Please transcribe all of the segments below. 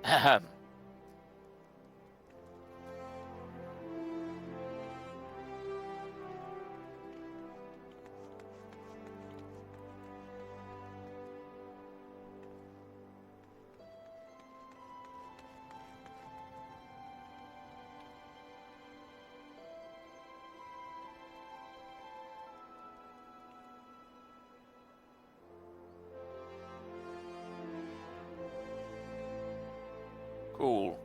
Ahem. Cool.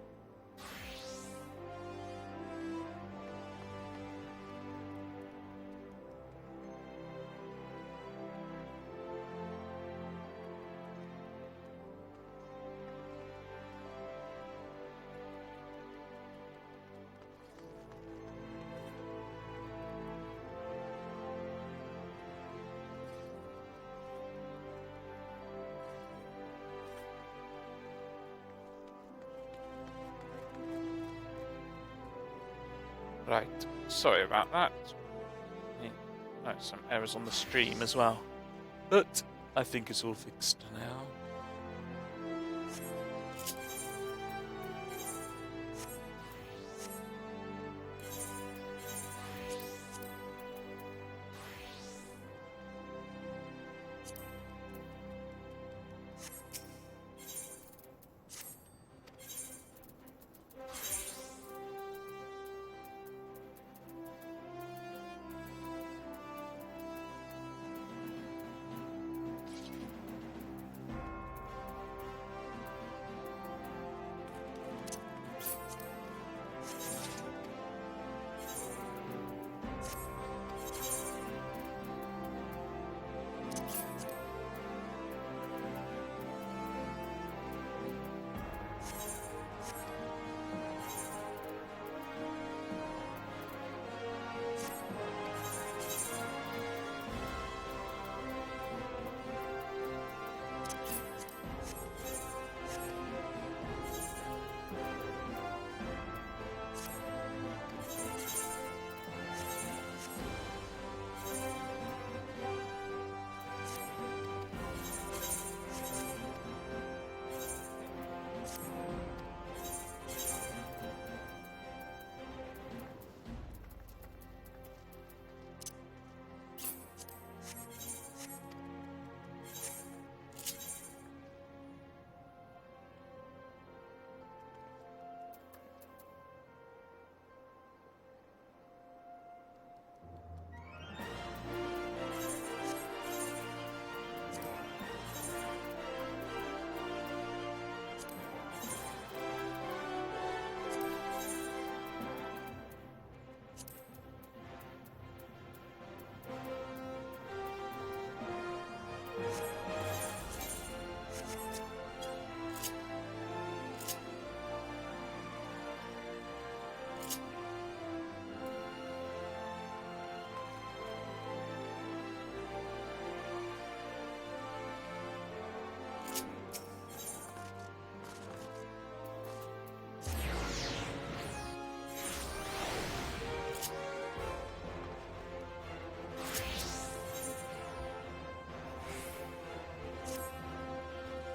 Right, sorry about that. Oh, some errors on the stream as well. But I think it's all fixed now.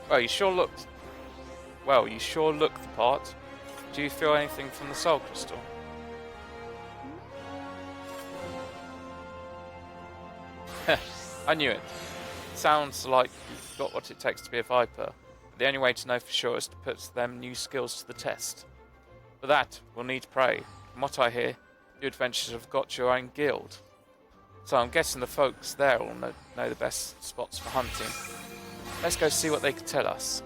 Well, you sure looked. Well, you sure look the part. Do you feel anything from the soul crystal? I knew it. Sounds like you've got what it takes to be a Viper. But the only way to know for sure is to put them new skills to the test. For that, we'll need prey. From what I hear, you adventurers have got your own guild. So I'm guessing the folks there will know the best spots for hunting. Let's go see what they can tell us.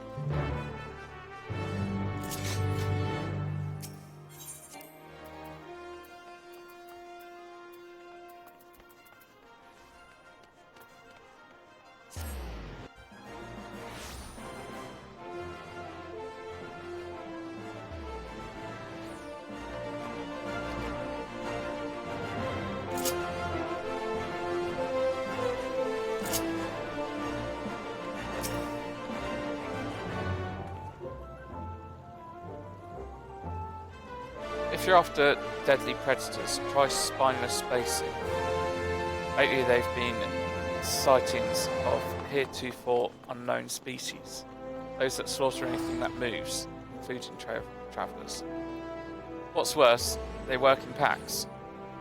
If you're after deadly predators, try spineless spacing. Lately they've been sightings of heretofore unknown species. Those that slaughter anything that moves, including travellers. What's worse, they work in packs.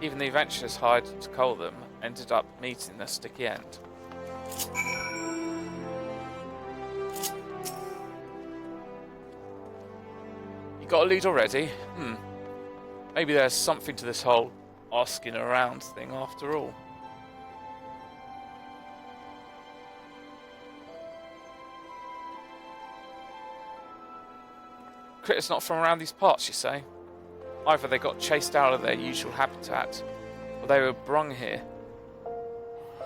Even the adventurers hired to cull them ended up meeting a sticky end. You got a lead already? Maybe there's something to this whole asking around thing after all. Critters not from around these parts, you say? Either they got chased out of their usual habitat, or they were brung here.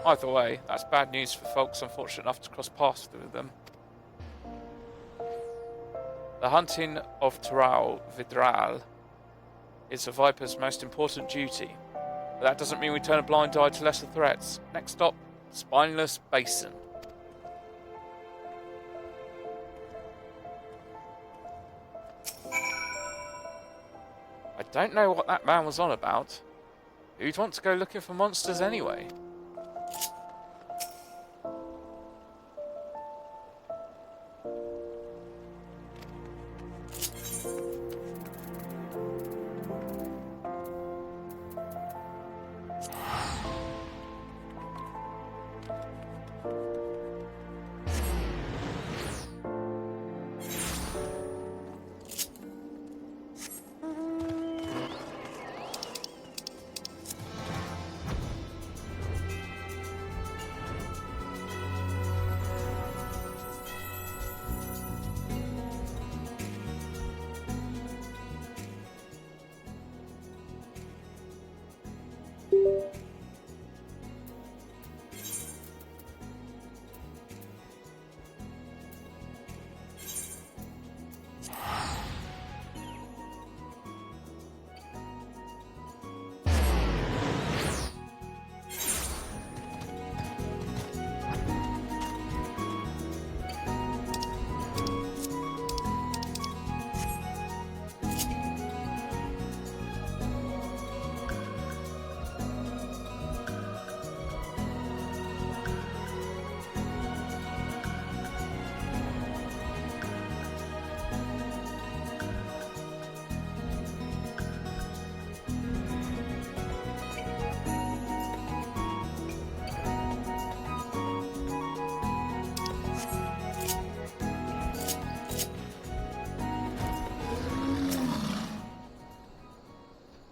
Either way, that's bad news for folks unfortunate enough to cross paths with them. The hunting of Taral Vidral is a Viper's most important duty, but that doesn't mean we turn a blind eye to lesser threats. Next stop, Spineless Basin. I don't know what that man was on about. Who'd want to go looking for monsters anyway?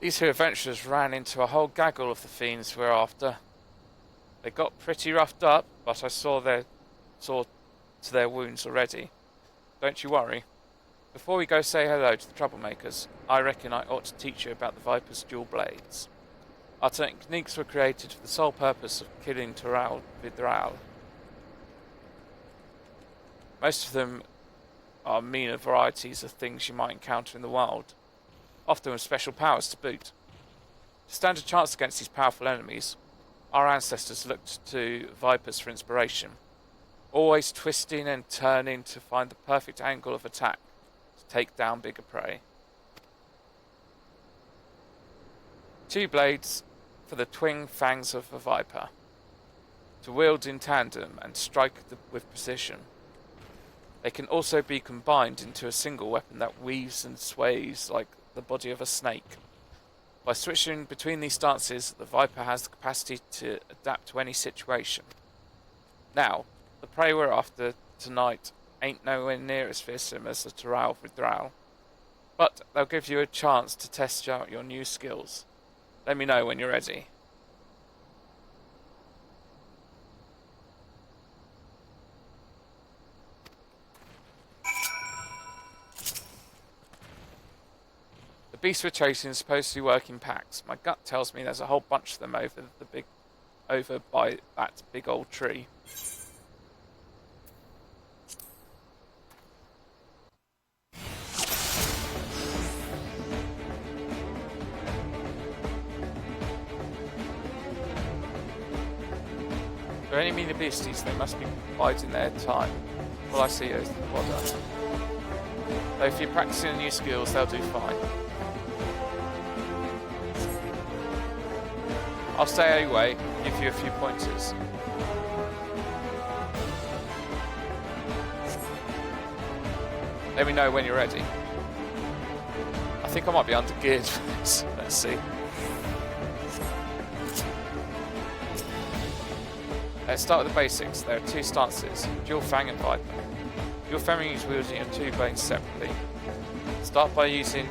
These two adventurers ran into a whole gaggle of the fiends we're after. They got pretty roughed up, but I saw to their wounds already. Don't you worry. Before we go say hello to the troublemakers, I reckon I ought to teach you about the Viper's dual blades. Our techniques were created for the sole purpose of killing Taral Vidral. Most of them are meaner varieties of things you might encounter in the wild, often with special powers to boot. To stand a chance against these powerful enemies, our ancestors looked to Vipers for inspiration, always twisting and turning to find the perfect angle of attack to take down bigger prey. Two blades for the twin fangs of a viper, to wield in tandem and strike with precision. They can also be combined into a single weapon that weaves and sways like the body of a snake. By switching between these stances, the Viper has the capacity to adapt to any situation. Now, the prey we're after tonight ain't nowhere near as fearsome as the Taral Vidral, but they'll give you a chance to test out your new skills. Let me know when you're ready. The beasts we're chasing are supposed to work in packs. My gut tells me there's a whole bunch of them over by that big old tree. If there are any meaner beasties, they must be biding their time. All I see is the fodder. Though if you're practicing new skills, they'll do fine. I'll stay away, give you a few pointers. Let me know when you're ready. I think I might be under-geared for this. Let's see. Let's start with the basics. There are two stances, Dual Fang and Viper. Dual Fang means wielding your two blades separately. Start by using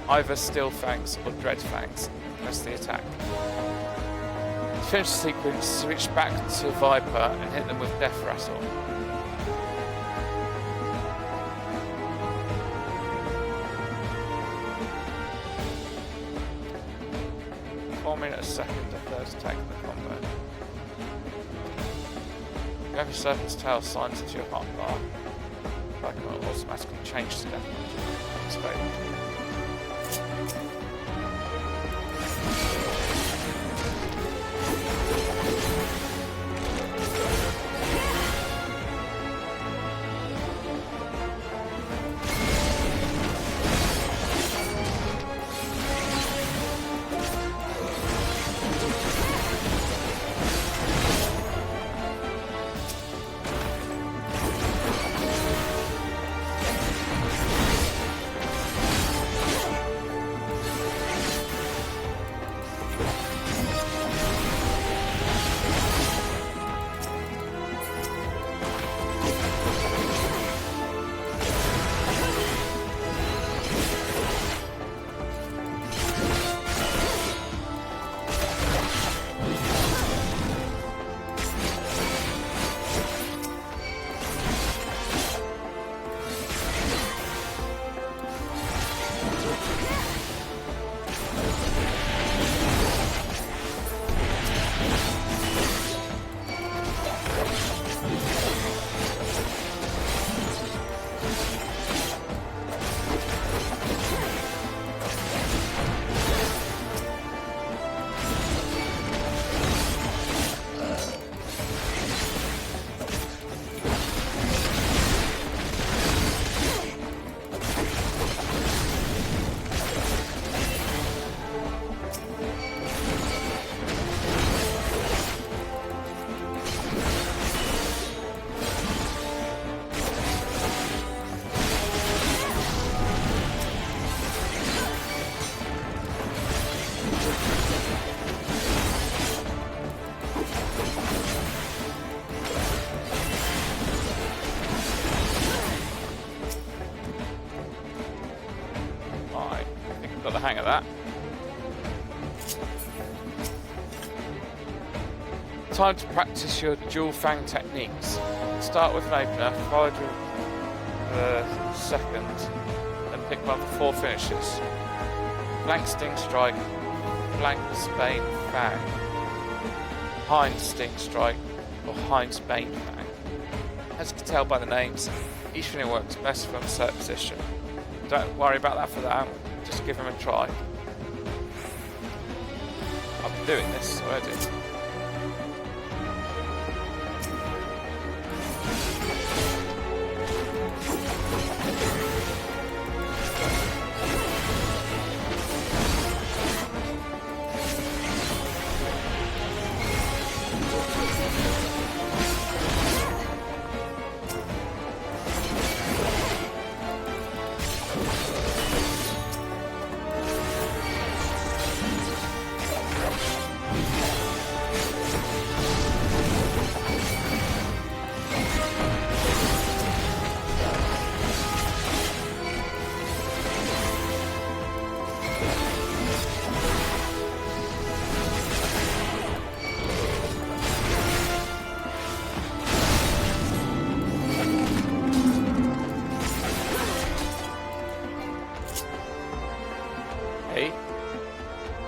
either Steel Fangs or Dread Fangs. Press the attack. To finish the sequence, switch back to Viper and hit them with Death Rattle. A second to third attack in the combat. You have your Serpent's Tail signed to your hotbar. That can automatically change to death. It's favored. Got the hang of that. Time to practice your dual fang techniques. Start with an opener, followed with the second, then pick one of the four finishes. Flank Sting Strike, Flank Bane Fang, Hind Sting Strike, or Hind's Bane Fang. As you can tell by the names, each thing works best from a certain position. Don't worry about that for that. Just give them a try. I've been doing this already.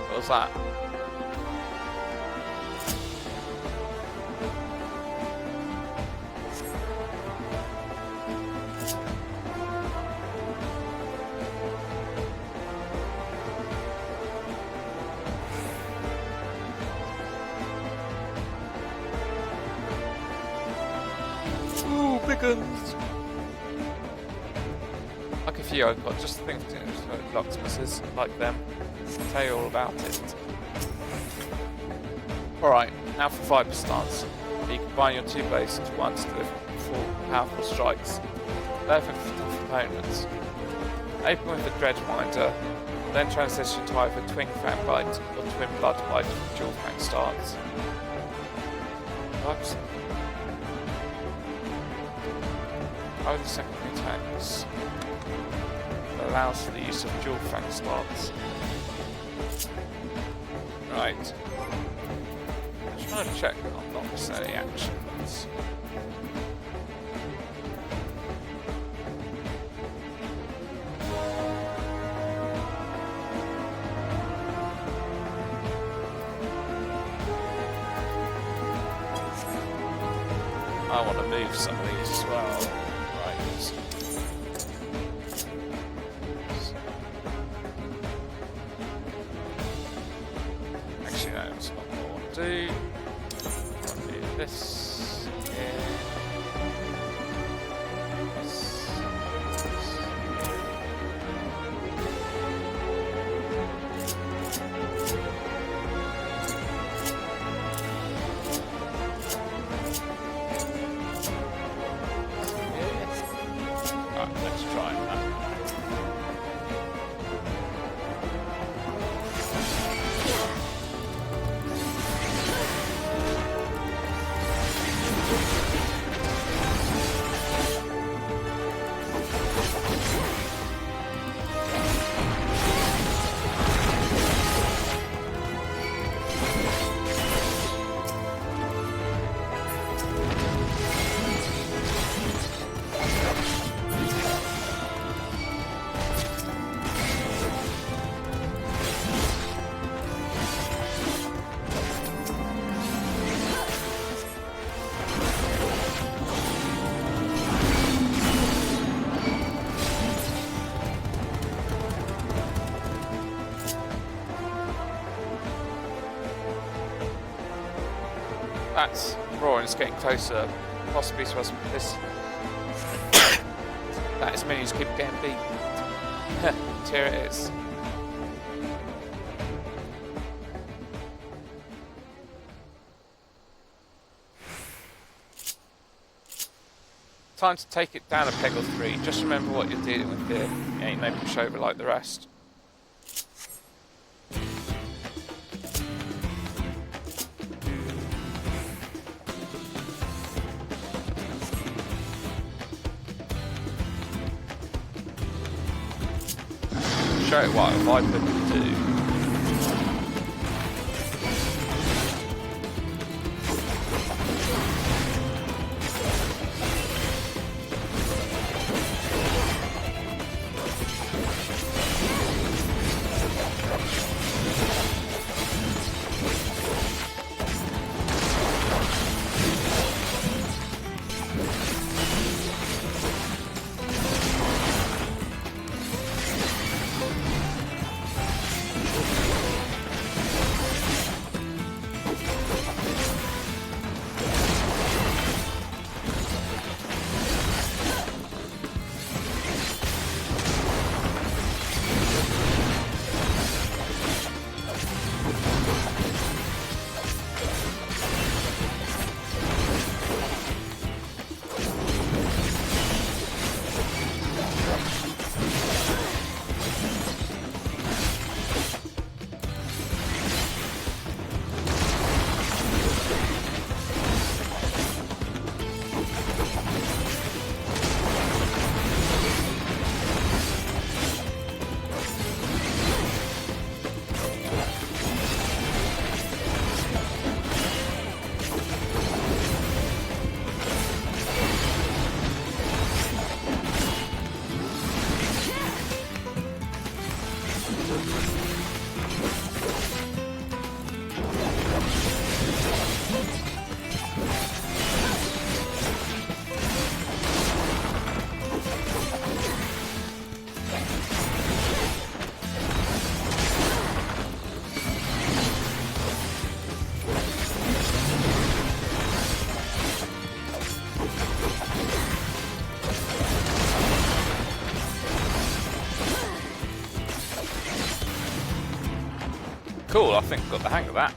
What was that? Ooh, big guns! Like a few, I've got just the thing to do with locksmiths like them. I'll tell you all about it. Alright, now for Viper stance. You combine your two blades into one to deliver 4 powerful strikes. Therefore, for tough opponents. Open with the Dreadminder, then transition to either Twin Fang Bite or Twin Blood Bite for dual fang starts. Oops. How are the secondary attacks? That allows for the use of dual fang starts. Right. I'm trying to check that I'm not missing any actions. I want to move some of these as well. Right. Actually, no, that's not what I want to do. I want to do this here. Let's try that. That's roaring, it's getting closer. Possibly to us with this. That is minions keep getting beat. Here it is. Time to take it down a peg or three. Just remember what you're dealing with here. You ain't no pushover like the rest. Show it what a Viper can do. Cool, I think I've got the hang of that.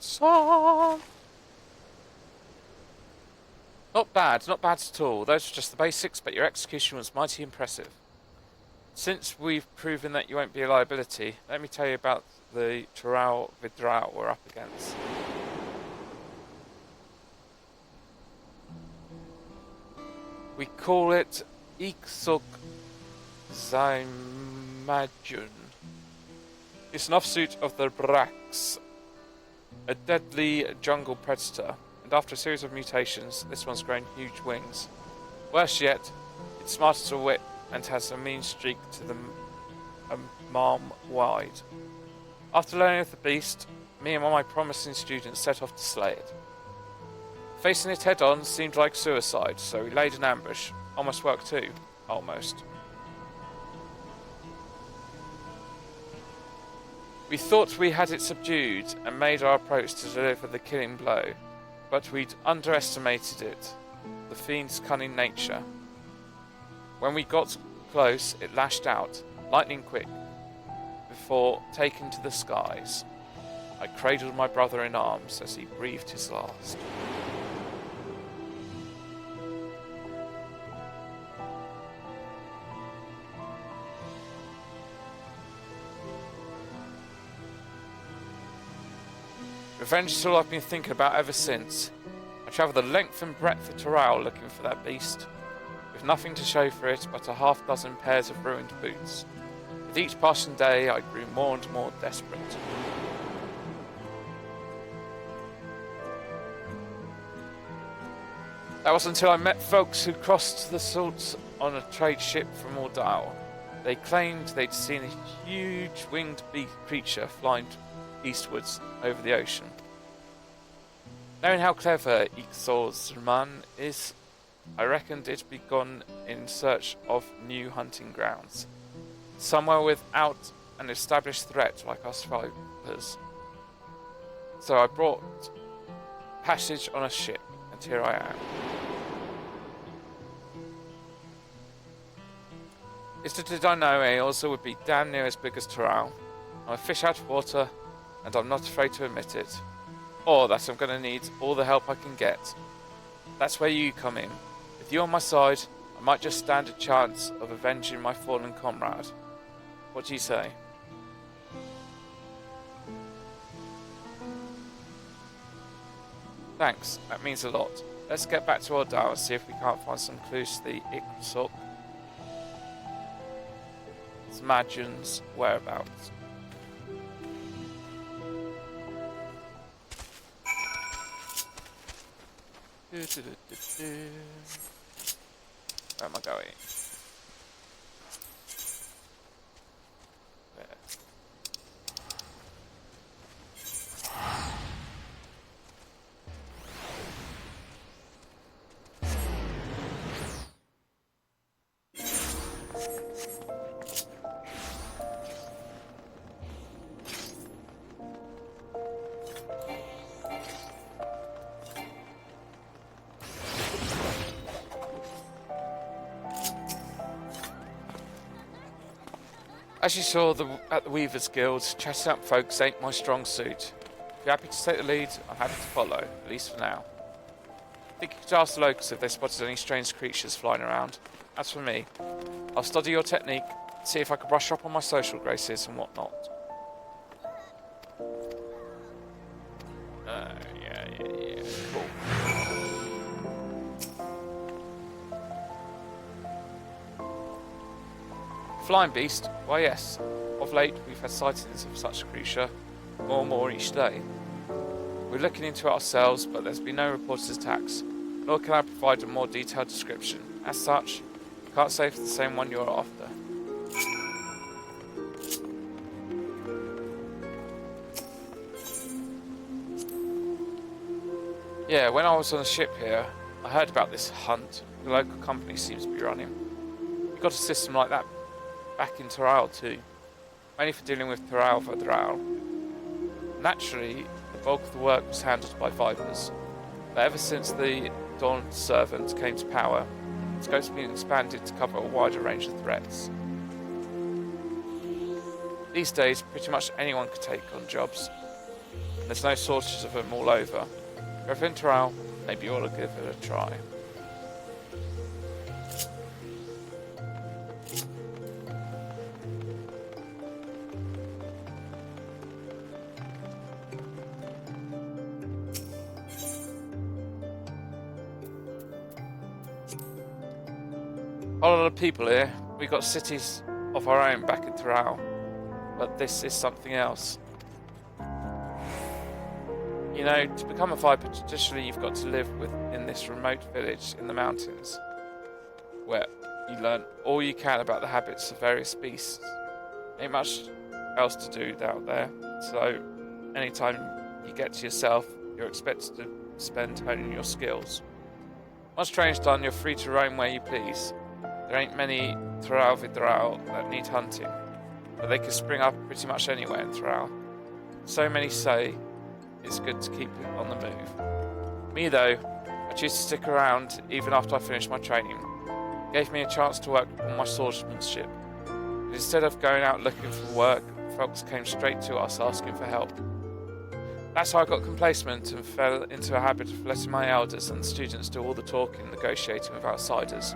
Son! Not bad at all. Those were just the basics, but your execution was mighty impressive. Since we've proven that you won't be a liability, let me tell you about the Tural Vidral we're up against. We call it Iksuk Zaimajun. It's an offshoot of the Brax, a deadly jungle predator, and after a series of mutations, this one's grown huge wings. Worse yet, it's smart as a whip and has a mean streak to the arm wide. After learning of the beast, me and one of my promising students set off to slay it. Facing it head on seemed like suicide, so we laid an ambush. Almost worked too. Almost. We thought we had it subdued and made our approach to deliver the killing blow, but we'd underestimated it, the fiend's cunning nature. When we got close, it lashed out, lightning quick, before taking to the skies. I cradled my brother in arms as he breathed his last. Revenge is all I've been thinking about ever since. I travelled the length and breadth of Tural looking for that beast, with nothing to show for it but a half-dozen pairs of ruined boots. With each passing day, I grew more and more desperate. That was until I met folks who crossed the salts on a trade ship from Ordal. They claimed they'd seen a huge winged creature flying eastwards over the ocean. Knowing how clever Ixor's is, I reckoned it'd be gone in search of new hunting grounds, somewhere without an established threat like us vipers. So I brought passage on a ship, and here I am. Little did I know Ailsa would be damn near as big as Tural. I'm a fish out of water, and I'm not afraid to admit it. Or that I'm going to need all the help I can get. That's where you come in. With you on my side, I might just stand a chance of avenging my fallen comrade. What do you say? Thanks, that means a lot. Let's get back to Ordal and see if we can't find some clues to the Iksuk Smajun's whereabouts. Where am I going? There. As you saw at the Weavers Guild, chatting up folks ain't my strong suit. If you're happy to take the lead, I'm happy to follow, at least for now. I think you could ask the locals if they spotted any strange creatures flying around. As for me, I'll study your technique, see if I can brush up on my social graces and whatnot. Yeah. Cool. Flying beast? Why yes. Of late, we've had sightings of such a creature, more and more each day. We're looking into it ourselves, but there's been no reported attacks, nor can I provide a more detailed description. As such, I can't say if it's the same one you're after. Yeah, when I was on the ship here, I heard about this hunt the local company seems to be running. We've got a system like that back in Tural too, mainly for dealing with Tural Vidral. Naturally, the bulk of the work was handled by Vipers, but ever since the Dawn Servant came to power, the scope's been expanded to cover a wider range of threats. These days, pretty much anyone could take on jobs. There's no shortage of them all over. If you're in Toral, maybe you ought to give it a try. A lot of people here. We got cities of our own back in Toral, but this is something else. You know, to become a Viper, traditionally you've got to live within this remote village in the mountains, where you learn all you can about the habits of various beasts. Ain't much else to do out there, so anytime you get to yourself, you're expected to spend honing your skills. Once training's done, you're free to roam where you please. There ain't many Toral that need hunting, but they can spring up pretty much anywhere in Toral. So many say it's good to keep it on the move. Me though, I choose to stick around even after I finish my training. It gave me a chance to work on my swordsmanship. But instead of going out looking for work, folks came straight to us asking for help. That's how I got complacent and fell into a habit of letting my elders and the students do all the talking and negotiating with outsiders.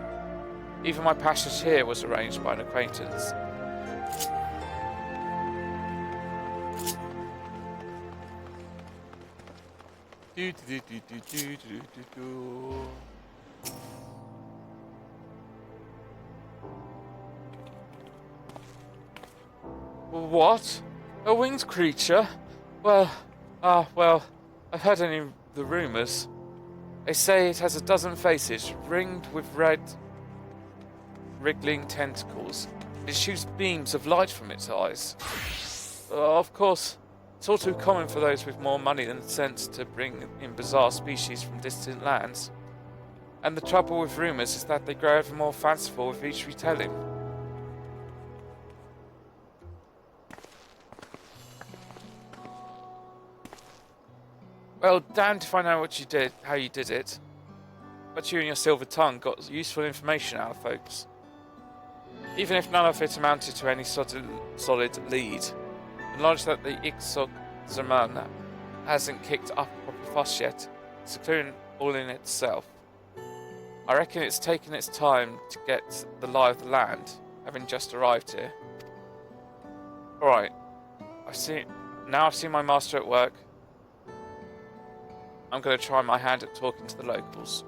Even my passage here was arranged by an acquaintance. What? A winged creature? Well, I've heard any of the rumours. They say it has a dozen faces, ringed with red, wriggling tentacles. It shoots beams of light from its eyes. Of course, it's all too common for those with more money than sense to bring in bizarre species from distant lands. And the trouble with rumours is that they grow ever more fanciful with each retelling. Well, damned if I know what you did, how you did it. But you and your silver tongue got useful information out of folks. Even if none of it amounted to any solid lead, the knowledge that the Ixog Zaman hasn't kicked up a proper fuss yet is a clue all in itself. I reckon it's taken its time to get the lie of the land, having just arrived here. Alright, I've seen my master at work. I'm going to try my hand at talking to the locals.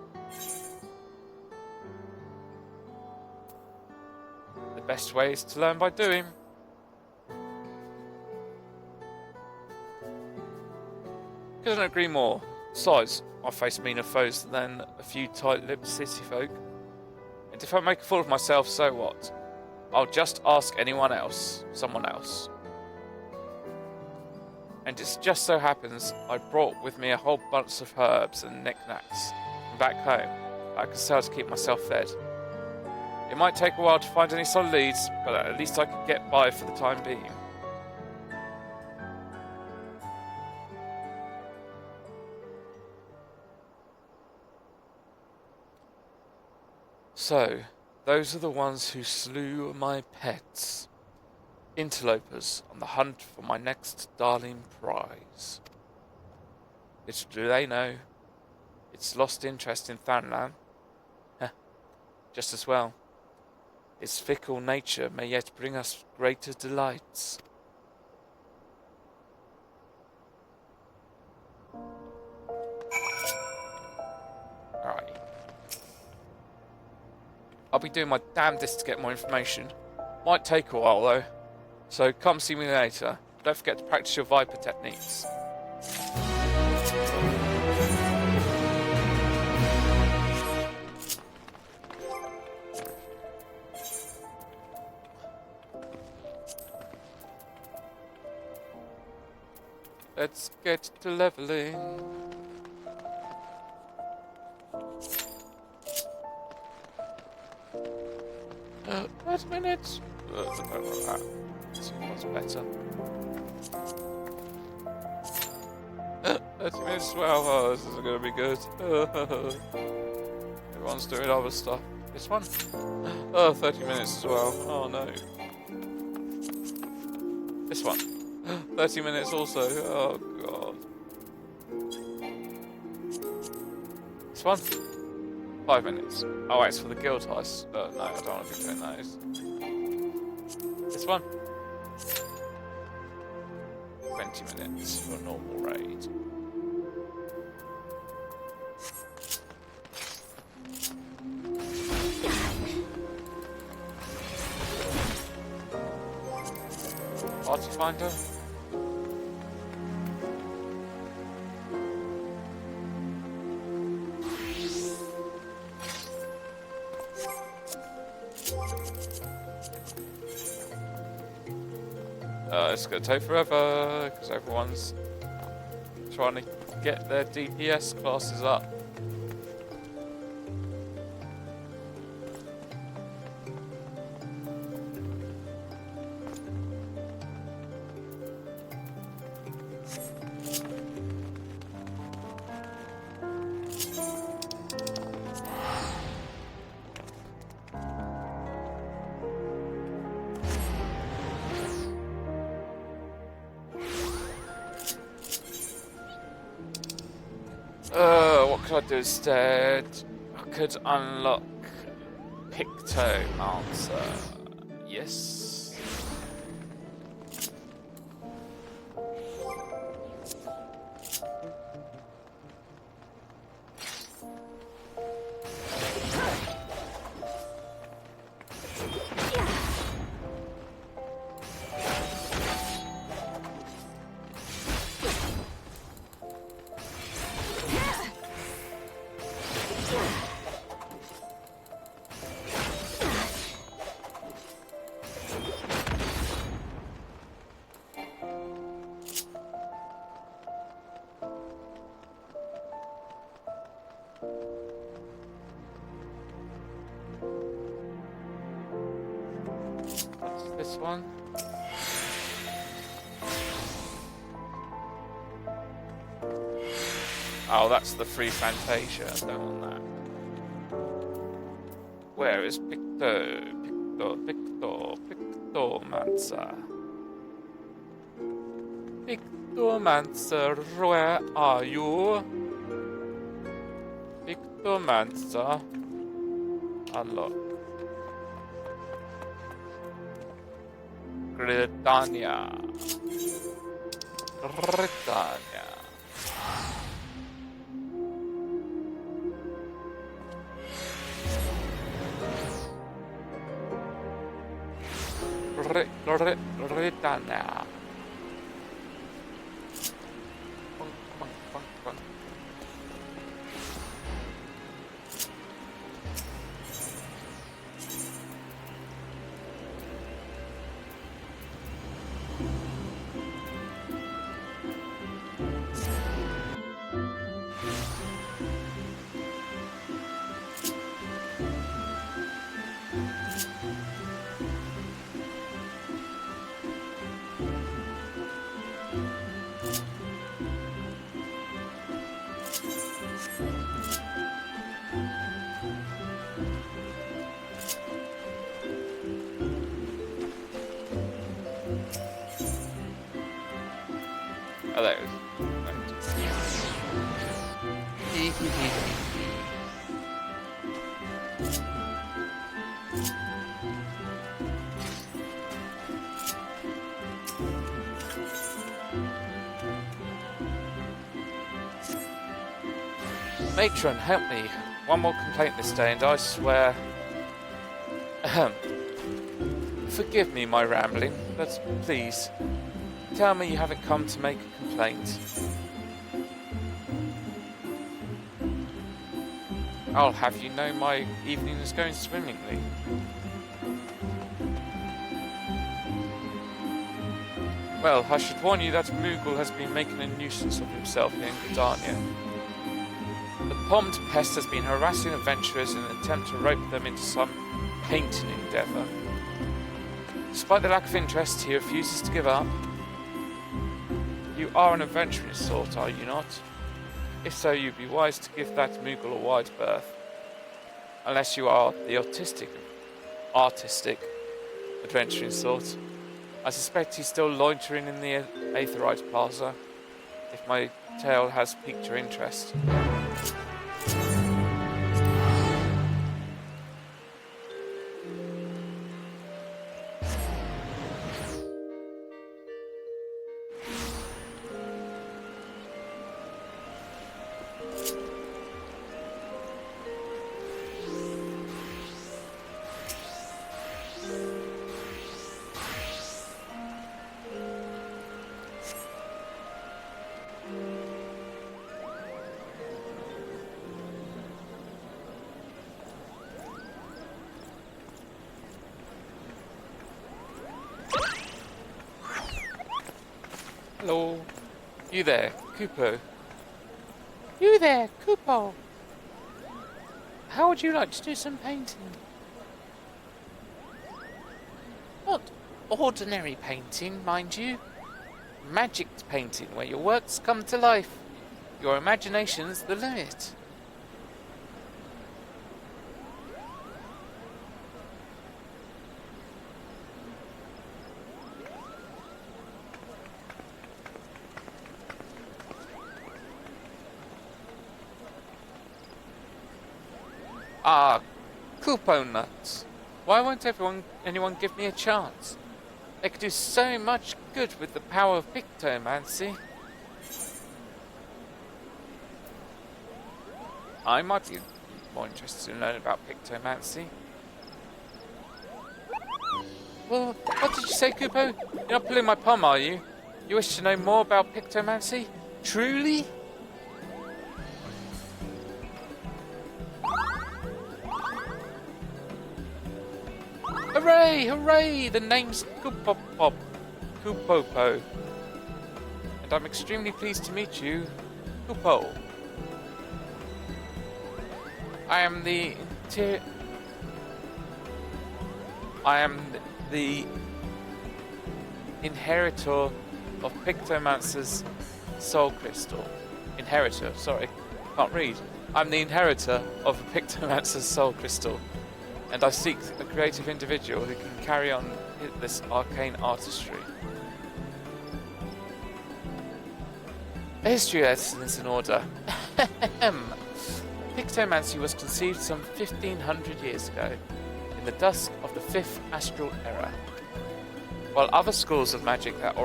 The best way is to learn by doing. Couldn't agree more. Besides, I face meaner foes than a few tight-lipped city folk. And if I make a fool of myself, so what? I'll just ask someone else. And it just so happens I brought with me a whole bunch of herbs and knickknacks from back home that I can sell to keep myself fed. It might take a while to find any solid leads, but at least I can get by for the time being. So, those are the ones who slew my pets. Interlopers on the hunt for my next darling prize. Little do they know, it's lost interest in Thanalan. Just as well. Its fickle nature may yet bring us greater delights. Alright. I'll be doing my damnedest to get more information. Might take a while though. So come see me later. Don't forget to practice your Viper techniques. Let's get to leveling. Wait a minute. See what's better. 30 minutes as well. Oh, this isn't going to be good. Everyone's doing other stuff. This one? Oh, 30 minutes as well. Oh no. This one. 30 minutes also. Oh god. This one? 5 minutes. Oh, wait, it's for the guild heist. No, I don't want to be doing those. This one? 20 minutes for a normal raid. Party finder? It's gonna take forever because everyone's trying to get their DPS classes up. What could I do instead? I could unlock Pictomancer. Yes. This one. Oh, that's the free Fantasia. I don't want that. Where is Pictomancer? Pictomancer, where are you? Pictomancer. Unlock. Britannia. Britannia. Oh, there it is. Matron, help me. One more complaint this day, and I swear... Forgive me my rambling, but please, tell me you haven't come to make a complaint. I'll have you know my evening is going swimmingly. Well, I should warn you that Moogle has been making a nuisance of himself here in Gridania. The pommed pest has been harassing adventurers in an attempt to rope them into some painting endeavour. Despite the lack of interest, he refuses to give up. You are an adventurous sort, are you not? If so, you'd be wise to give that Moogle a wide berth. Unless you are the artistic adventuring sort. I suspect he's still loitering in the Aetherite Plaza, if my tale has piqued your interest. Hello. You there, Kupo? You there, Kupo? How would you like to do some painting? Not ordinary painting, mind you. Magic painting, where your works come to life. Your imagination's the limit. Ah, Kupo nuts. Why won't anyone give me a chance? They could do so much good with the power of pictomancy. I might be more interested in learning about pictomancy. Well, what did you say, Kupo? You're not pulling my palm, are you? You wish to know more about pictomancy? Truly? Hooray! Hooray! The name's Kupopo. And I'm extremely pleased to meet you, Kupo. I am the inheritor of Pictomancer's soul crystal. Inheritor, sorry. Can't read. I'm the inheritor of Pictomancer's soul crystal. And I seek a creative individual who can carry on this arcane artistry. A history lesson is in order. Pictomancy was conceived some 1500 years ago, in the dusk of the 5th astral era. While other schools of magic that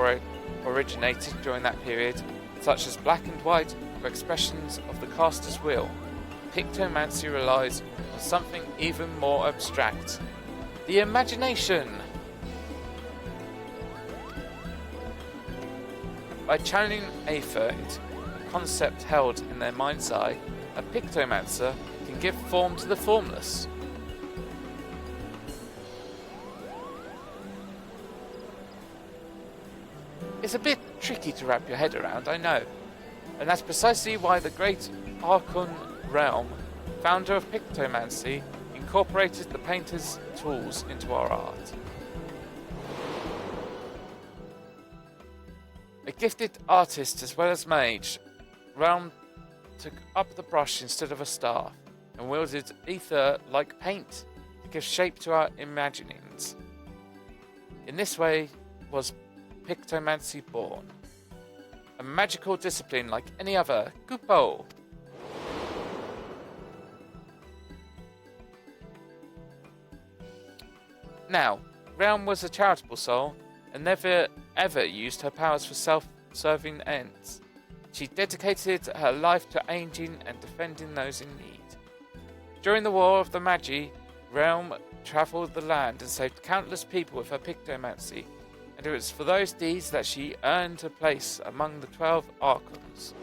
originated during that period, such as black and white, were expressions of the caster's will, Pictomancy relies on something even more abstract: the imagination. By channeling Aether into a concept held in their mind's eye, a Pictomancer can give form to the formless. It's a bit tricky to wrap your head around, I know, and that's precisely why the great Archon Realm, founder of Pictomancy, incorporated the painter's tools into our art. A gifted artist as well as mage, Realm took up the brush instead of a staff and wielded ether like paint to give shape to our imaginings. In this way was Pictomancy born, a magical discipline like any other. Goooo! Now, Realm was a charitable soul and never ever used her powers for self-serving ends. She dedicated her life to aiding and defending those in need. During the War of the Magi, Realm travelled the land and saved countless people with her Pictomancy, and it was for those deeds that she earned a place among the 12 Archons.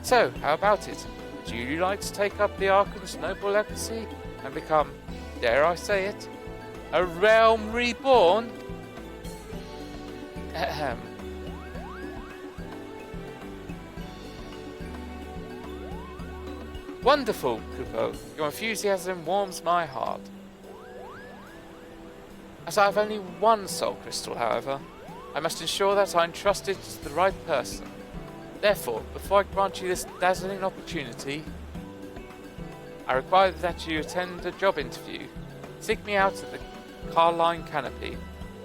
So, how about it? Would you like to take up the Archon's noble legacy and become, dare I say it, a Realm reborn? Ahem. Wonderful, Kupo. Your enthusiasm warms my heart. As I have only one soul crystal, however, I must ensure that I entrust it to the right person. Therefore, before I grant you this dazzling opportunity, I require that you attend a job interview. Seek me out at the Carline Canopy,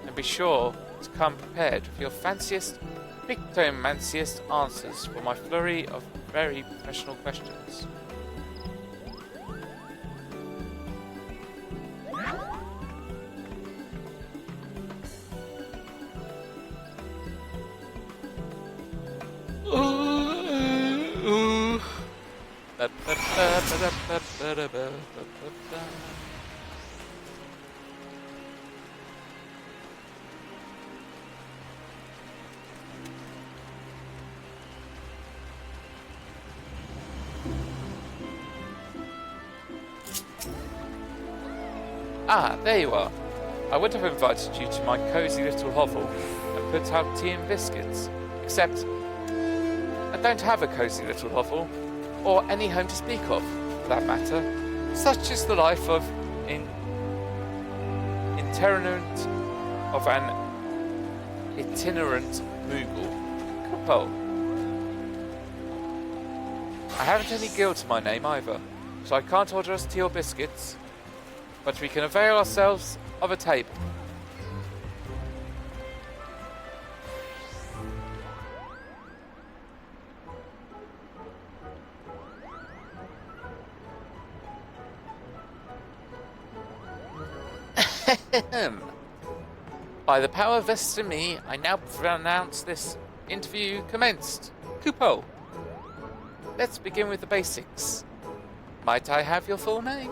and be sure to come prepared with your fanciest, Pictomanciest answers for my flurry of very professional questions. Ah, there you are. I would have invited you to my cosy little hovel and put out tea and biscuits, except I don't have a cosy little hovel, or any home to speak of, for that matter. Such is the life of itinerant Moogle. Couple. I haven't any guild to my name either, so I can't order us tea or biscuits, but we can avail ourselves of a table. By the power vested in me, I now pronounce this interview commenced. Coupo. Let's begin with the basics. Might I have your full name?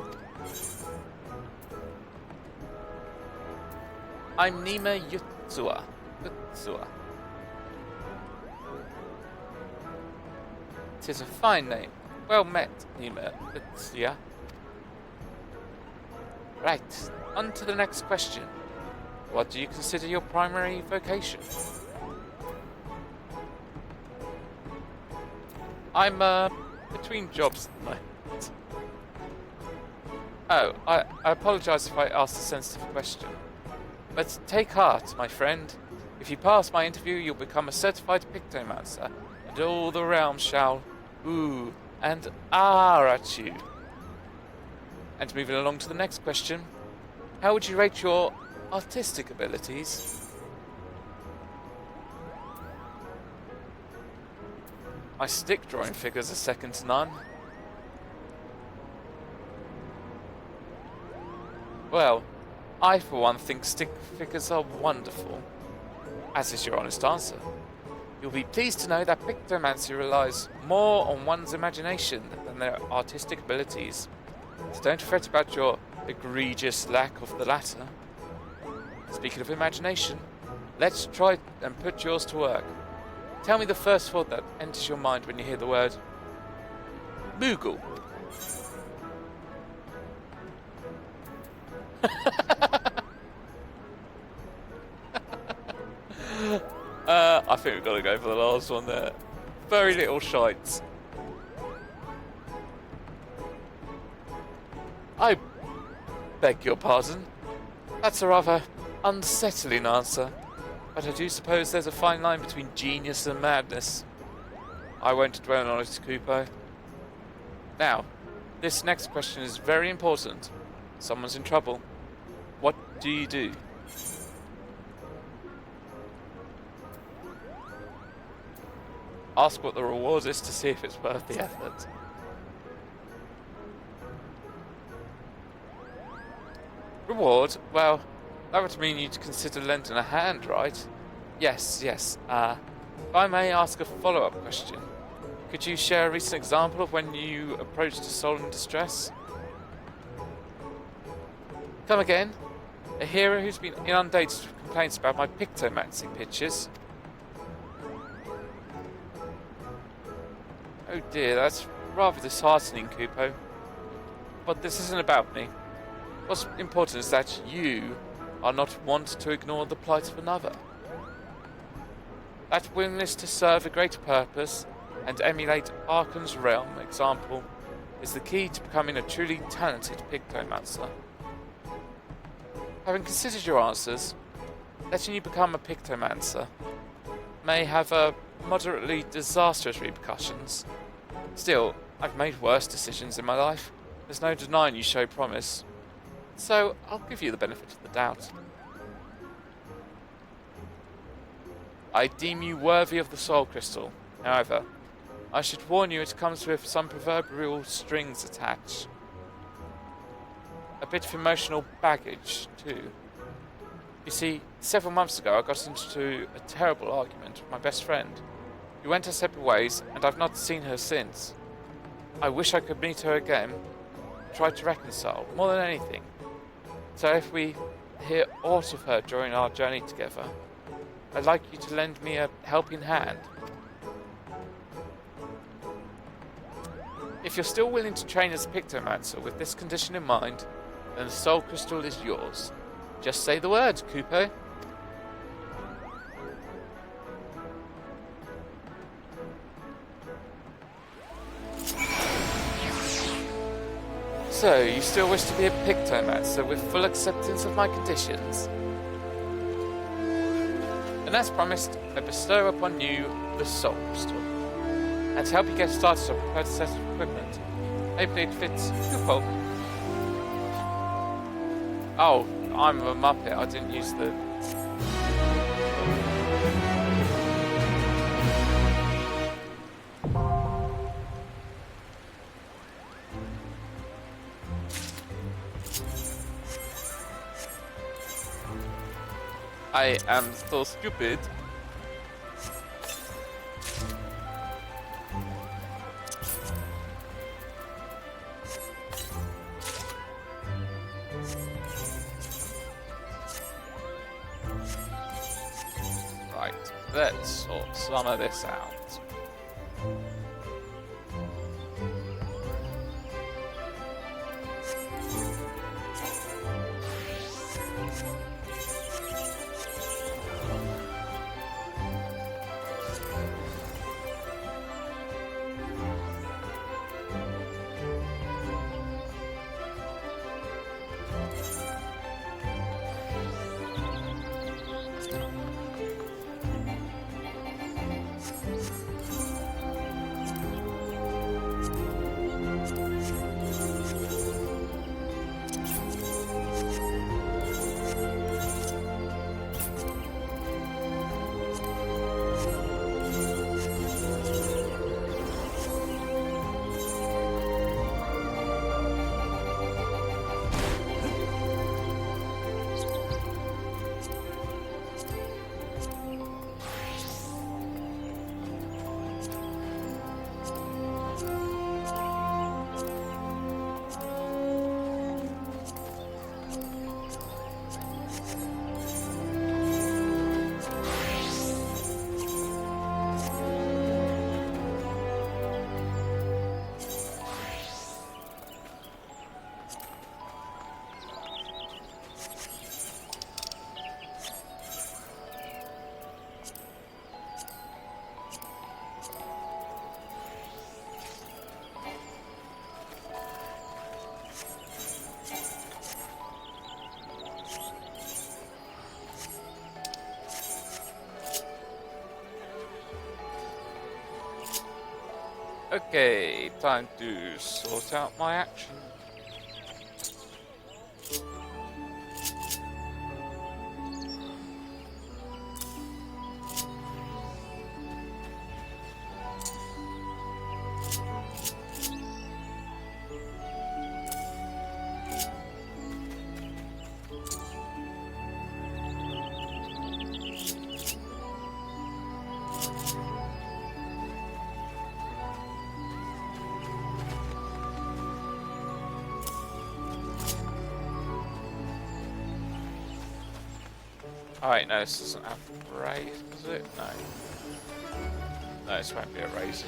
I'm Nima Yutsua. Tis a fine name. Well met, Nima Yutsua. Right, on to the next question. What do you consider your primary vocation? I'm, between jobs at the moment. Oh, I apologise if I asked a sensitive question. But take heart, my friend. If you pass my interview, you'll become a certified pictomancer, and all the realms shall ooh and ah at you. And moving along to the next question, how would you rate your artistic abilities? My stick drawing figures are second to none. Well, I for one think stick figures are wonderful, as is your honest answer. You'll be pleased to know that pictomancy relies more on one's imagination than their artistic abilities. So don't fret about your egregious lack of the latter. Speaking of imagination, let's try and put yours to work. Tell me the first thought that enters your mind when you hear the word Moogle. I think we've got to go for the last one there. Very little shites. I beg your pardon. That's a rather unsettling answer, but I do suppose there's a fine line between genius and madness. I won't dwell on it, Kupo. Now, this next question is very important. Someone's in trouble. What do you do? Ask what the reward is to see if it's worth the effort. Reward? Well, that would mean you'd consider lending a hand, right? Yes. If I may ask a follow-up question. Could you share a recent example of when you approached a soul in distress? Come again? A hero who's been inundated with complaints about my pictomancy pictures? Oh dear, that's rather disheartening, Kupo. But this isn't about me. What's important is that you are not one to ignore the plight of another. That willingness to serve a greater purpose and emulate Arkan's realm example is the key to becoming a truly talented pictomancer. Having considered your answers, letting you become a pictomancer may have moderately disastrous repercussions. Still, I've made worse decisions in my life. There's no denying you show promise. So, I'll give you the benefit of the doubt. I deem you worthy of the soul crystal. However, I should warn you it comes with some proverbial strings attached. A bit of emotional baggage, too. You see, several months ago I got into a terrible argument with my best friend. We went our separate ways, and I've not seen her since. I wish I could meet her again, try to reconcile, more than anything. So if we hear aught of her during our journey together, I'd like you to lend me a helping hand. If you're still willing to train as a Pictomancer with this condition in mind, then the Soul Crystal is yours. Just say the words, Kupo. So, you still wish to be a Pictomancer with full acceptance of my conditions? And as promised, I bestow upon you the Soul Crystal. And to help you get started, I've prepared a set of equipment. Beyblade fits Kupo. Oh, I'm a Muppet, I didn't use the... I am so stupid. Right, let's sort some of this out. Okay, time to sort out my action. Alright, no, this doesn't have raise, does it? No. No, this won't be a raise.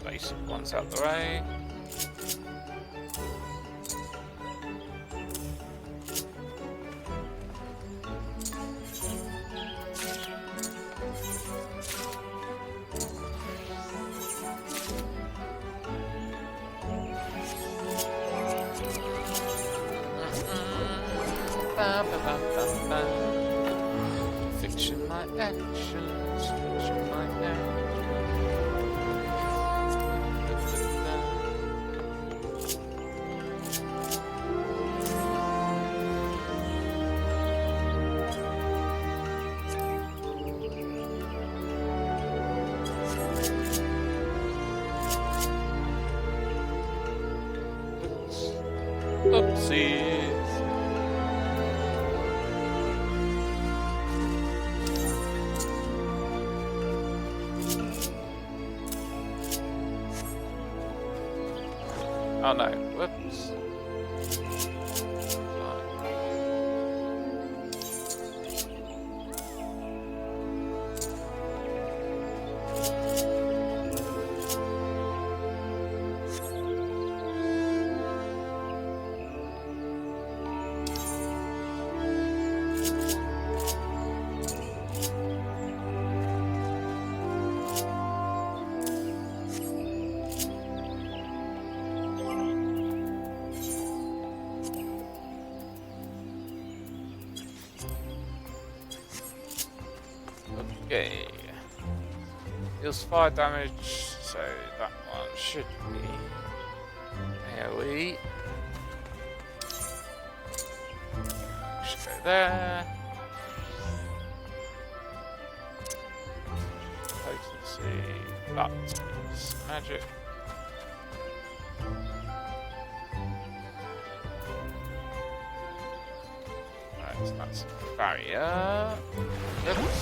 Basic ones out the way. Fiction my actions, fiction my Oopsies. Oh no, whoops. Okay. Deals fire damage, so that one should be AoE. Should go there. Potency, that is magic. Alright, so that's a barrier. Oops.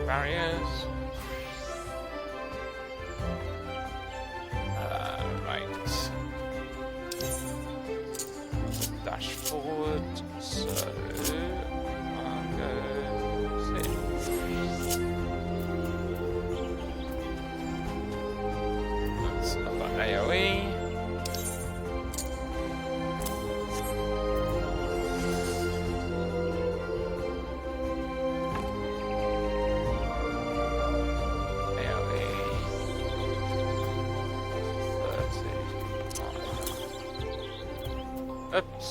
Barriers. Right. Dash forward. So I'll go 6. That's another AoE. Oops.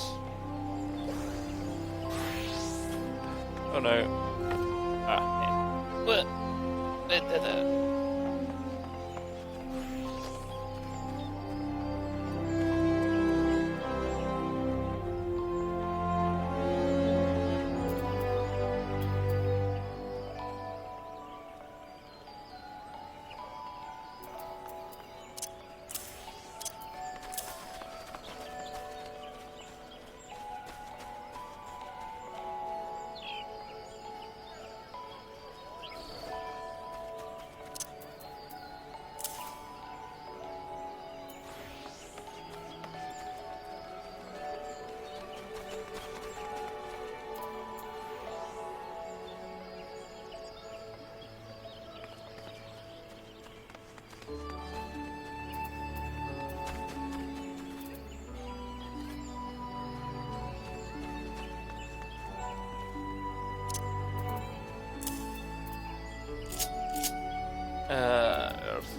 Oh no. Ah, yeah. What?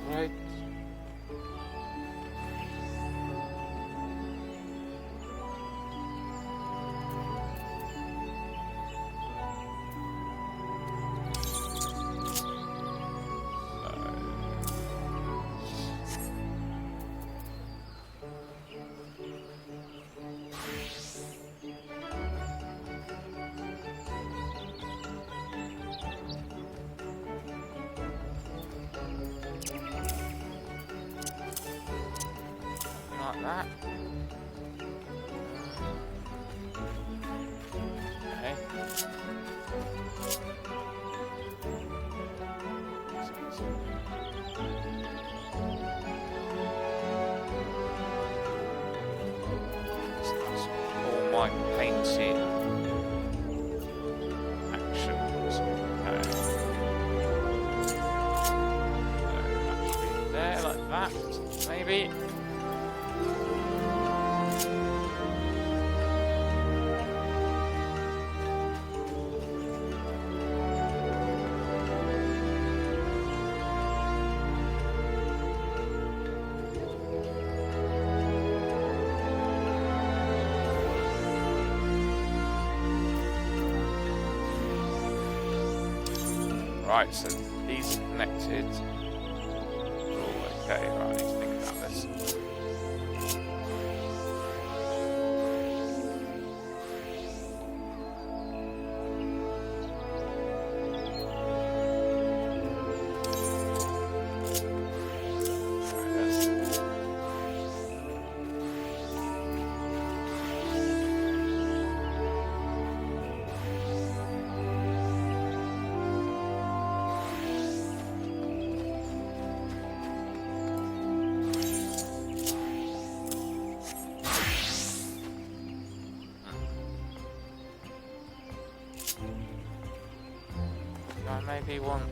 Right. Like that. Okay. That's all my painting actions. Okay. So that should be there like that, maybe. Right, so these are connected. Oh, okay, right, I need to think about this. Right, I maybe want...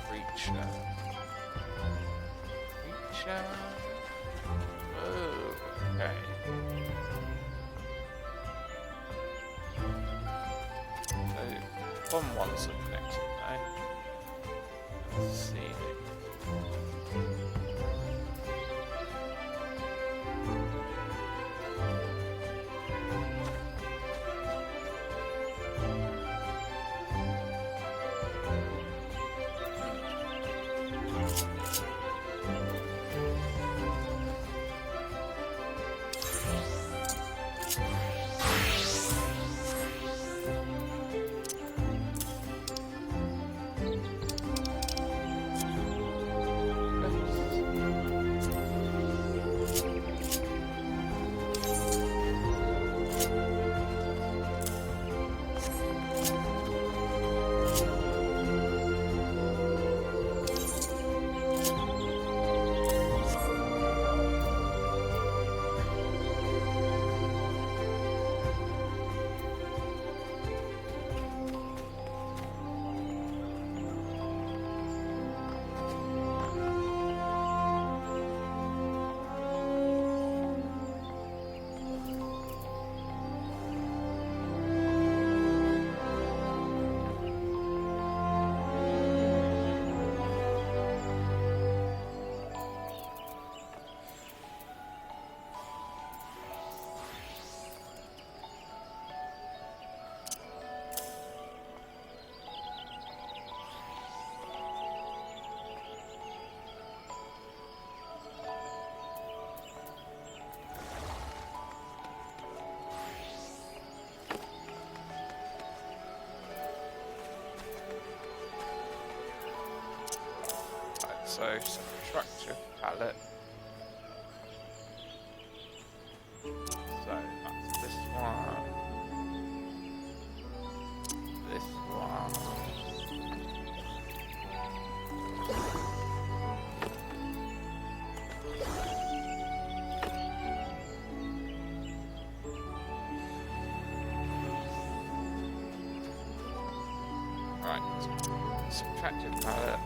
Creature. Oh, okay. So, fun ones are connected now. Let's see. So, subtractive palette. So, that's this one. This one. Right. Subtractive palette.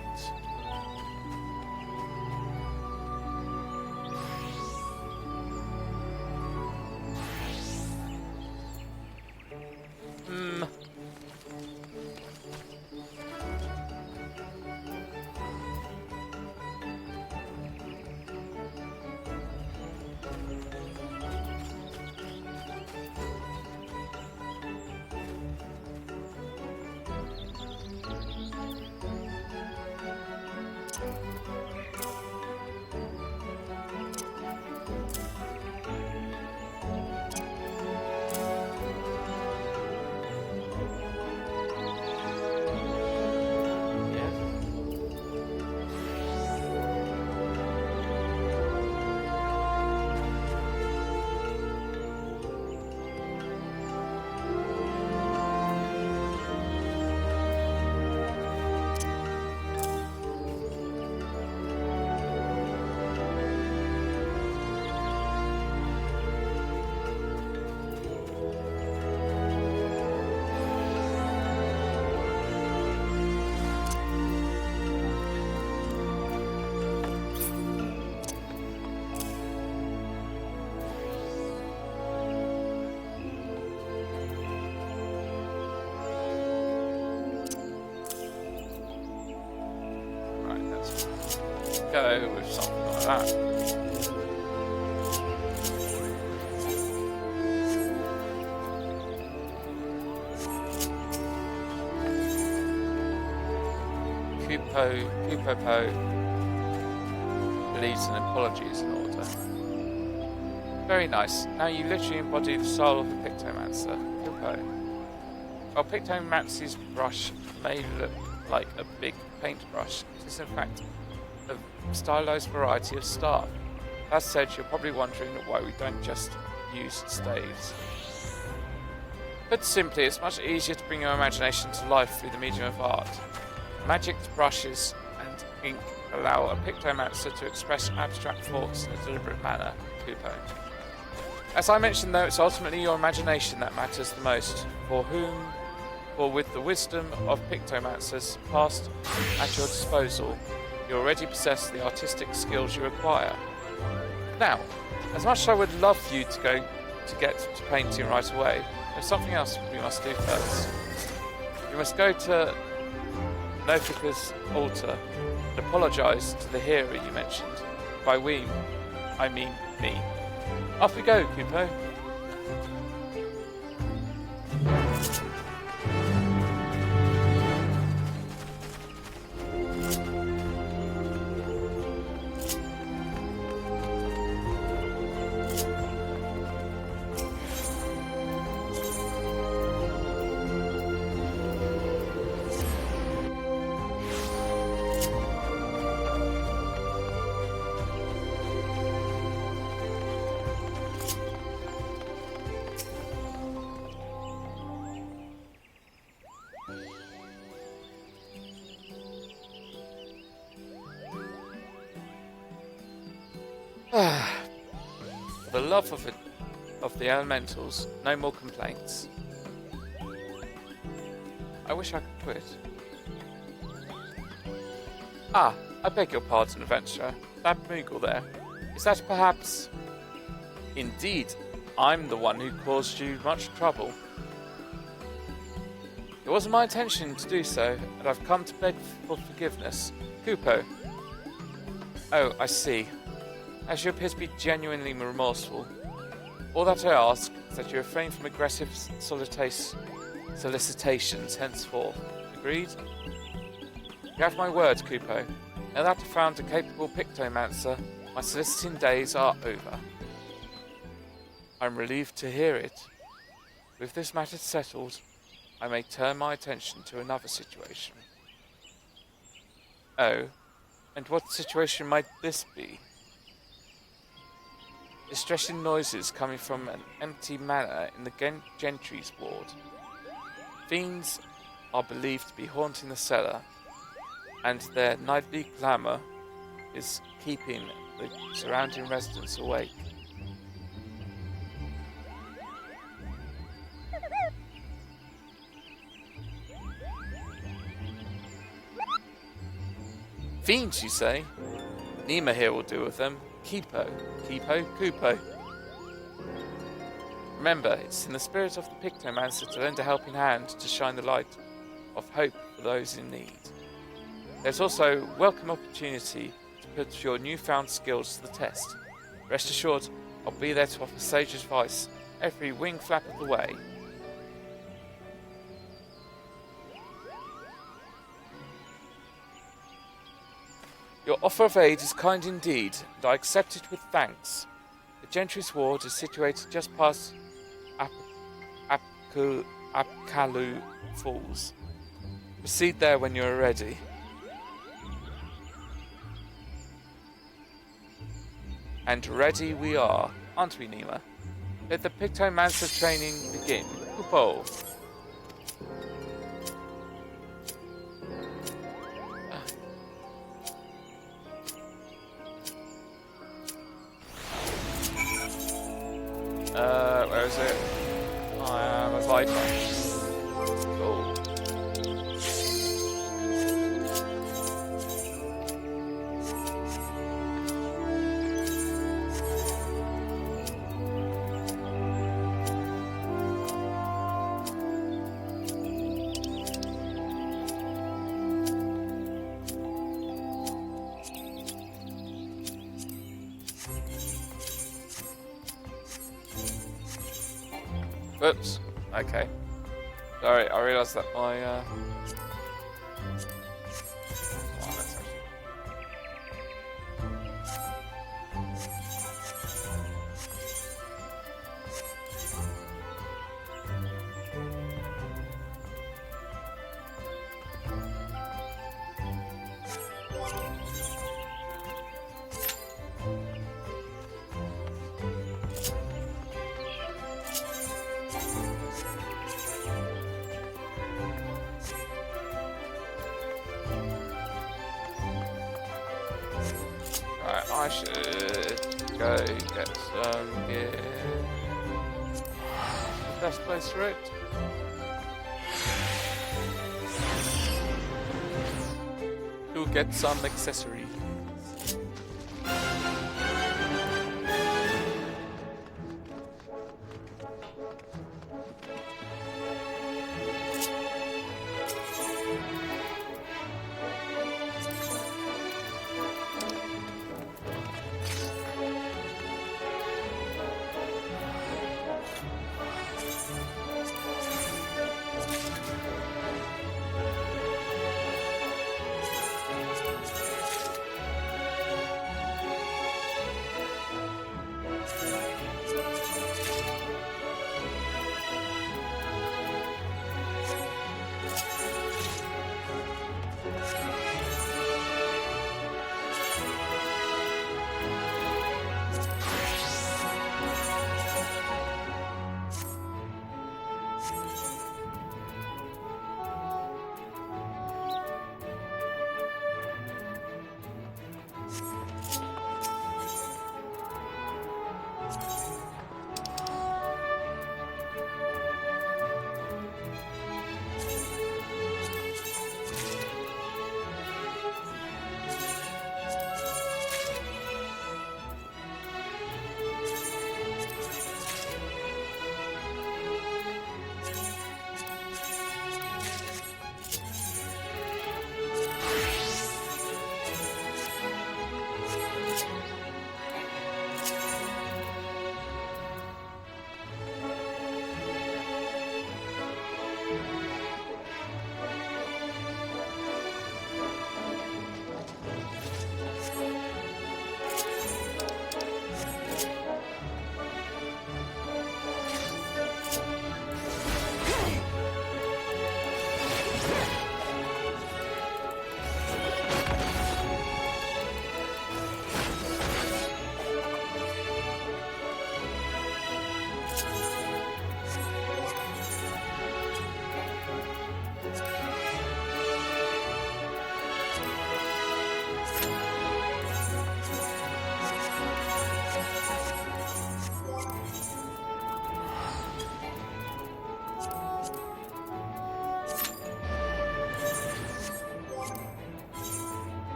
Go with something like that. Kupopo believes an apology is in order. Very nice. Now you literally embody the style of the Pictomancer. Kupo. While Pictomancy's brush may look like a big paintbrush, it is in fact a stylized variety of staff. That said, you're probably wondering why we don't just use staves. Put simply, it's much easier to bring your imagination to life through the medium of art. Magic brushes and ink allow a pictomancer to express abstract thoughts in a deliberate manner, goooo. As I mentioned though, it's ultimately your imagination that matters the most, for with the wisdom of pictomancers past at your disposal, you already possess the artistic skills you require. Now, as much as I would love for you to get to painting right away, there's something else we must do first. You must go to Nofika's altar and apologise to the hero you mentioned. By we, I mean me. Off we go, goooo. For the love of the elementals, no more complaints. I wish I could quit. Ah, I beg your pardon, adventurer. That Moogle there. Is that perhaps... Indeed, I'm the one who caused you much trouble. It wasn't my intention to do so, and I've come to beg for forgiveness. Goooo. Oh, I see. As you appear to be genuinely remorseful, all that I ask is that you refrain from aggressive solicitations henceforth. Agreed? You have my word, goooo. Now that I've found a capable pictomancer, my soliciting days are over. I'm relieved to hear it. With this matter settled, I may turn my attention to another situation. Oh, and what situation might this be? Distressing noises coming from an empty manor in the Gentry's ward. Fiends are believed to be haunting the cellar, and their nightly clamour is keeping the surrounding residents awake. Fiends, you say? Nima here will deal with them. Goooo. Remember, it's in the spirit of the pictomancer to lend a helping hand to shine the light of hope for those in need. There's also a welcome opportunity to put your newfound skills to the test. Rest assured, I'll be there to offer sage advice every wing flap of the way. Your offer of aid is kind indeed, and I accept it with thanks. The Gentry's ward is situated just past Apkalu Falls. Proceed there when you're ready. And ready we are, aren't we, Nima? Let the pictomancer training begin. Goooo. Where is it? I am a Viper. Cool. Whoops. Okay. Sorry, I realised that my oh, that's actually... I should go get some gear. The best place for it. To get some accessories.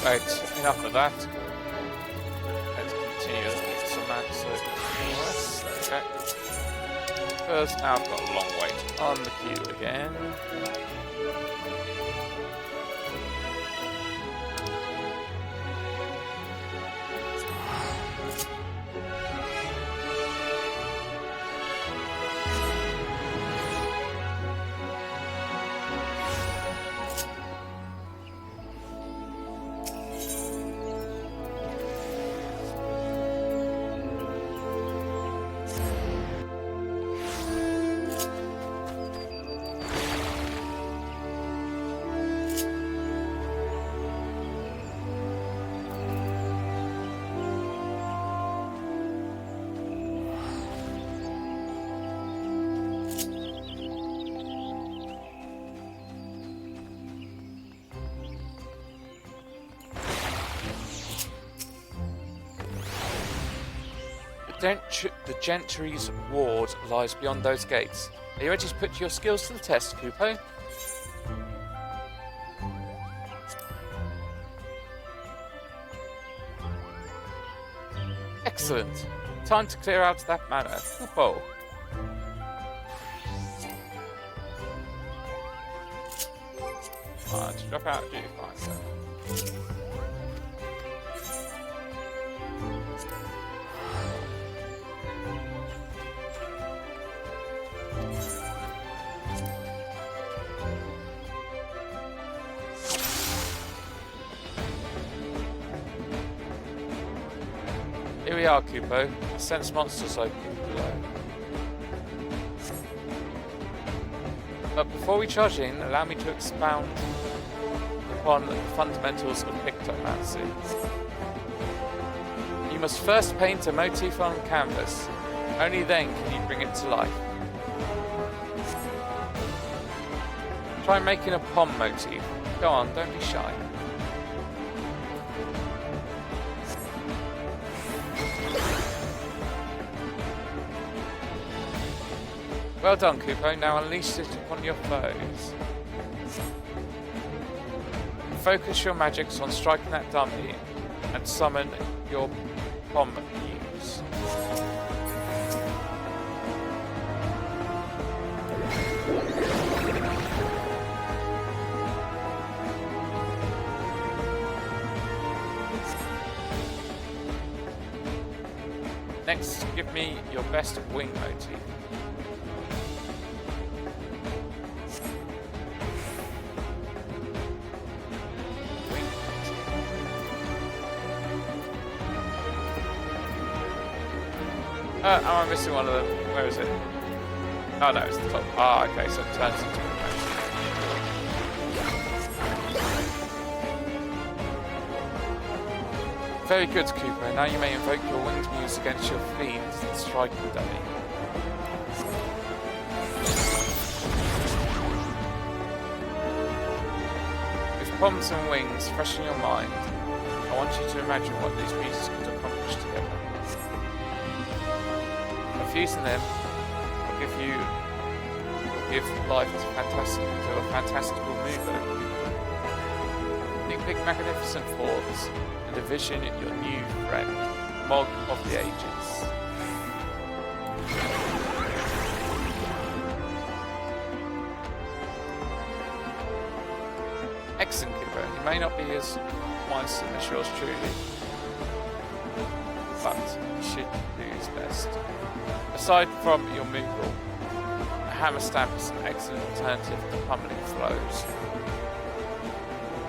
Right, enough of that. Let's continue with some answers. Okay. First, now I've got a long wait on the queue again. The Gentry's ward lies beyond those gates. Are you ready to put your skills to the test, Kupo? Excellent. Time to clear out that manor. Kupo. To drop out, do fine, sir. Here we are, Kupo. Sense monsters open below. But before we charge in, allow me to expound upon the fundamentals of pictomancy. You must first paint a motif on canvas. Only then can you bring it to life. Try making a pom motif. Go on, don't be shy. Well done, Kupo. Now unleash it upon your foes. Focus your magics on striking that dummy and summon your pom muse. Next, give me your best wing motif. Am I missing one of them? Where is it? Oh no, it's the top. Ah, okay, so it turns into a match. Very good, Cooper. Now you may invoke your winged muse against your fiends that strike the dummy. With poms and wings fresh in your mind, I want you to imagine what these muses could accomplish together. Fusing them will give life to a fantastical mover. Think big magnificent thoughts and envision your new friend, Mog of the Ages. Excellent, Kipper. He may not be as wise as yours truly, but he should do his best. Aside from your Moogle, a hammer stamp is an excellent alternative to pummeling flows.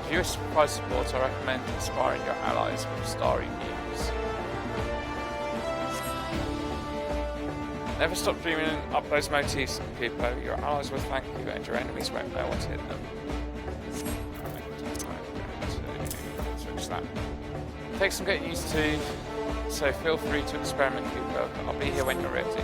If you wish to provide support, I recommend inspiring your allies with Starry Muse. Never stop dreaming up those motifs, Kupo. Your allies will thank you and your enemies won't know what hit them. Switch that. Take some getting used to. So feel free to experiment, Kupo. I'll be here when you're ready.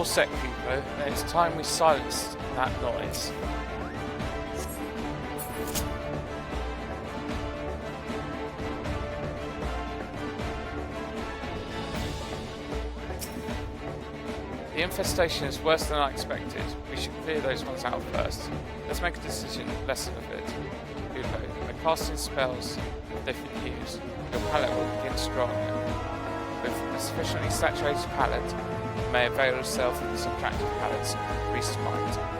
set, Goooo, and it's time we silenced that noise. The infestation is worse than I expected. We should clear those ones out first. Let's make a decision, lesson of it. Goooo, by casting spells with different hues, your palette will begin strong. With a sufficiently saturated palette, you may avail yourself of the subtractive palette's increased might.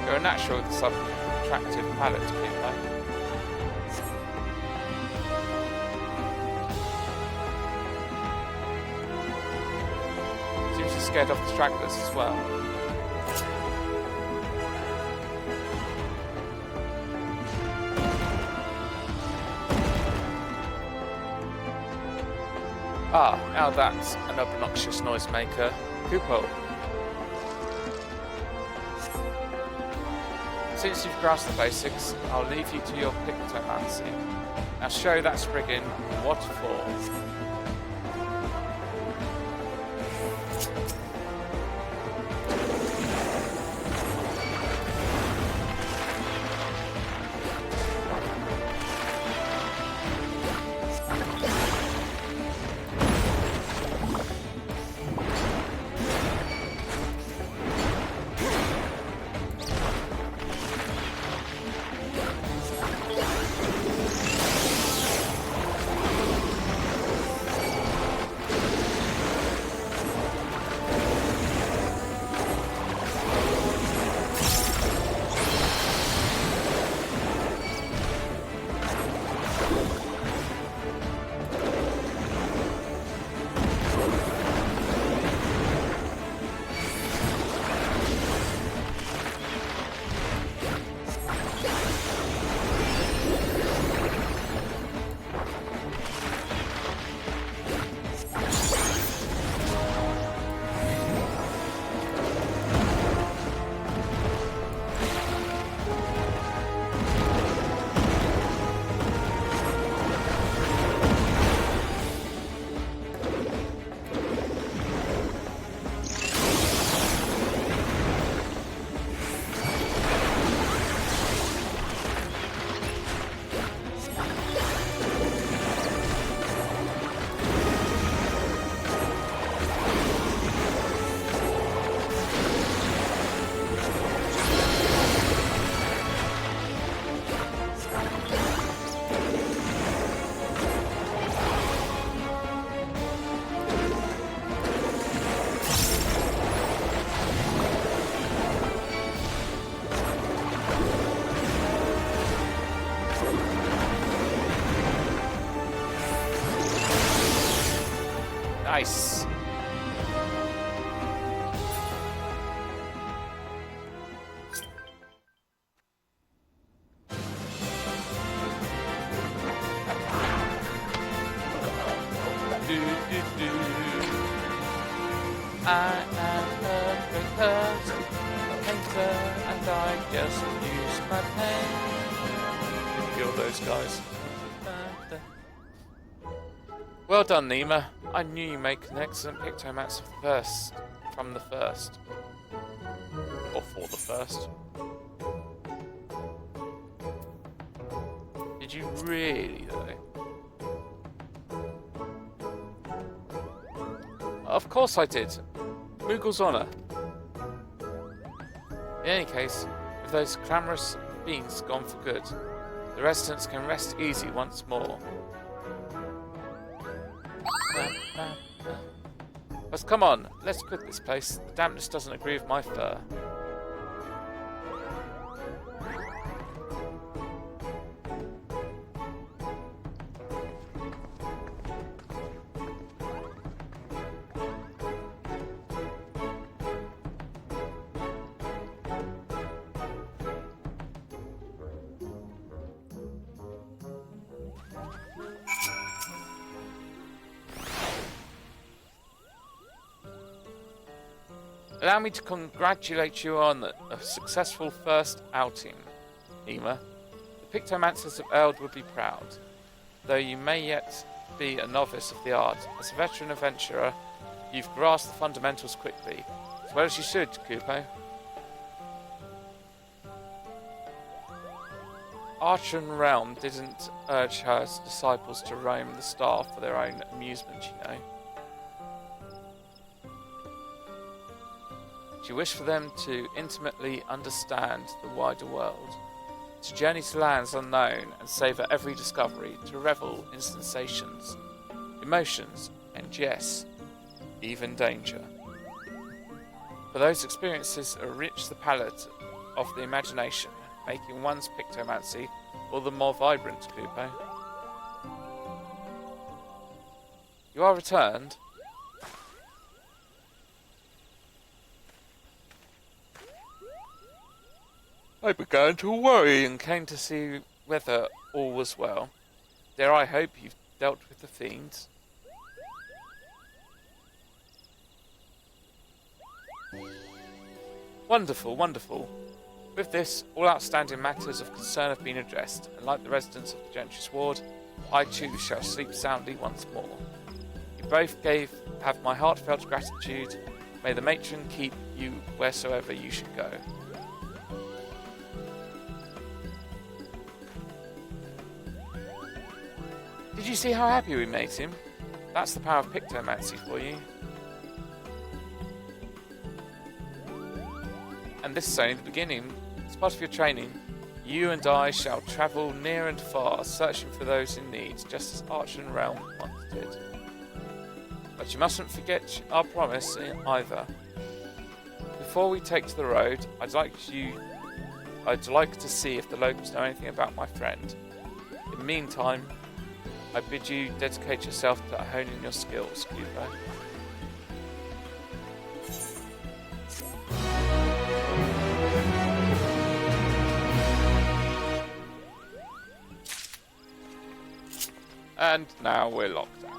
You're a natural with the subtractive palette, Goooo. Seems you're scared off the stragglers as well. Ah, now that's an obnoxious noisemaker. Goooo. Since you've grasped the basics, I'll leave you to your pictomancy. Now show that Spriggan what for. Nice. I am a painter, and I just use my pen. Kill those guys. Well done, Nima. I knew you make an excellent pictomancer from the first. Or for the first. Did you really, though? Of course I did. Moogle's honour. In any case, with those clamorous fiends gone for good, the residents can rest easy once more. But come on, let's quit this place. The dampness doesn't agree with my fur. Allow me to congratulate you on a successful first outing, Ema. The Pictomancers of Eld would be proud, though you may yet be a novice of the art. As a veteran adventurer, you've grasped the fundamentals quickly, as well as you should, Kupo. Archon Realm didn't urge her disciples to roam the star for their own amusement, you know. She wished for them to intimately understand the wider world, to journey to lands unknown and savour every discovery, to revel in sensations, emotions, and yes, even danger. For those experiences enrich the palette of the imagination, making one's pictomancy all the more vibrant, Kupo. You are returned. I began to worry and came to see whether all was well. Dare I hope you've dealt with the fiends? Wonderful, wonderful. With this, all outstanding matters of concern have been addressed, and like the residents of the Gentry's Ward, I too shall sleep soundly once more. You both have my heartfelt gratitude. May the matron keep you wheresoever you should go. Did you see how happy we made him? That's the power of Pictomancy for you. And this is only the beginning. As part of your training, you and I shall travel near and far, searching for those in need, just as Archon Realm once did. But you mustn't forget our promise either. Before we take to the road, I'd like to see if the locals know anything about my friend. In the meantime, I bid you dedicate yourself to honing your skills, Kupo. And now we're locked out.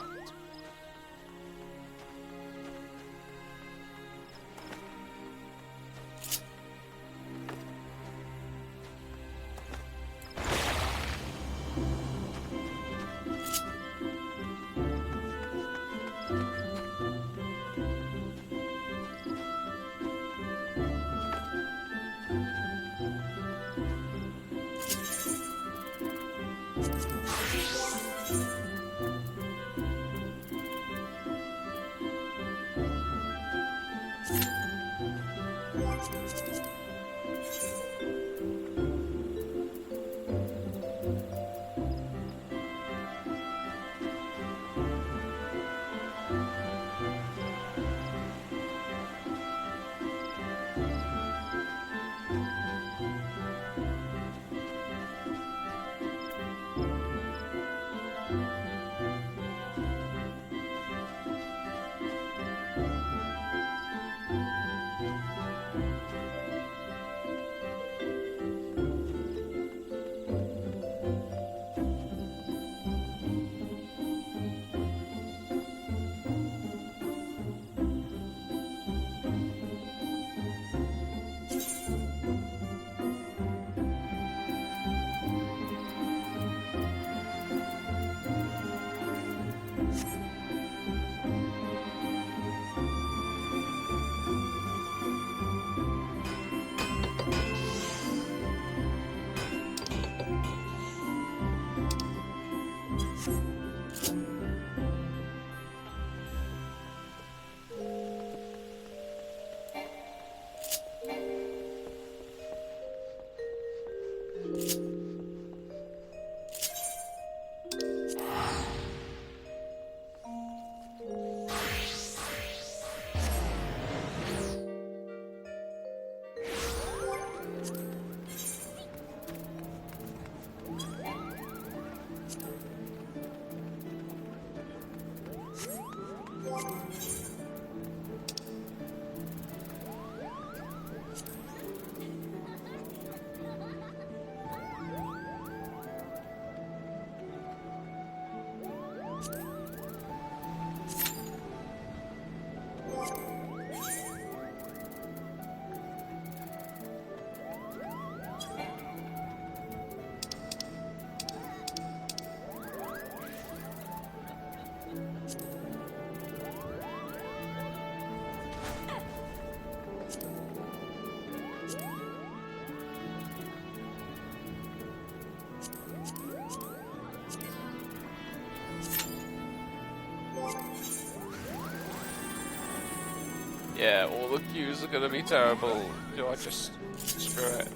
Yeah, all the queues are gonna be terrible. Do I just screw it?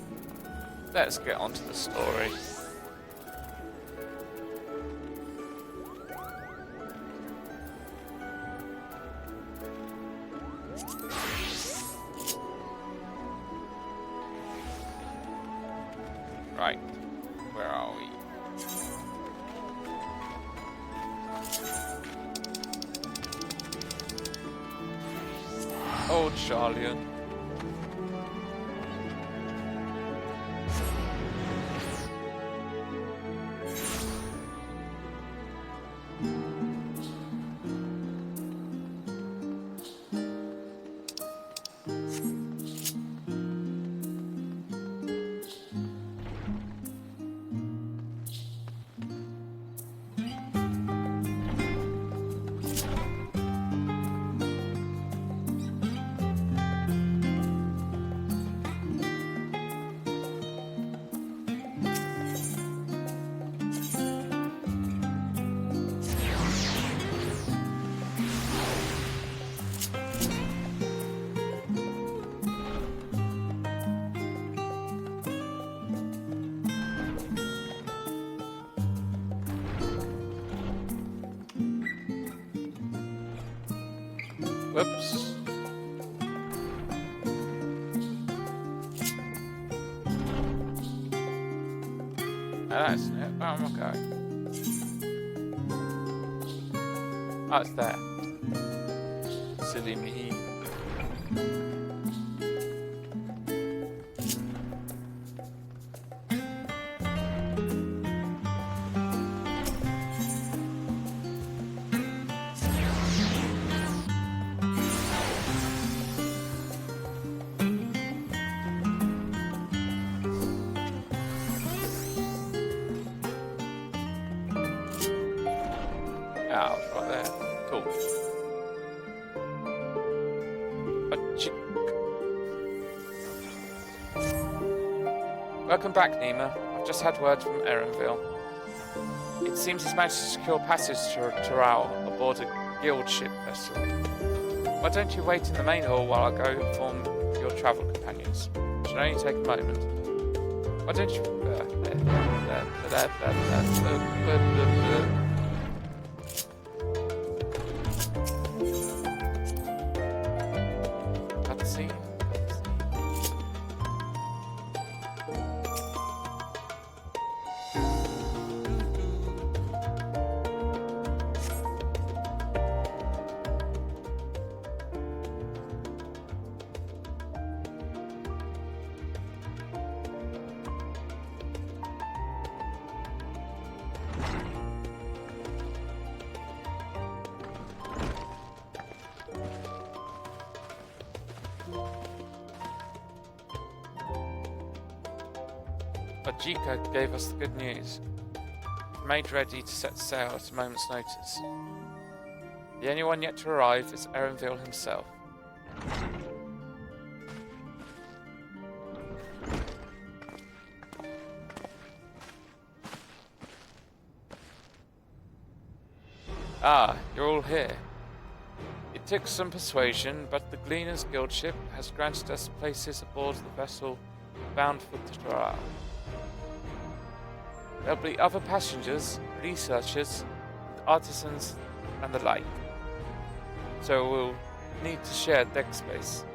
Let's get on to the story. Right, where are we? Old Charlian. Whoops. That's it. Where am I going? Oh, it's there. Silly me. Oh, it's right there. Cool. Welcome back, Nima. I've just had word from Erenville. It seems he's managed to secure passage to Taral aboard a guild ship vessel. Why don't you wait in the main hall while I go inform your travel companions? Should only take a moment. Why don't you... Cutscene. Ajika gave us the good news. Made ready to set sail at a moment's notice. The only one yet to arrive is Erenville himself. Ah, you're all here. It took some persuasion, but the Gleaner's Guild ship has granted us places aboard the vessel bound for Taral. There'll be other passengers, researchers, artisans, and the like. So we'll need to share deck space.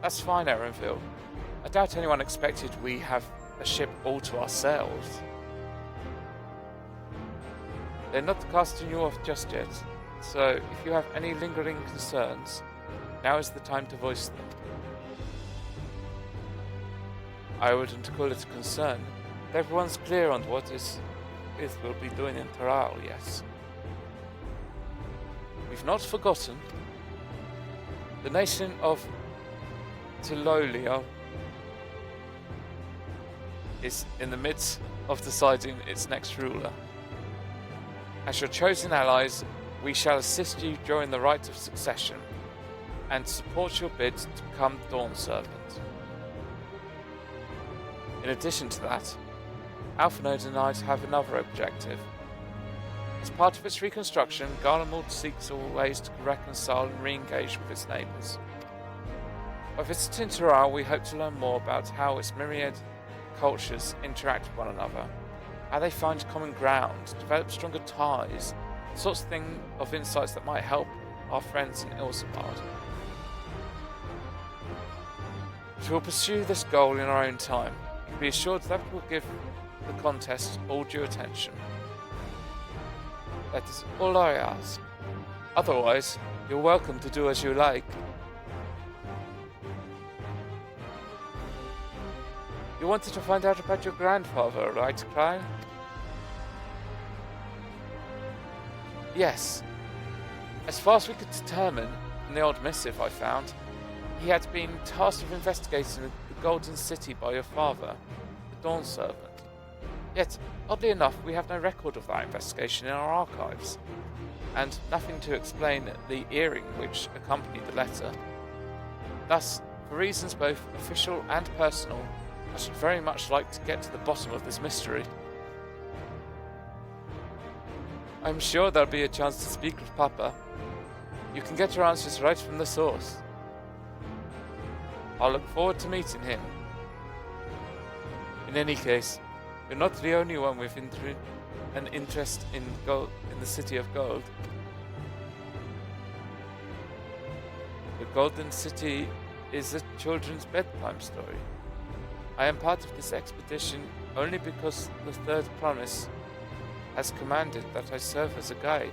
That's fine, Erenville. I doubt anyone expected we have a ship all to ourselves. They're not casting you off just yet, so if you have any lingering concerns, now is the time to voice them. I wouldn't call it a concern. Everyone's clear on what we'll be doing in Taral, yes. We've not forgotten. The nation of Tilolia is in the midst of deciding its next ruler. As your chosen allies, we shall assist you during the rite of succession and support your bid to become Dawn Servant. In addition to that, Alphanode and I have another objective. As part of its reconstruction, Garlemald seeks ways to reconcile and re-engage with its neighbours. By visiting Tural, we hope to learn more about how its myriad cultures interact with one another, how they find common ground, develop stronger ties, the sorts of insights that might help our friends in Ilsabard. We will pursue this goal in our own time. You can be assured that we will give the contest all due attention. That is all I ask. Otherwise, you're welcome to do as you like. You wanted to find out about your grandfather, right, Klein? Yes. As far as we could determine, in the old missive I found, he had been tasked with investigating the Golden City by your father, the Dawn Servant. Yet, oddly enough, we have no record of that investigation in our archives, and nothing to explain the earring which accompanied the letter. Thus, for reasons both official and personal, I should very much like to get to the bottom of this mystery. I'm sure there'll be a chance to speak with Papa. You can get your answers right from the source. I'll look forward to meeting him. In any case, you're not the only one with an interest in gold, in the City of Gold. The Golden City is a children's bedtime story. I am part of this expedition only because the Third Promise has commanded that I serve as a guide.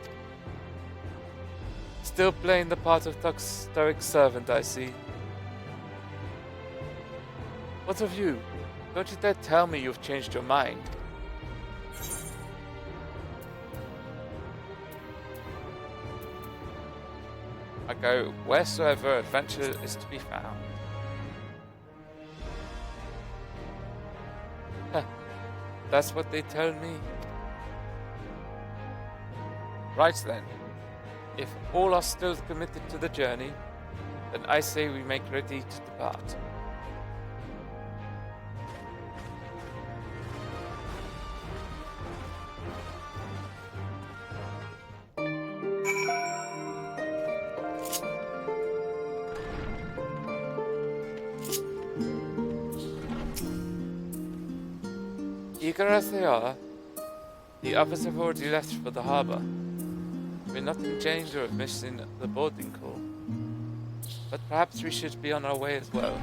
Still playing the part of stoic servant, I see. What of you? Don't you dare tell me you've changed your mind. I go wheresoever adventure is to be found. That's what they tell me. Right then. If all are still committed to the journey, then I say we make ready to depart. Eager as they are, the others have already left for the harbour. We're not in danger of missing the boarding call, but perhaps we should be on our way as well.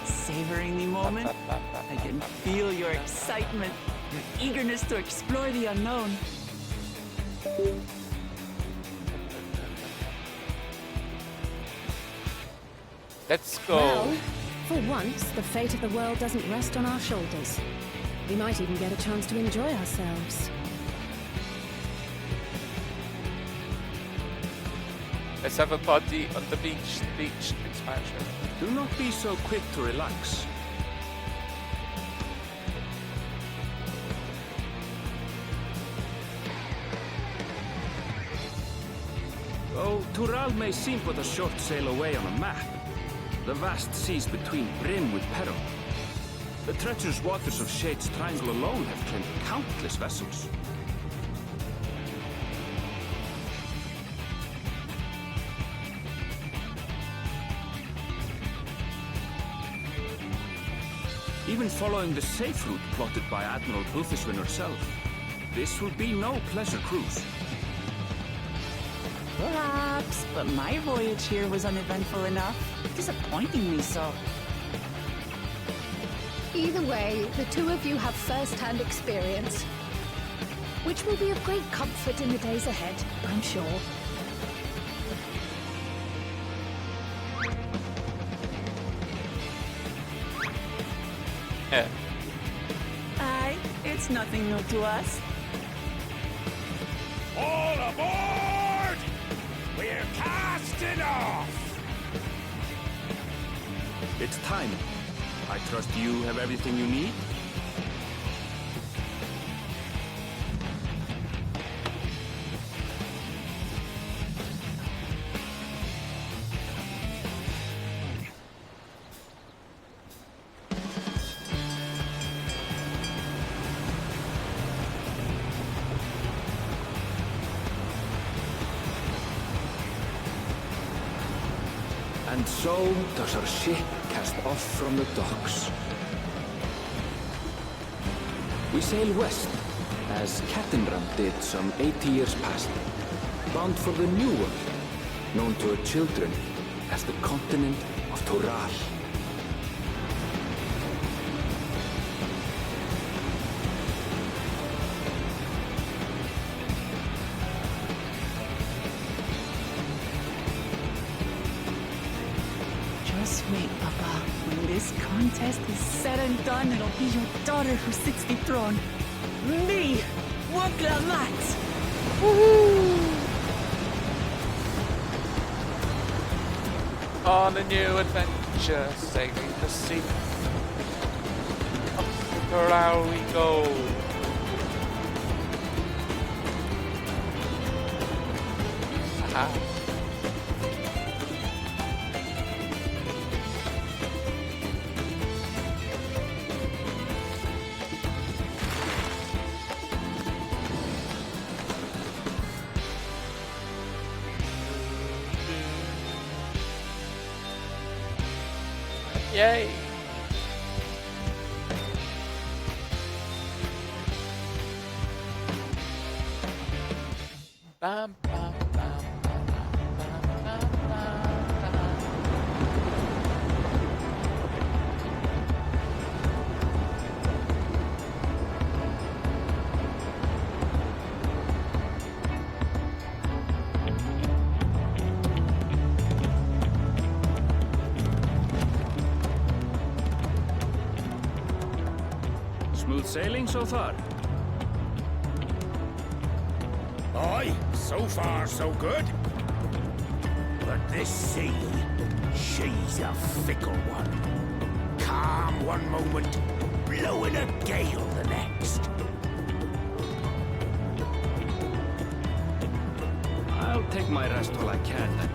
Savoring the moment? I can feel your excitement, your eagerness to explore the unknown. Let's go. Well, for once, the fate of the world doesn't rest on our shoulders. We might even get a chance to enjoy ourselves. Let's have a party on the beach expansion. Do not be so quick to relax. Though Tural may seem but a short sail away on a map, the vast seas between brim with peril. The treacherous waters of Shade's Triangle alone have claimed countless vessels. Even following the safe route plotted by Admiral Bluthishwin herself, this will be no pleasure cruise. Perhaps, but my voyage here was uneventful enough. Disappointingly so. Either way, the two of you have first-hand experience, which will be of great comfort in the days ahead, I'm sure. Yeah. Aye, it's nothing new to us. All aboard! We're casting off! It's time. I trust you have everything you need? And so does our ship cast off from the docks. We sail west, as Captain Ram did some 80 years past, bound for the New World, known to our children as the continent of Toral. Just wait, Papa. When this contest is said and done, it'll be your daughter who sits the throne. Me, Waklamat! On a new adventure, sailing the sea. Up for how we go. Aha. Yay! Bam, bam, bam, bam, bam, bam, bam, bam. Smooth sailing so far? Aye, so far so good. But this sea, she's a fickle one. Calm one moment, blowing a gale the next. I'll take my rest while I can then.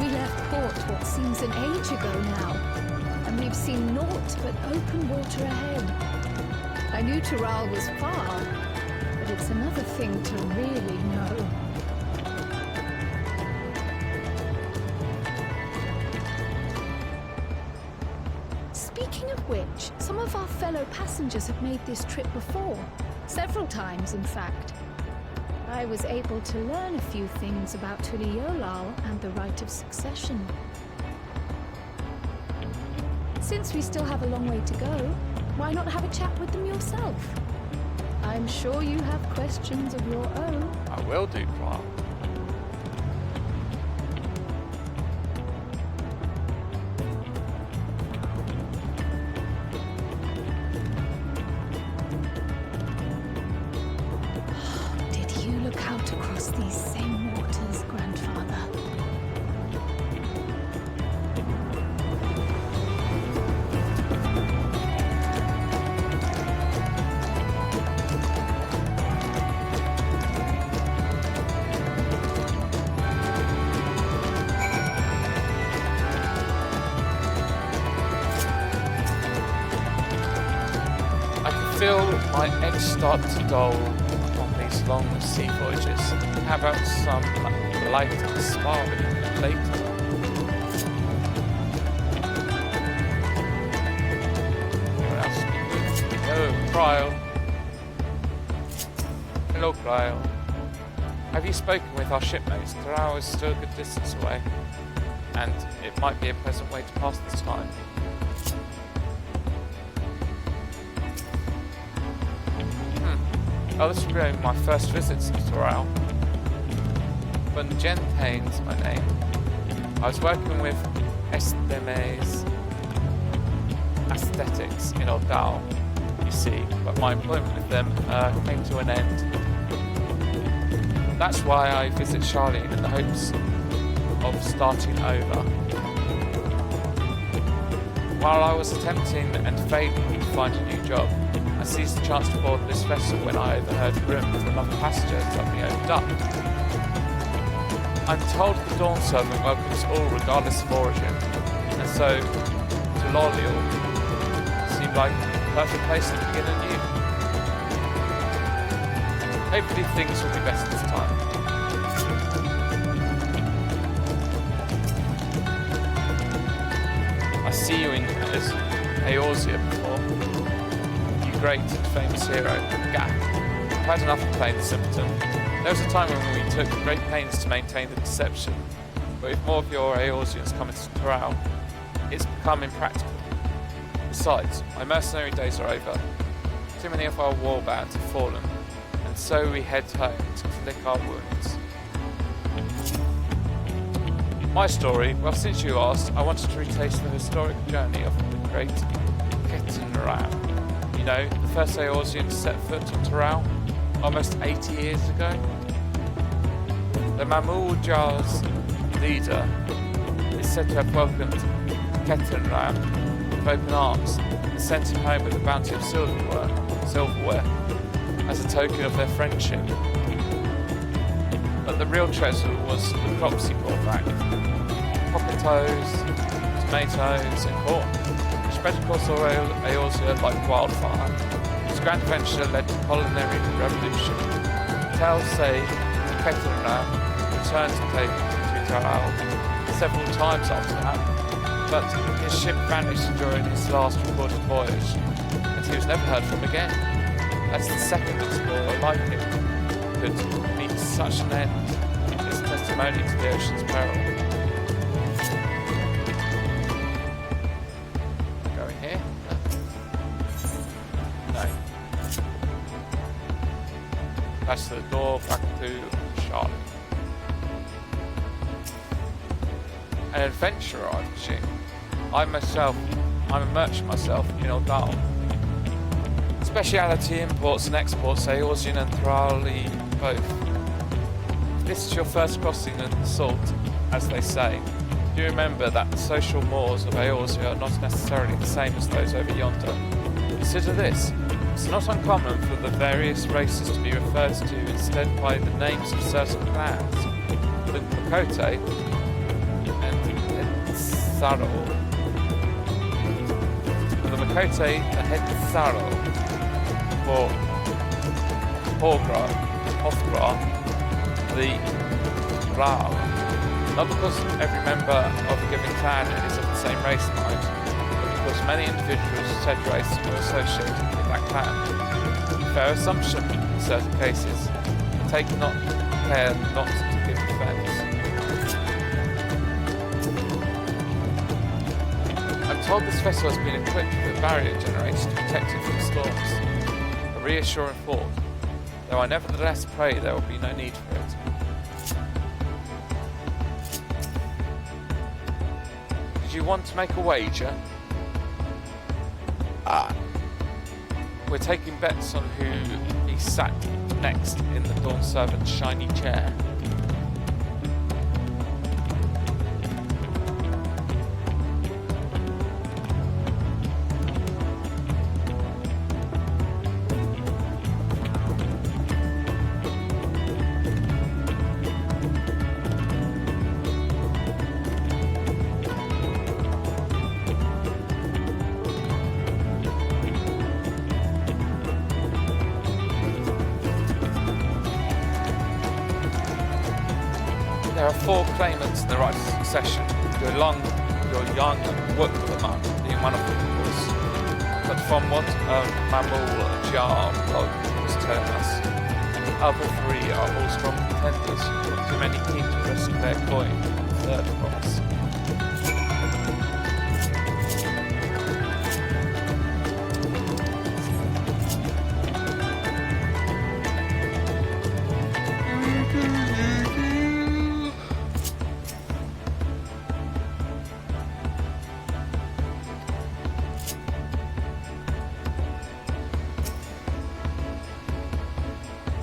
We left port what seems an age ago now, and we've seen naught but open water ahead. I knew Toral was far, but it's another thing to really know. Speaking of which, some of our fellow passengers have made this trip before. Several times, in fact. I was able to learn a few things about Tuliolal and the right of succession. Since we still have a long way to go, why not have a chat with them yourself? I'm sure you have questions of your own. I will do, Clark. Did you look out across these same waters, Grandfather? I can feel my edge start to dull on these long sea voyages. How about some light sparring later? Anyone else? Oh, Cryle. Hello, Cryle. Have you spoken with our shipmates? Toral is still a good distance away, and it might be a pleasant way to pass the time. Oh, this will be my first visit to Toral. When Jen Payne's my name. I was working with Estemes Aesthetics in Ordal, you see, but my employment with them came to an end. That's why I visit Charlene in the hopes of starting over. While I was attempting and failing to find a new job, I seized the chance to board this vessel when I overheard a room for another passenger suddenly opened up. I'm told the Dawn Servant welcomes all regardless of origin, and so to Lolial seemed like the perfect place to begin anew. Hopefully things will be better this time. I see you in Eorzea before. You great and famous hero. Gah. I've had enough of playing the simpleton. There was a time when we took great pains to maintain the deception, but with more of your Eorzeans coming to Toral, it's become impractical. Besides, my mercenary days are over. Too many of our war bands have fallen, and so we head home to lick our wounds. My story, well, since you asked, I wanted to retrace the historic journey of the great Ketenram. You know, the first Eorzean to set foot on Toral, almost 80 years ago. The Mamuljar's leader is said to have welcomed Ketenram with open arms and sent him home with a bounty of silverware as a token of their friendship. But the real treasure was the crops he brought back. Potatoes, tomatoes and corn, which spread across Eorzea like wildfire. His grand adventure led to culinary revolution. Tales say Ketenram returned to Toral several times after that, but his ship vanished during his last recorded voyage, and he was never heard from again. That's the second explorer like him could meet such an end. It's testimony to the ocean's peril. Going here? No. That's the door back to Charlotte. An adventurer, I presume. I'm a merchant myself in Ordal. Speciality imports and exports, Eorzean and Thrali both. If this is your first crossing of the salt, as they say, do remember that the social mores of Eorzea are not necessarily the same as those over yonder. Consider this. It's not uncommon for the various races to be referred to instead by the names of certain clans. The Makote and Etsaro. The Makote, the Hetsaro, for Hothgra, the Ral. Not because every member of a given clan is of the same race mind, but because many individuals of said race were associated with that clan. Fair assumption in certain cases, but take not care not to give offence. I'm told this vessel has been equipped with a barrier generator to protect it from storms. A reassuring thought, though I nevertheless pray there will be no need for it. Did you want to make a wager? We're taking bets on who he sat next in the Dawn Servant's shiny chair. There are 4 claimants in the right of succession. Your young Wukama being one of them, of course. But from what Mamuljar was telling us, the other 3 are all strong contenders, not too many keen to risk their coin on the 3rd promise.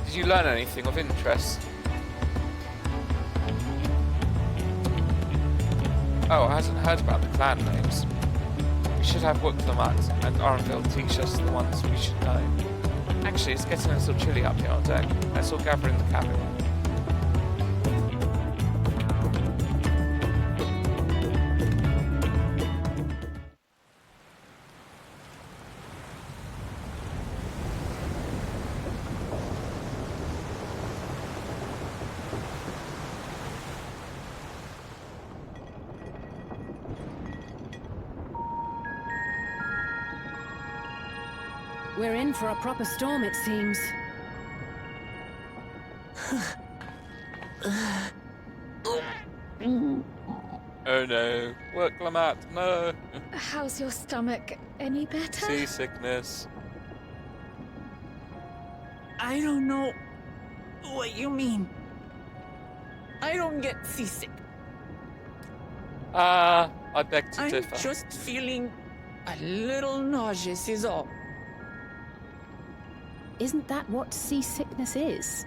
Did you learn anything of interest? Oh, I hasn't heard about the clan names. We should have Wooklamat and Orenville teach us the ones we should know. Actually, it's getting a little chilly up here on deck. Let's all gather in the cabin. We're in for a proper storm, it seems. Oh no, Wooklamat, no! How's your stomach? Any better? Seasickness. I don't know what you mean. I don't get seasick. I beg to I'm differ. just feeling a little nauseous is all. Isn't that what seasickness is?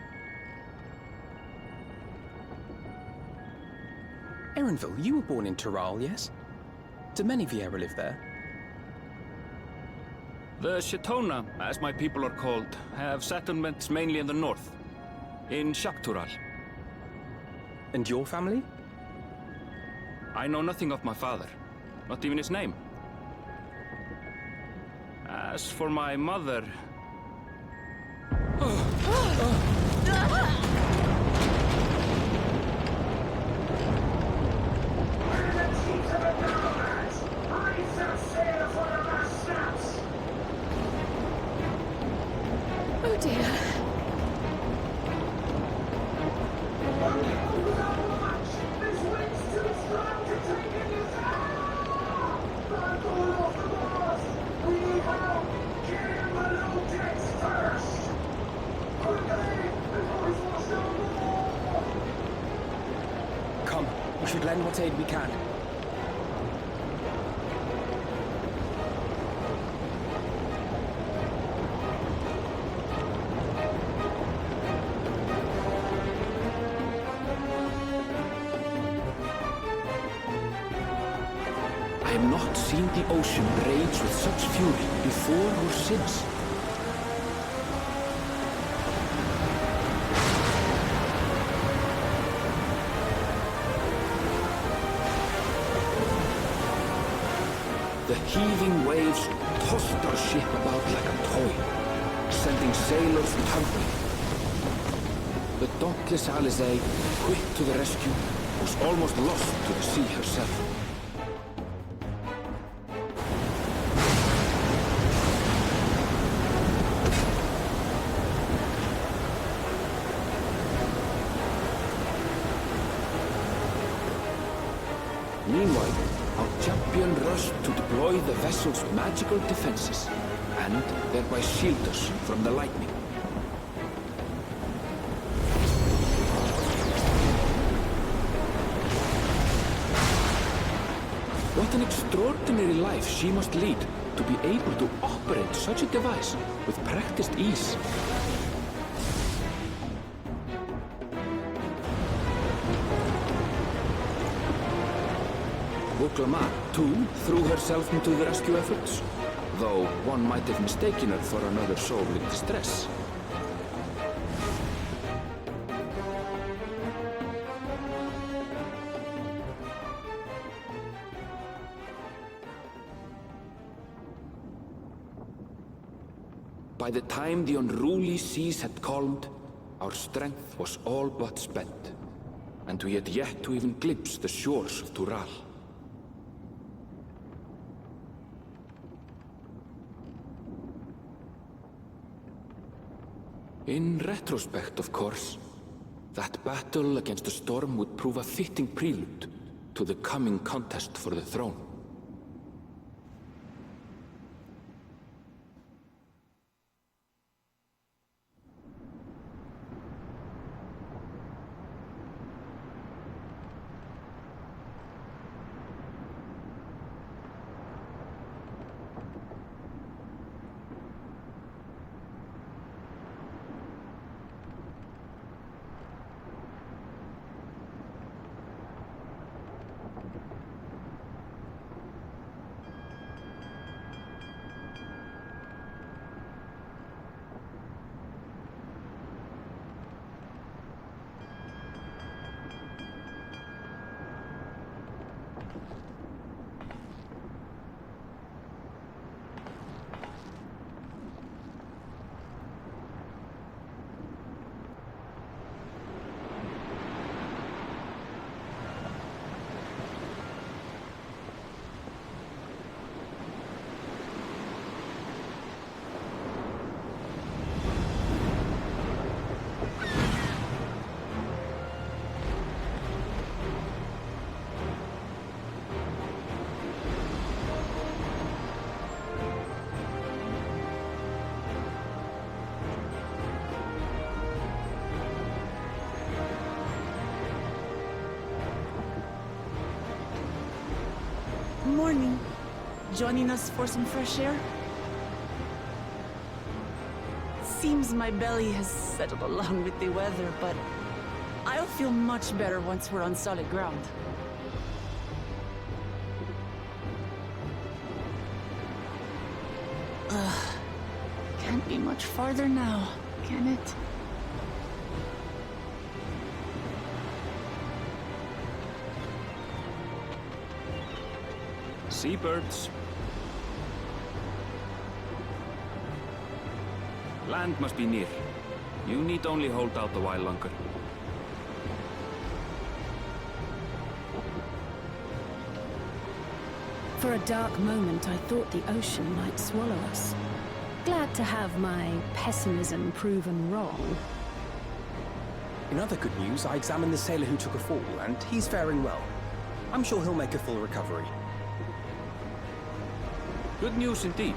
Erenville, you were born in Tural, yes? Do many of you ever live there? The Shetona, as my people are called, have settlements mainly in the north, in Shaktural. And your family? I know nothing of my father, not even his name. As for my mother... Oh dear. Come, we should lend what aid we can. I have not seen the ocean rage with such fury before or since. The heaving waves tossed our ship about like a toy, sending sailors tumbling. The dauntless Alizé, quick to the rescue, was almost lost to the sea herself. Meanwhile, our champion rushed to deploy the vessel's magical defenses, and thereby shield us from the lightning. What an extraordinary life she must lead to be able to operate such a device with practiced ease. Wooklamat, too, threw herself into the rescue efforts, though one might have mistaken her for another soul in distress. By the time the unruly seas had calmed, our strength was all but spent, and we had yet to even glimpse the shores of Tural. In retrospect, of course, that battle against the storm would prove a fitting prelude to the coming contest for the throne. morning. Joining us for some fresh air? Seems my belly has settled along with the weather, but I'll feel much better once we're on solid ground. Can't be much farther now, can it? Seabirds. Land must be near. You need only hold out a while longer. For a dark moment, I thought the ocean might swallow us. Glad to have my pessimism proven wrong. In other good news, I examined the sailor who took a fall, and he's faring well. I'm sure he'll make a full recovery. Good news indeed.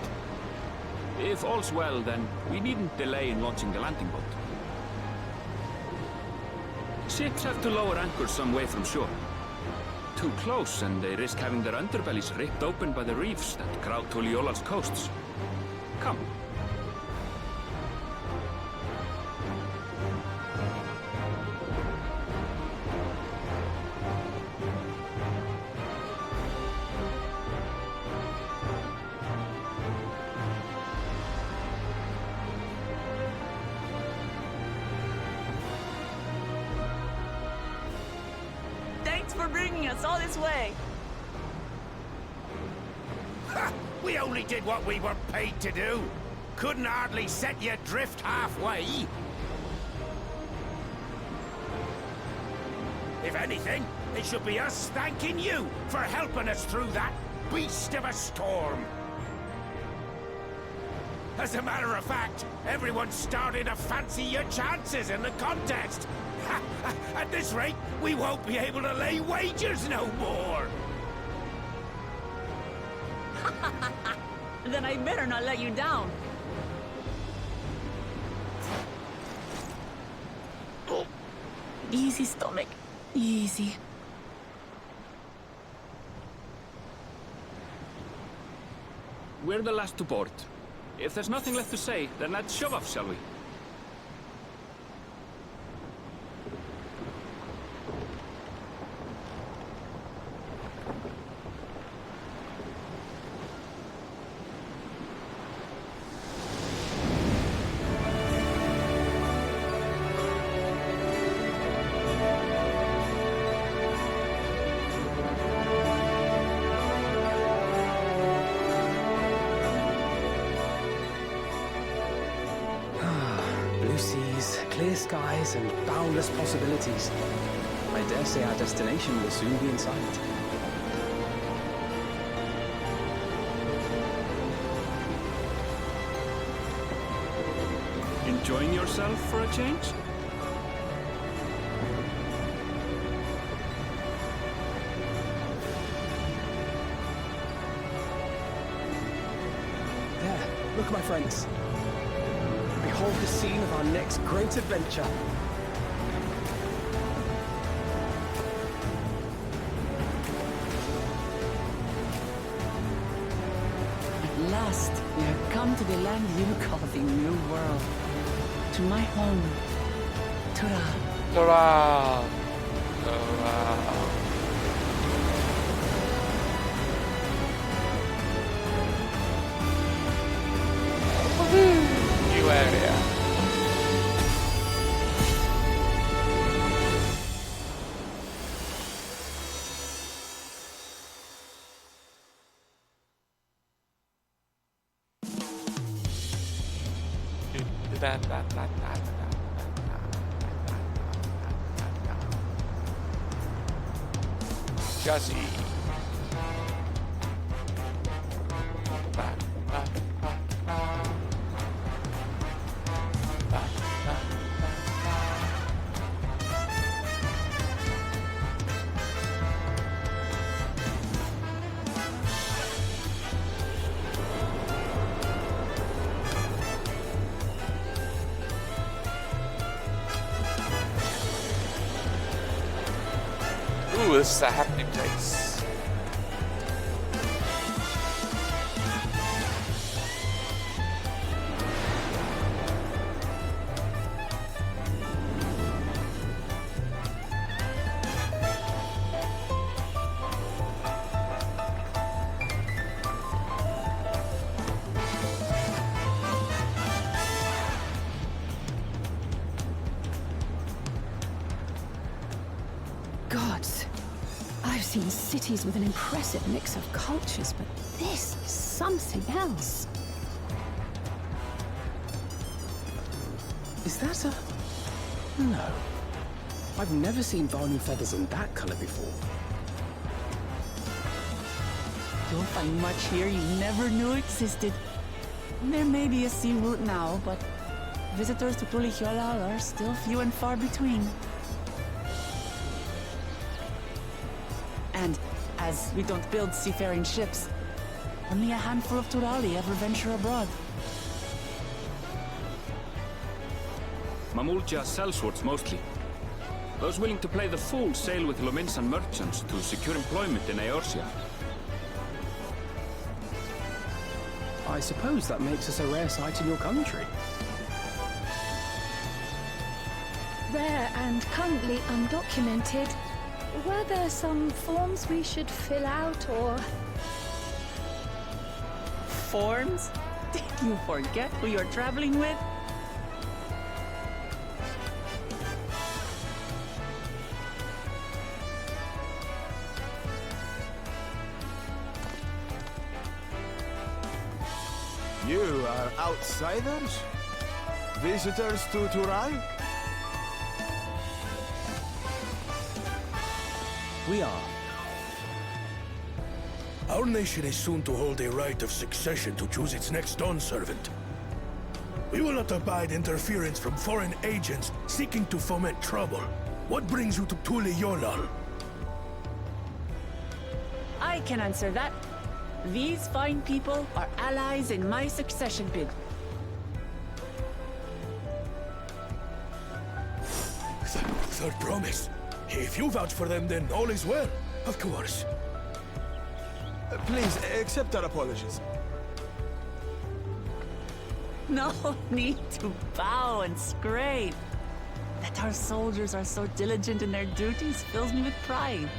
If all's well, then we needn't delay in launching the landing boat. Ships have to lower anchors some way from shore. Too close, and they risk having their underbellies ripped open by the reefs that crowd Tuliola's coasts. Come. Thanks for bringing us all this way. Ha! We only did what we were paid to do. Couldn't hardly set you adrift halfway. If anything, it should be us thanking you for helping us through that beast of a storm. As a matter of fact, everyone's starting to fancy your chances in the contest. At this rate, we won't be able to lay wagers no more. Then I better not let you down. Oh. Easy, stomach. Easy. We're the last to board. If there's nothing left to say, then let's shove off, shall we? Blue seas, clear skies, and boundless possibilities. I dare say our destination will soon be in sight. Enjoying yourself for a change? There, look, my friends. Behold the scene of our next great adventure. At last, we have come to the land you call the New World. To my home, Tural. Hurrah! Hurrah! New area. Jazzy. Ooh, this is a happening place. notes. I've seen cities with an impressive mix of cultures, but this is something else. Is that a... No. I've never seen Vanu feathers in that color before. You'll find much here you never knew existed. There may be a sea route now, but visitors to Tulihiola are still few and far between. And as we don't build seafaring ships, only a handful of Turali ever venture abroad. Mamulja sellswords mostly. Those willing to play the fool sail with Lominsan merchants to secure employment in Eorzea. I suppose that makes us a rare sight in your country. Rare and currently undocumented. Were there some forms we should fill out or... Forms? Did you forget who you're traveling with? You are outsiders? Visitors to Turai? We are. Our nation is soon to hold a right of succession to choose its next Dawn servant. We will not abide interference from foreign agents seeking to foment trouble. What brings you to Tulihiola? I can answer that. These fine people are allies in my succession bid. Third promise. If you vouch for them, then all is well. Of course. Please, accept our apologies. No need to bow and scrape. That our soldiers are so diligent in their duties fills me with pride.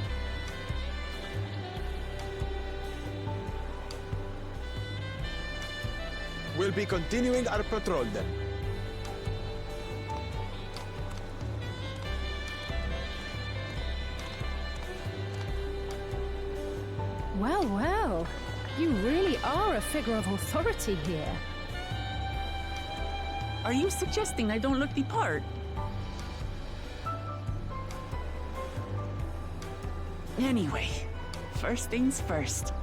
We'll be continuing our patrol then. Well, well. You really are a figure of authority here. Are you suggesting I don't look the part? Anyway, first things first.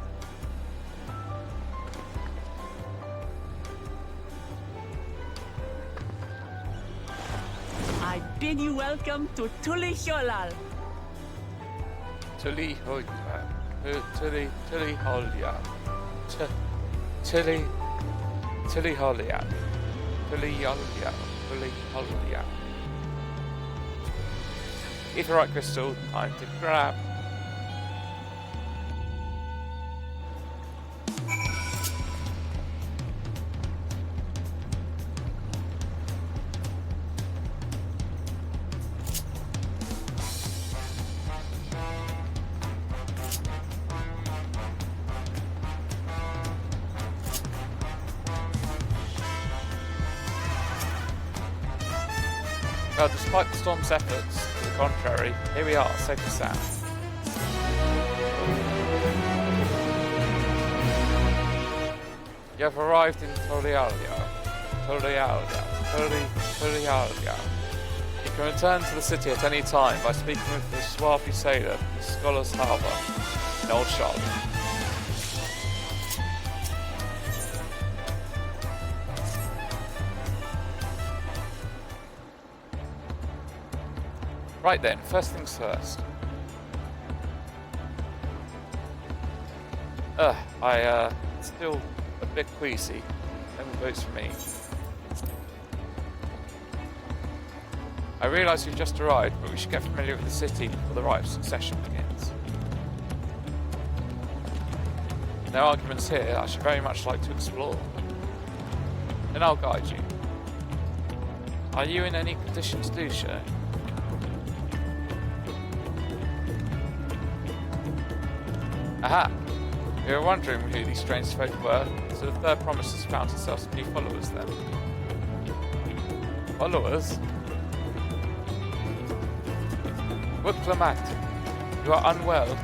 I bid you welcome to Tulihiola. Tulihiola. Tulihiola. Tulihiola. Etherite crystal, time to grab. Well, despite the storm's efforts, to the contrary, here we are, safe and sound. You have arrived in Tulihiola. You can return to the city at any time by speaking with the swarthy sailor from Scholar's Harbour in Old Charlotte. Right then, first things first. Still a bit queasy. No votes for me. I realise you've just arrived, but we should get familiar with the city before the rite of succession begins. No arguments here, I should very much like to explore. Then I'll guide you. Are you in any condition to do so? Aha! You were wondering who these strange folk were, so the third promise has found itself some new followers then. Followers? Wuklamat. You are unwell.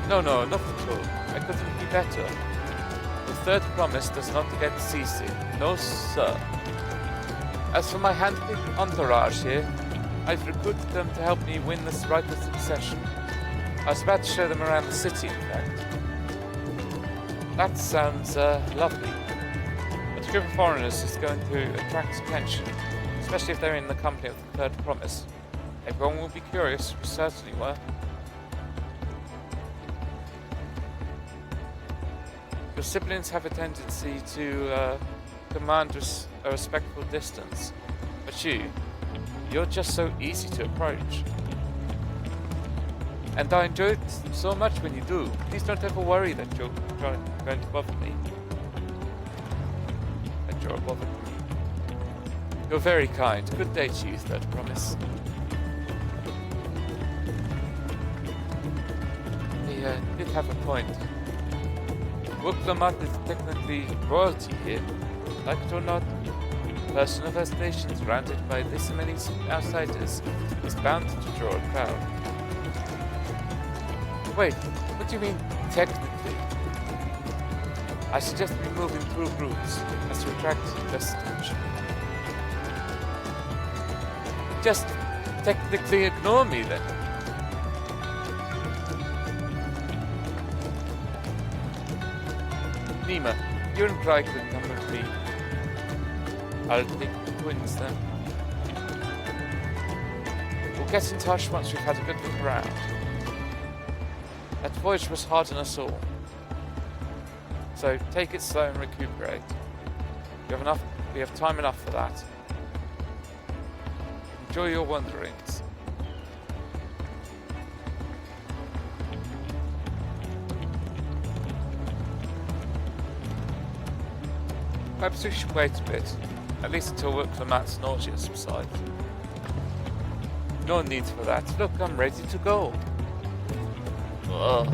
No, not at all. I couldn't be better. The third promise does not get seasick. No, sir. As for my handpicked entourage here, I've recruited them to help me win this right of succession. I was about to show them around the city, in fact. That sounds lovely. But a group of foreigners is going to attract attention, especially if they're in the company of the third promise. Everyone will be curious, we certainly were. Your siblings have a tendency to command a respectful distance, but you're just so easy to approach. And I enjoy it so much when you do. Please don't ever worry that you're going to bother me. That you're bothered me. You're very kind. Good day to you, third promise. He did have a point. Woklamat is technically royalty here. Like it or not, a person of her station surrounded by this many outsiders is bound to draw a crowd. Wait, what do you mean, technically? I suggest we move in through groups as to attract less attention. Just technically ignore me then. Nima, you and Cry could come with me. I'll take the twins then. We'll get in touch once we've had a good look around. That voyage was hard on us all. So take it slow and recuperate. We have time enough for that. Enjoy your wanderings. Perhaps we should wait a bit, at least until Woklamat's nausea subsides. No need for that. Look, I'm ready to go. Ugh.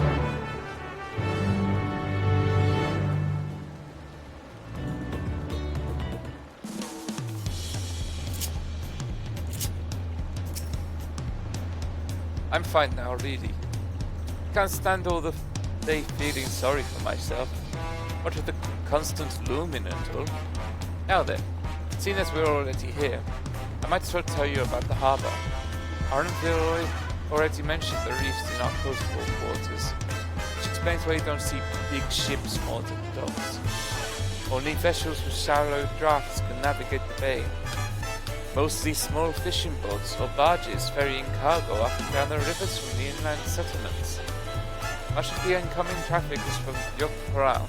I'm fine now, really. Can't stand all the day feeling sorry for myself. What with the constant looming and all. Now then, seeing as we're already here, I might as well tell you about the harbour. Aren't we already mentioned the reefs in our coastal quarters, which explains why you don't see big ships moored at the docks. Only vessels with shallow drafts can navigate the bay. Mostly small fishing boats or barges ferrying cargo up and down the rivers from the inland settlements. Much of the incoming traffic is from Yokparan.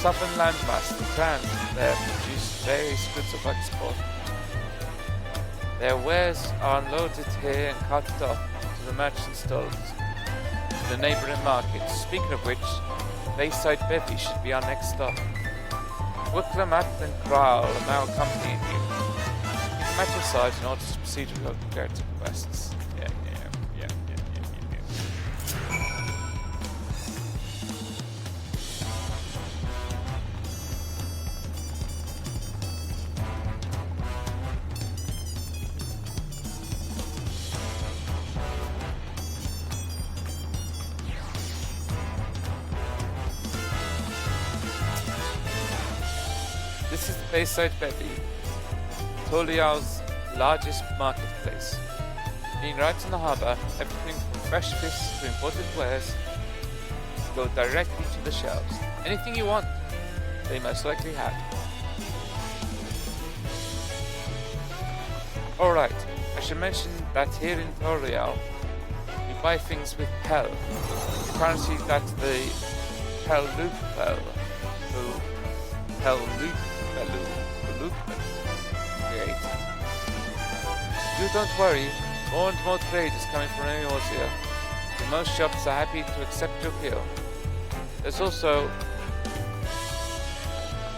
Southern landmass and clans there produce various goods of export. Their wares are unloaded here and carted off to the merchant stalls, to the neighbouring markets. Speaking of which, Bayside Bevy should be our next stop. Woklamat and Kral are now accompanying you. Keep at your side in order to proceed with your objective quests. Yeah. This is the Bayside Bevy, Tolial's largest marketplace. Being right in the harbour, everything from fresh fish to imported wares go directly to the shelves. Anything you want, they most likely have. Alright, I should mention that here in Tolial, you buy things with Pel, the currency that the Pelupel, created. You don't worry, more and more trade is coming from Eorzea, and most shops are happy to accept your bill. There's also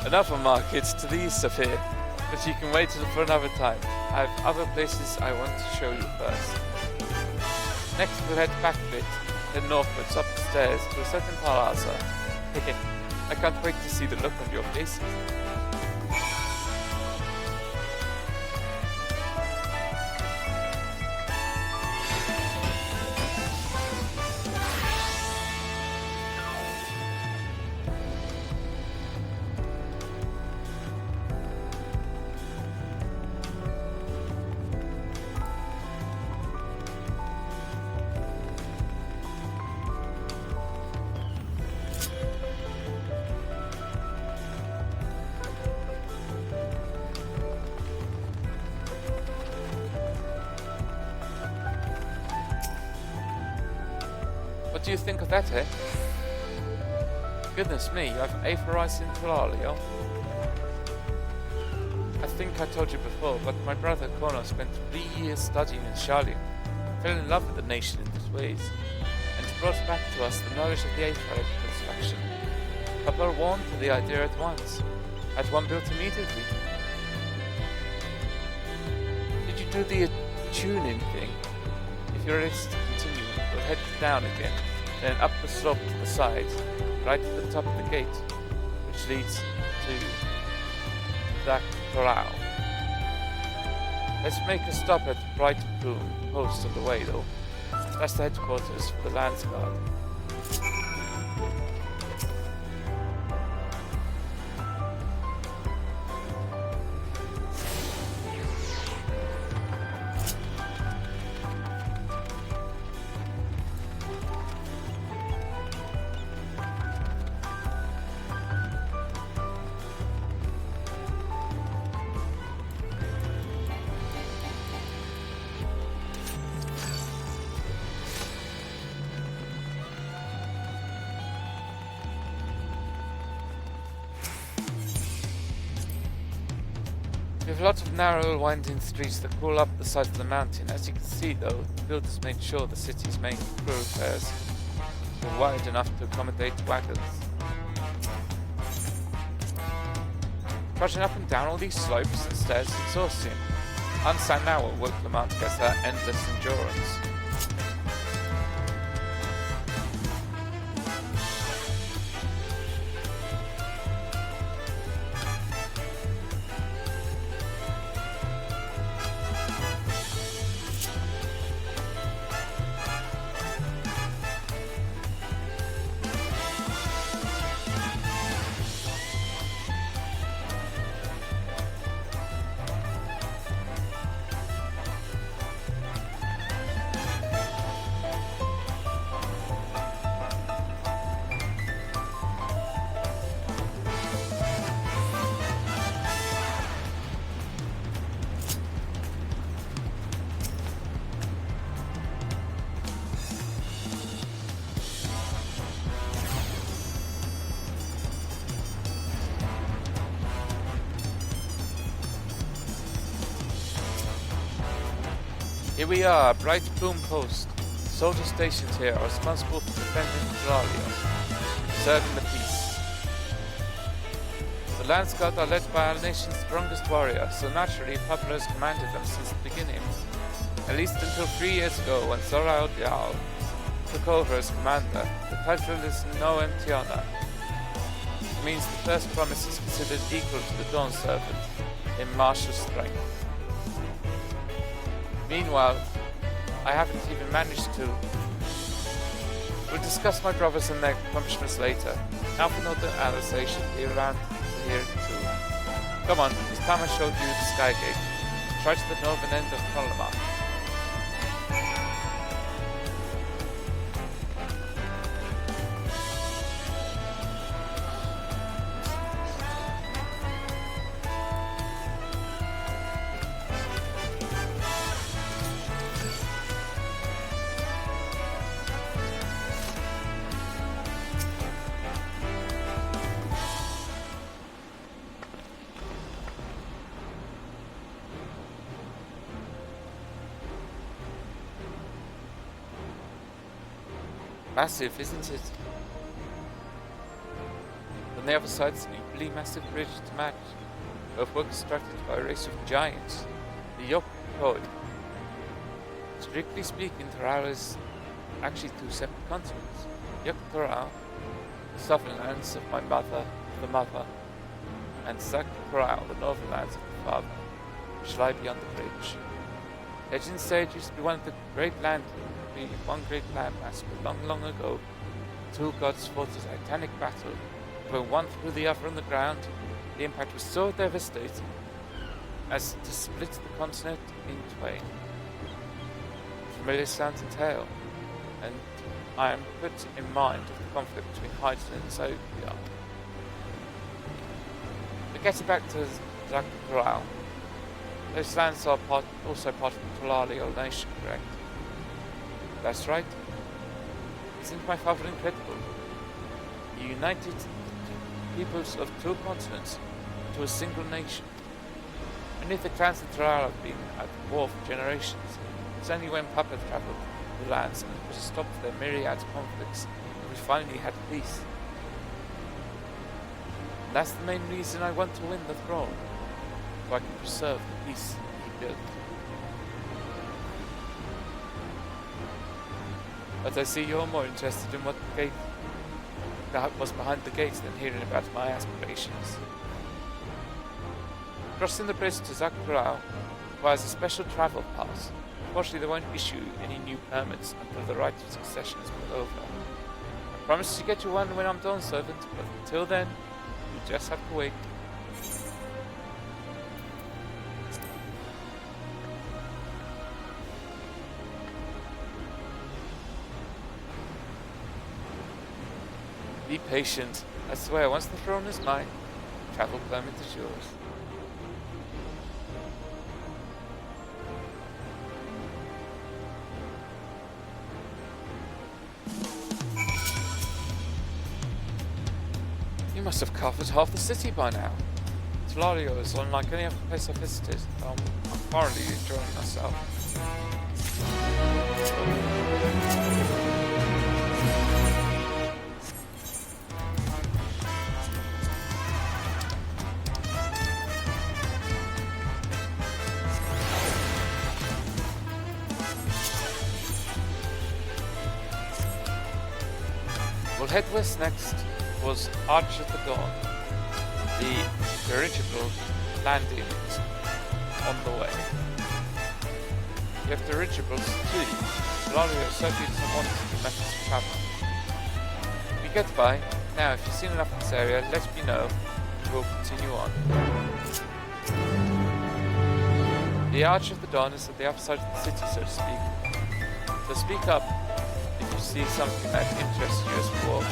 another market to the east of here, but you can wait for another time. I have other places I want to show you first. Next we'll head back a bit, then northwards up the stairs to a certain plaza. I can't wait to see the look on your faces. do you think of that, eh? Goodness me, you have enquiries in Tulalio. I think I told you before, but my brother Kono spent 3 years studying in Shaolin, fell in love with the nation in these ways, and brought back to us the knowledge of the enquiry construction. Papa warmed to the idea at once, had one built immediately. Did you do the tuning thing? If you're ready to continue, we'll head down again, then up the slope to the side, right at the top of the gate, which leads to the corral. Let's make a stop at Bright Boom Post on the way, though. That's the headquarters for the Lands Guard. We have lots of narrow, winding streets that crawl up the side of the mountain. As you can see, though, the builders made sure the city's main thoroughfares were wide enough to accommodate wagons. Trudging up and down all these slopes and stairs is exhausting. Understand now what work Lamont gets that endless endurance. Here we are, Bright Boom Post. Soldier stations here are responsible for defending Thralio, preserving the peace. The Lands Guard are led by our nation's strongest warrior, so naturally Pablo has commanded them since the beginning. At least until 3 years ago, when Zora Diao took over as commander. The title is no empty honor. It means the first promise is considered equal to the Dawn Servant in martial strength. Meanwhile, I haven't even managed to. We'll discuss my brothers and their accomplishments later. Now for Northern Alice, they should be around here too. Come on, it's time I showed you the Sky Gate. Try to the northern end of Colomar. Massive, isn't it? On the other side is an equally massive bridge to match. Both were constructed by a race of giants, the Yokoi. Strictly speaking, Toral is actually two separate continents. Yoktoral, the southern lands of my mother, the mother, and Zaktoral, the northern lands of the father, which lie beyond the bridge. Legend said it used to be one great landmass, but long, long ago, two gods fought a titanic battle, thrown one through the other on the ground. The impact was so devastating as to split the continent in twain. Familiar sounds and tale, and I am put in mind of the conflict between Hyden and Zodiac. But getting back to Zaktoral, those lands are also part of the Tolalio nation, correct? That's right. Isn't my father incredible? He united peoples of 2 continents into a single nation. Many of the clans of Thrall have been at war for generations. It's only when Papa travelled the lands and put a stop to their myriad conflicts that we finally had peace. And that's the main reason I want to win the throne, so I can preserve the peace he built. But I see you're more interested in what was behind the gates than hearing about my aspirations. Crossing the bridge to Zakharau requires a special travel pass. Unfortunately, they won't issue any new permits until the right of succession is put over. I promise to get you one when I'm done, servant, but until then, you just have to wait. Be patient. I swear, once the throne is mine, travel permit is yours. You must have covered half the city by now. Tolario is unlike any other place I've visited. I'm thoroughly enjoying myself. We'll head west next was Arch of the Dawn. The dirigible landing is on the way. You have dirigibles too. Solario certainly doesn't want the methods of travel. We get by. Now, if you've seen enough of this area, let me know and we'll continue on. The Arch of the Dawn is at the upper side of the city, so to speak. So speak up if you see something that interests you as we walk.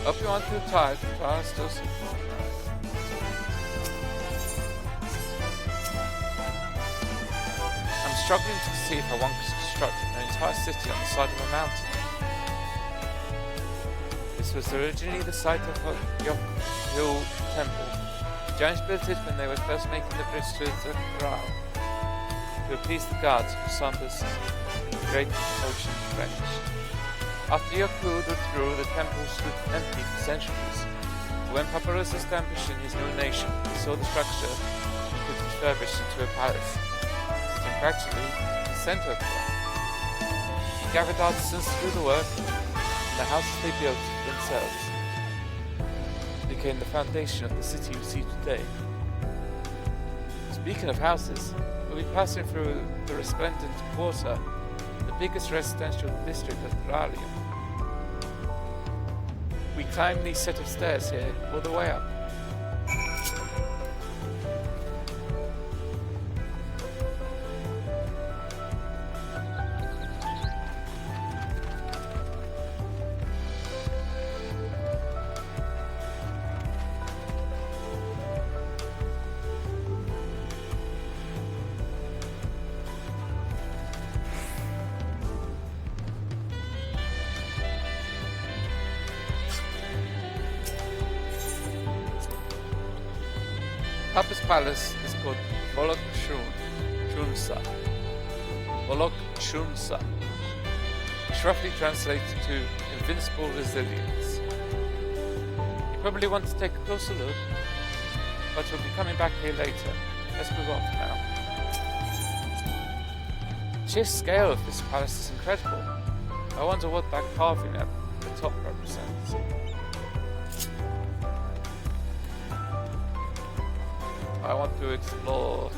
Hope you aren't too tired. I'm still sleeping. I'm struggling to conceive how one could construct an entire city on the side of a mountain. This was originally the site of Hill Temple. The giants built it when they were first making the bridge to Zakharau to appease the gods who Sandus in the great ocean trench. After Yaku withdrew, the temple stood empty for centuries. When Papyrus established his new nation, he saw the structure and could refurbish into a palace, sitting practically in the center of the world. He gathered artisans to do the work, and the houses they built themselves became the foundation of the city you see today. Speaking of houses, we'll be passing through the resplendent quarter, the biggest residential district of Thralium. We climb these set of stairs here all the way up. Papa's palace is called Volok Chunsa. Volok Chunsa, which roughly translates to invincible resilience. You probably want to take a closer look, but we'll be coming back here later. let's move on for now. The sheer scale of this palace is incredible. I wonder what that carving at the top represents. I want to explore.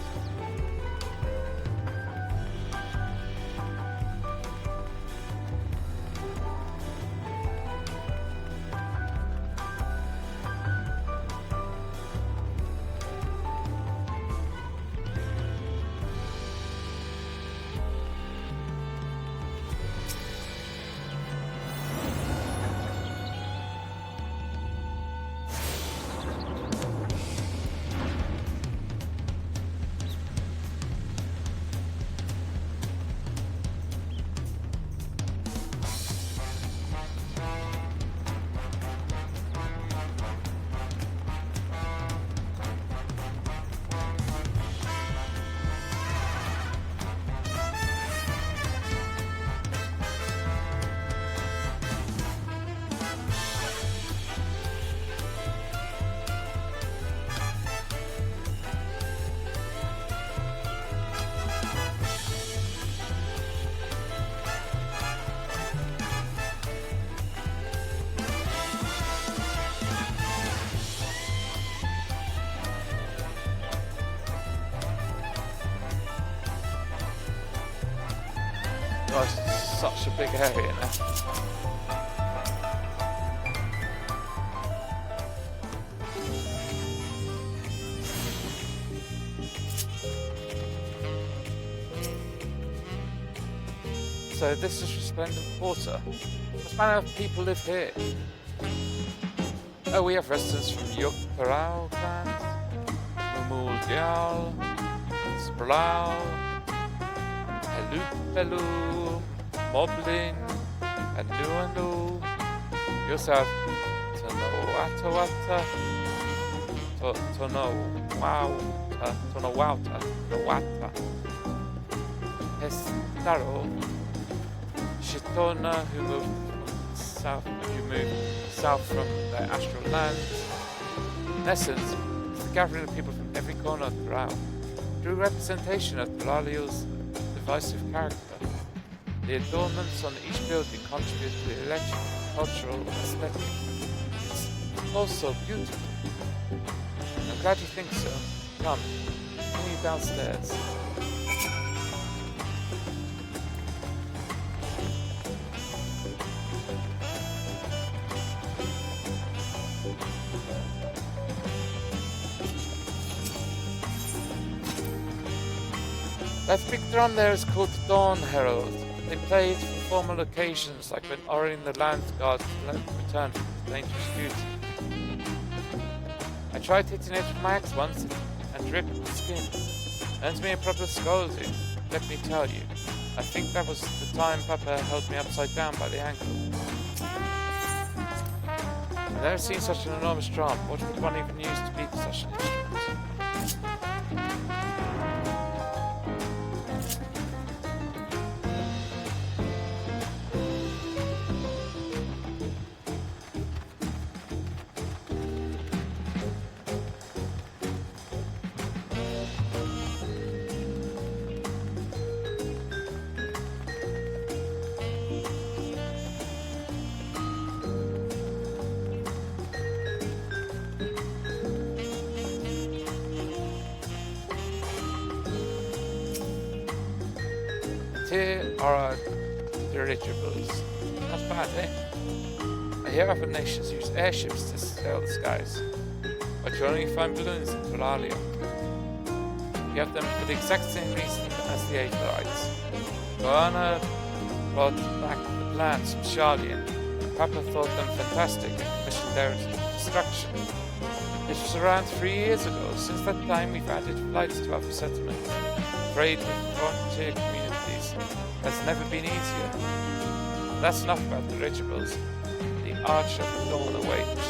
Oh, it's such a big area now. So this is Resplendent Quarter. What manner of people live here? Oh, we have residents from Yukparao clans, Mumuldial, Splau, Helupelu, Moblin, and Nuanu. We also have Tonoatawata, Tonowauta, Nowata, Estaro, Shitona, who moved south from their astral lands. In essence, it's the gathering of people from every corner of Palau, true representation of Palaliel's divisive character. The adornments on each building contribute to the electric cultural aesthetic. It's also beautiful. I'm glad you think so. Come, bring me downstairs. That big drum there is called the Dawn Herald. They play it for formal occasions, like when ordering the land guard to return from the dangerous duty. I tried hitting it with my axe once and ripped the skin. Earned me a proper scolding, let me tell you. I think that was the time Papa held me upside down by the ankle. I've never seen such an enormous drum. What would one even use to beat such an instrument? Here are dirigibles. Not bad, eh? I hear other nations use airships to sail the skies, but you only find balloons in Tulalia. We have them for the exact same reason as the Aetherites. Goanna brought back the plans from Sharlian. Papa thought them fantastic and commissioned their destruction. This was around 3 years ago. Since that time, we've added flights to other settlements. Trade with frontier communities has never been easier. That's enough about the dirigibles. The arch of the dawn awaits.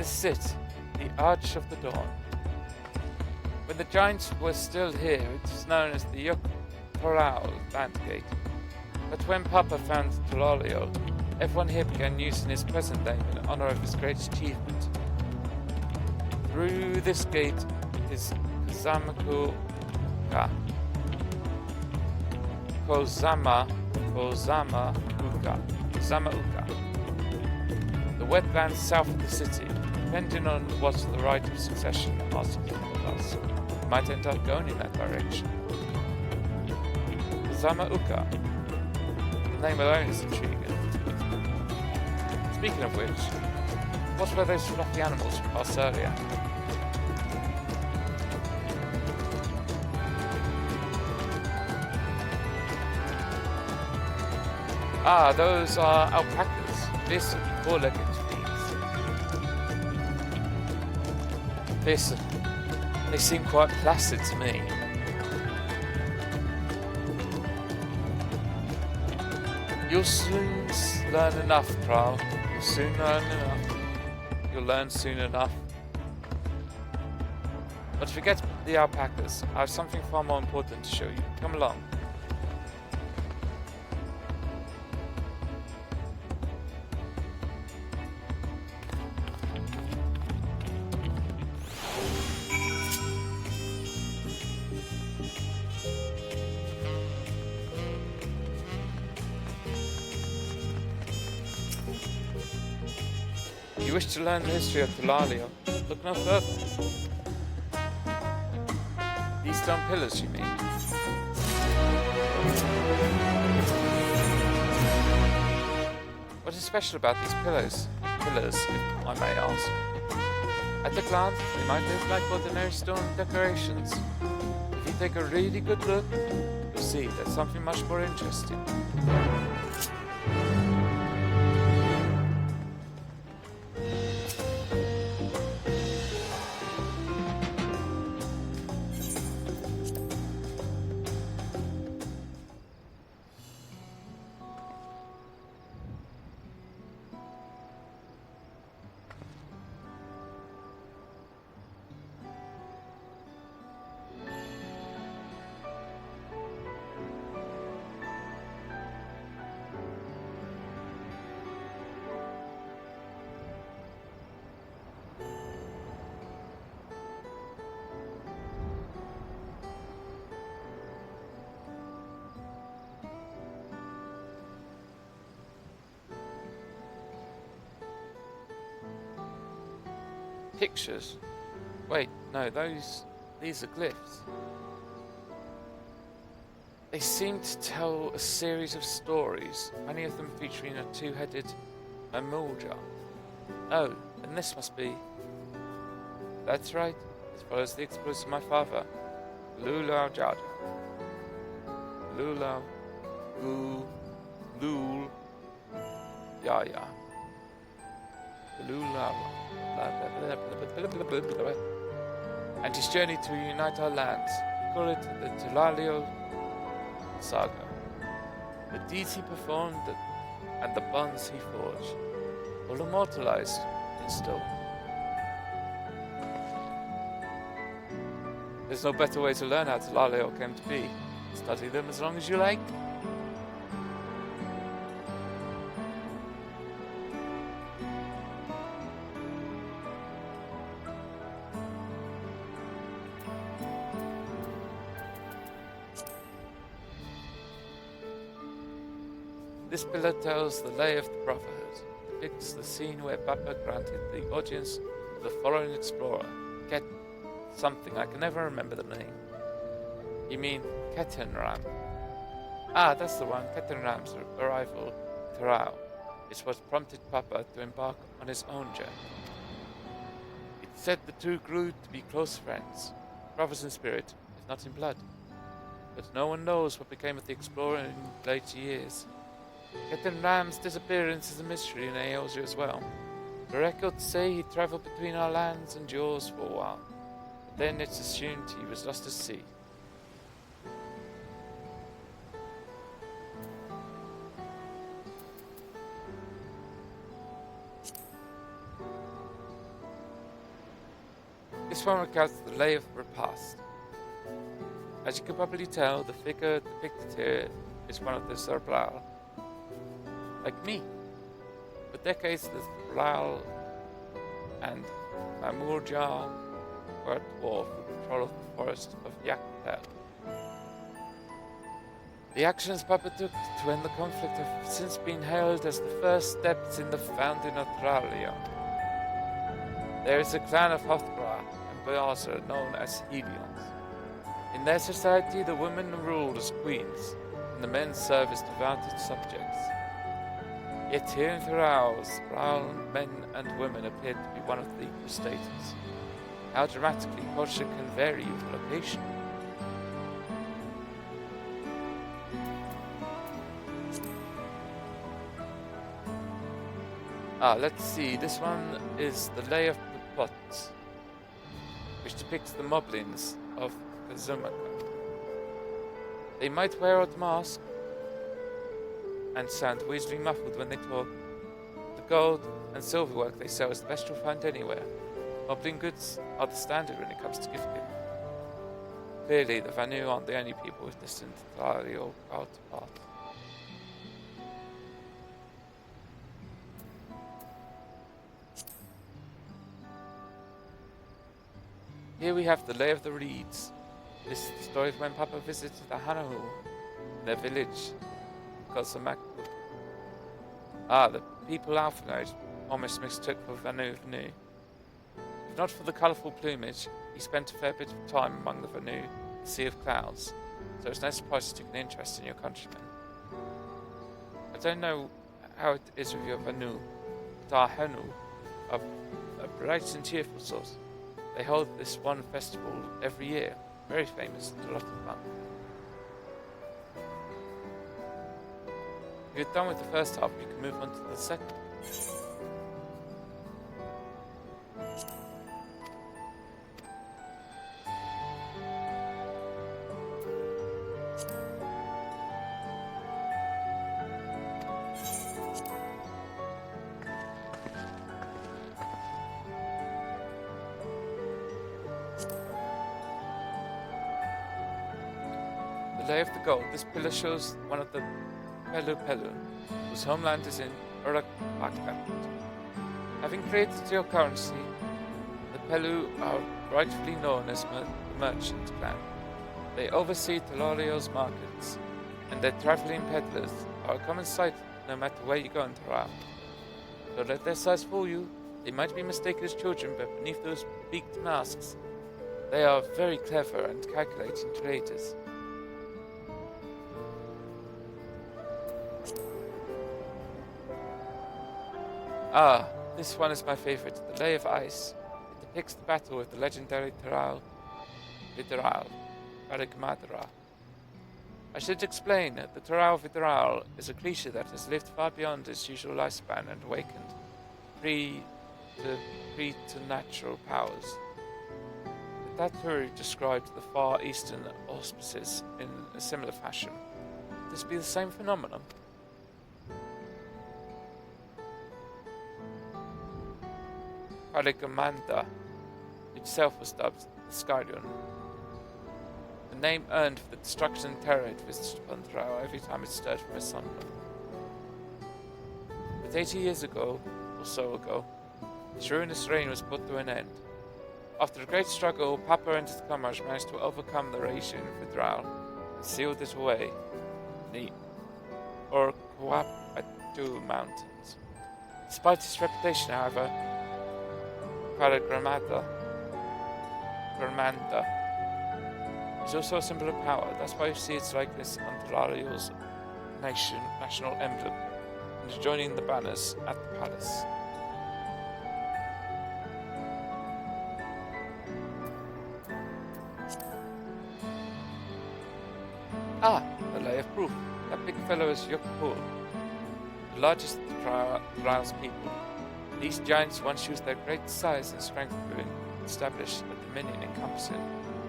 This is it, the Arch of the Dawn. When the giants were still here, it was known as the Yogg-Thorol Bandgate. But when Papa found Tulario, everyone here began using his present name in honor of his great achievement. Through this gate is Kozama-Uka. The wetlands south of the city. Depending on what the right of succession asks of us, we might end up going in that direction. Kozama-Uka. The name alone is intriguing. Speaking of which, what were those fluffy animals we passed earlier? Ah, those are alpacas. This four-legged things. They seem quite placid to me. You'll soon learn enough, Trial. You'll soon learn enough. You'll learn soon enough. But forget the alpacas. I have something far more important to show you. Come along. You wish to learn the history of Tulario? Look no further. These stone pillars, you mean? What is special about these pillars, if I may ask? At a glance, they might look like ordinary stone decorations. If you take a really good look, you'll see there's something much more interesting. Pictures? Wait, no, these are glyphs. They seem to tell a series of stories, many of them featuring a two-headed Mamulja. Oh, and this must be... That's right, as well as the exploits of my father, Lulau Jad. Lulau, Lul, Yaya. Lulau. And his journey to unite our lands. Call it the Tulario Saga. The deeds he performed and the bonds he forged, all immortalized in stone. There's no better way to learn how Tulario came to be. Study them as long as you like. This pillar tells the lay of the Brotherhood, depicts the scene where Papa granted the audience to the foreign explorer, Ket something, I can never remember the name. You mean Ketenram? Ah, that's the one, Ketenram's arrival in Thorau is what prompted Papa to embark on his own journey. It said the two grew to be close friends, brothers in spirit, if not in blood. But no one knows what became of the explorer in later years. Captain Ram's disappearance is a mystery in Aeosia as well. The records say he travelled between our lands and yours for a while, but then it's assumed he was lost at sea. This one recounts the lay of the past. As you can probably tell, the figure depicted here is one of the Zerbral. Like me. For decades, the Zerbral and Mamurja were at war for control of the forest of Yaktel. The actions Papa took to end the conflict have since been hailed as the first steps in the founding of Thralion. There is a clan of Hothra and Beazer known as Helions. In their society, the women ruled as queens, and the men served as devoted subjects. Yet here in Thrall, brown men and women appear to be one of the equal status. How dramatically culture can vary with location. Let's see, this one is the Lay of the Plots, which depicts the moblins of Kazumaka. They might wear odd masks and sound weirdly muffled when they talk. The gold and silver work they sell is the best you'll find anywhere. Moblin goods are the standard when it comes to gift giving. Clearly, the Vanu aren't the only people with distant Thralial counterparts. Here we have the Lay of the Reeds. This is the story of when Papa visited the Hanahu, their village, Kosamakku. The people Alphanode almost mistook for Vanu Vanu. If not for the colourful plumage, he spent a fair bit of time among the Vanu, the Sea of Clouds, so it's no surprise he took an interest in your countrymen. I don't know how it is with your Vanu, but our Hanu are a bright and cheerful sort. They hold this one festival every year, very famous and a lot of fun. If you're done with the first half, you can move on to the second. The Lay of the Gold. This pillar shows one of the Pelu Pelu, whose homeland is in Urakpakat. Having created your currency, the Pelu are rightfully known as the Merchant Clan. They oversee Telorio's markets, and their traveling peddlers are a common sight no matter where you go in Terral. Don't let their size fool you. They might be mistaken as children, but beneath those beaked masks, they are very clever and calculating traders. This one is my favorite, the Lay of Ice. It depicts the battle with the legendary Terral Vidral, Varigmadra. I should explain that the Terral Vidral is a creature that has lived far beyond its usual lifespan and awakened preternatural powers. The Taturu described the far eastern auspices in a similar fashion. Would this be the same phenomenon? Varigmadra itself was dubbed the Skyrion, the name earned for the destruction and terror it visited upon Terral every time it stirred from its slumber. But 80 years ago, or so ago, its ruinous reign was put to an end. After a great struggle, Papa and his comrades managed to overcome the regime of Terral and sealed it away in the Orkwapatu Mountains. Despite its reputation, however, Gramanda is also a symbol of power. That's why you see its likeness on Telariel's national emblem and adjoining the banners at the palace. The Lay of Proof. That big fellow is Yokpul, the largest of the Thrall's people. These giants once used their great size and strength to establish a dominion encompassing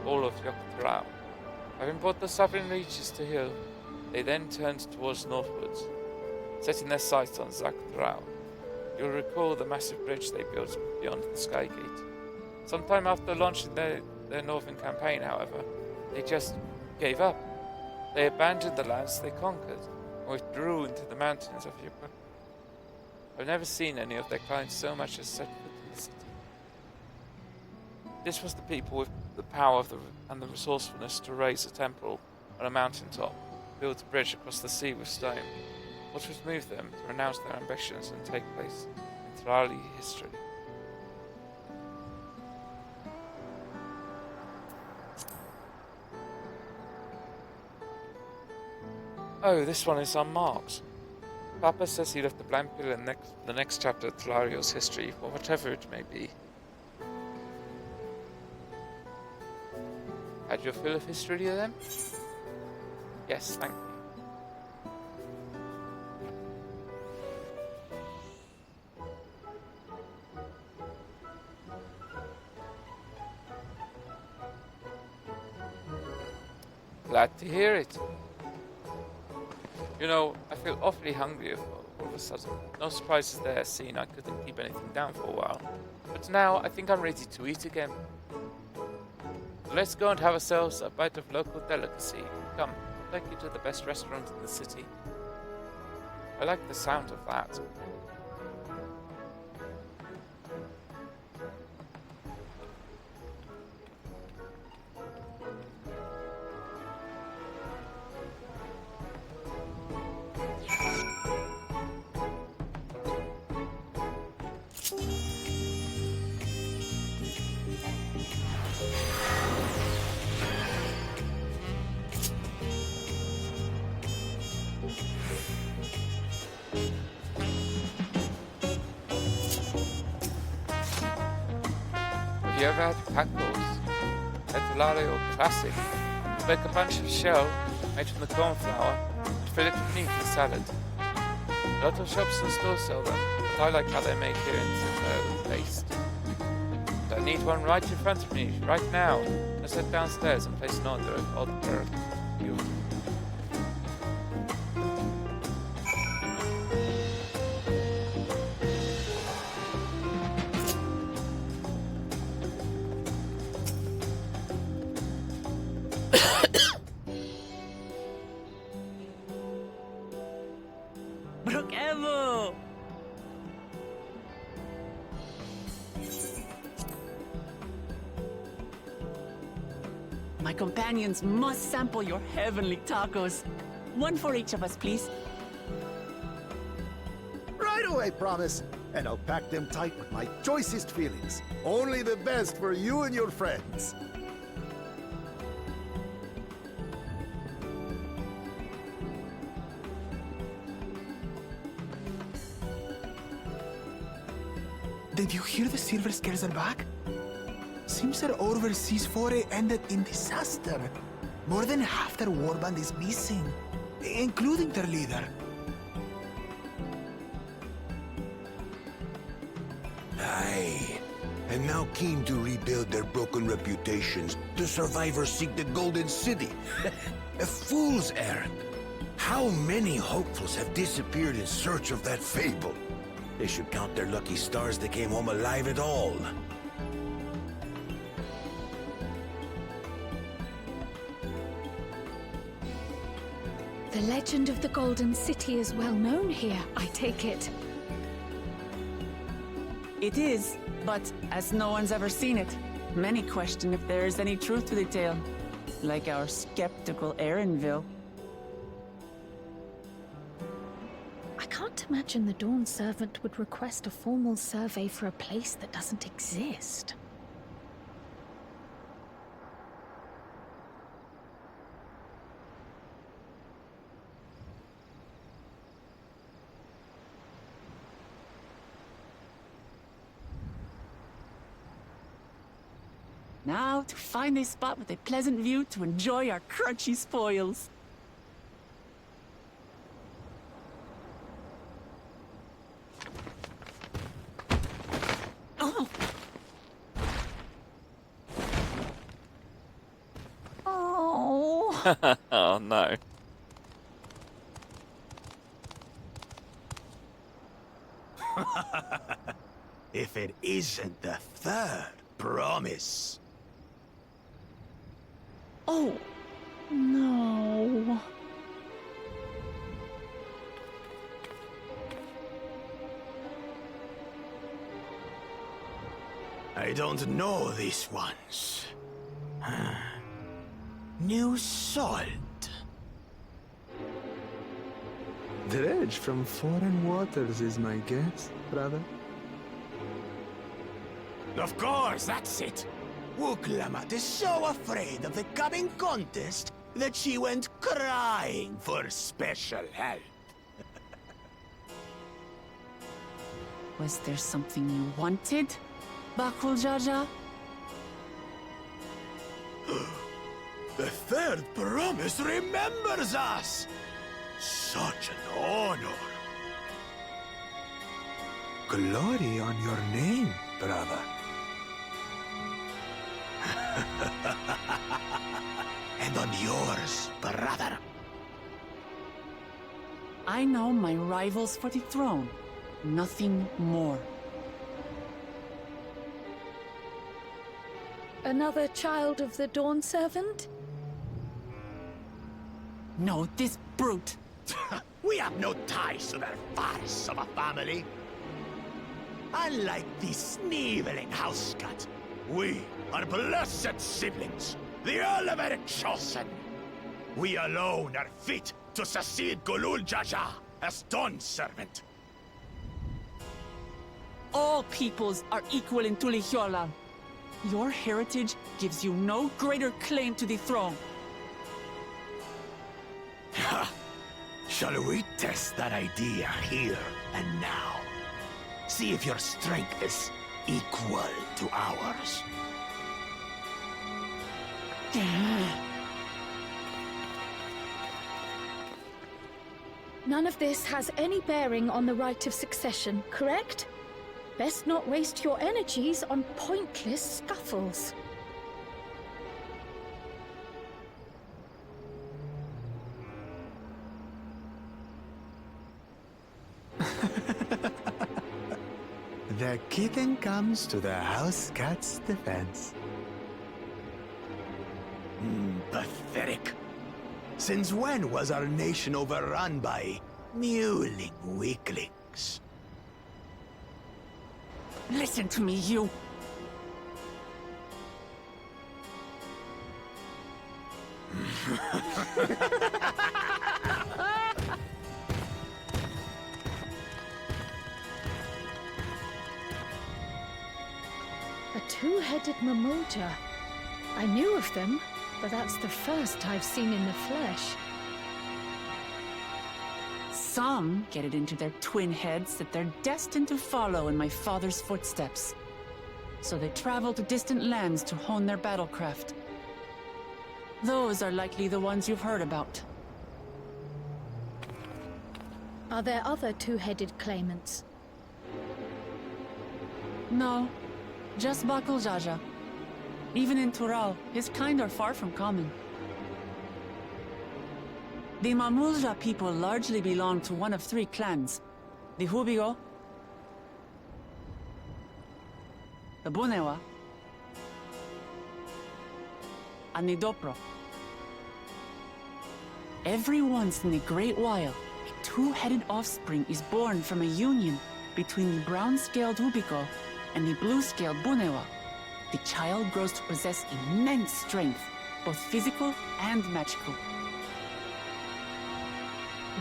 all of Yok'Thrall. Having brought the southern reaches to hill, they then turned towards northwards, setting their sights on Zak'Thrall. You'll recall the massive bridge they built beyond the Sky Gate. Sometime after launching their northern campaign, however, they just gave up. They abandoned the lands they conquered and withdrew into the mountains of Europe. I've never seen any of their kind so much as set foot in the city. This was the people with the power and the resourcefulness to raise a temple on a mountaintop, build a bridge across the sea with stone. What would move them to renounce their ambitions and take place in Thrali history? Oh, this one is unmarked. Papa says he left the blank pill in the next chapter of Thalario's history, or whatever it may be. Had your fill of history then? Yes, thank you. Glad to hear it. You know, I feel awfully hungry all of a sudden. No surprises there, seeing I couldn't keep anything down for a while. But now I think I'm ready to eat again. So let's go and have ourselves a bite of local delicacy. Come, I'll take you to the best restaurant in the city. I like the sound of that. Have you ever had tacos? They're Tolario classic. You make a bunch of shell made from the corn flour and fill it with meat and salad. A lot of shops and stores sell them, but I like how they're made here in paste. And I need one right in front of me, right now. Let's head downstairs and place an order. You. Brookevo! My companions must sample your heavenly tacos. One for each of us, please. Right away, promise. And I'll pack them tight with my choicest feelings. Only the best for you and your friends. Did you hear the Silver Scares are back? Seems their overseas foray ended in disaster. More than half their warband is missing, including their leader. Aye. And now keen to rebuild their broken reputations, the survivors seek the Golden City. A fool's errand. How many hopefuls have disappeared in search of that fable? They should count their lucky stars they came home alive at all. The legend of the Golden City is well known here, I take it. It is, but as no one's ever seen it, many question if there is any truth to the tale. Like our skeptical Erinville. I can't imagine the Dawn Servant would request a formal survey for a place that doesn't exist. Now to find a spot with a pleasant view to enjoy our crunchy spoils. Oh! Oh! Oh no. If it isn't the third promise. Oh, no. I don't know these ones. New salt. Dredge from foreign waters is my guess, brother. Of course, that's it. Wuklamat is so afraid of the coming contest that she went crying for special help. Was there something you wanted, Bakul Jaja? The third promise remembers us! Such an honor! Glory on your name, brother. And on yours, brother. I know my rivals for the throne. Nothing more. Another child of the Dawn Servant? No, this brute. We have no ties to their farce of a family. Unlike the sneevling housecat, we are blessed siblings, the elevated chosen. We alone are fit to succeed Gulul Jaja as Dawn Servant. All peoples are equal in Tulihiola. Your heritage gives you no greater claim to the throne. Ha! Shall we test that idea here and now? See if your strength is equal to ours. None of this has any bearing on the right of succession, correct? Best not waste your energies on pointless scuffles. The kitten comes to the house cat's defense. Pathetic. Since when was our nation overrun by mewling weaklings? Listen to me, you. A two-headed Mamoja. I knew of them, but that's the first I've seen in the flesh. Some get it into their twin heads that they're destined to follow in my father's footsteps. So they travel to distant lands to hone their battlecraft. Those are likely the ones you've heard about. Are there other two-headed claimants? No, just Bakul Jaja. Even in Tural, his kind are far from common. The Mamulja people largely belong to one of three clans. The Hubigo, the Bunewa, and the Dopro. Every once in a great while, a two-headed offspring is born from a union between the brown-scaled Hubigo and the blue-scaled Bunewa. The child grows to possess immense strength, both physical and magical.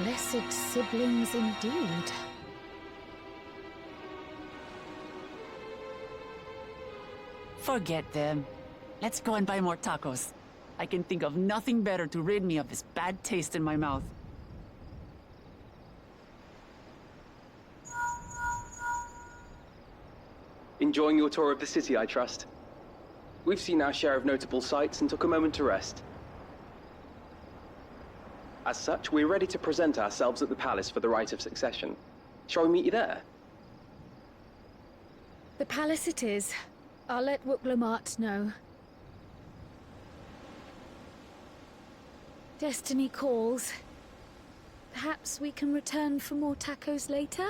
Blessed siblings indeed. Forget them. Let's go and buy more tacos. I can think of nothing better to rid me of this bad taste in my mouth. Enjoying your tour of the city, I trust. We've seen our share of notable sights and took a moment to rest. As such, we're ready to present ourselves at the palace for the rite of succession. Shall we meet you there? The palace it is. I'll let Wuklamat know. Destiny calls. Perhaps we can return for more tacos later?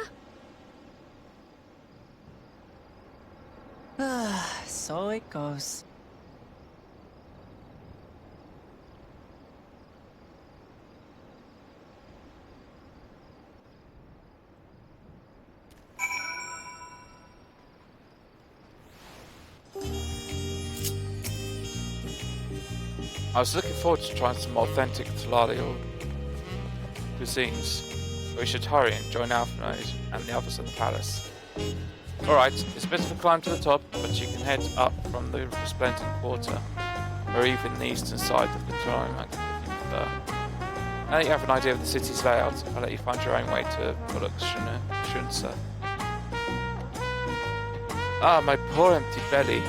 So it goes. I was looking forward to trying some authentic Thalalior cuisines. We should hurry and join Alphanode and the others at the palace. Alright, it's a bit of a climb to the top, but you can head up from the Resplendent Quarter, or even the eastern side of the Tarmac if you prefer. Now that you have an idea of the city's layout, I'll let you find your own way to Bullock-Shunsa. Ah, my poor empty belly.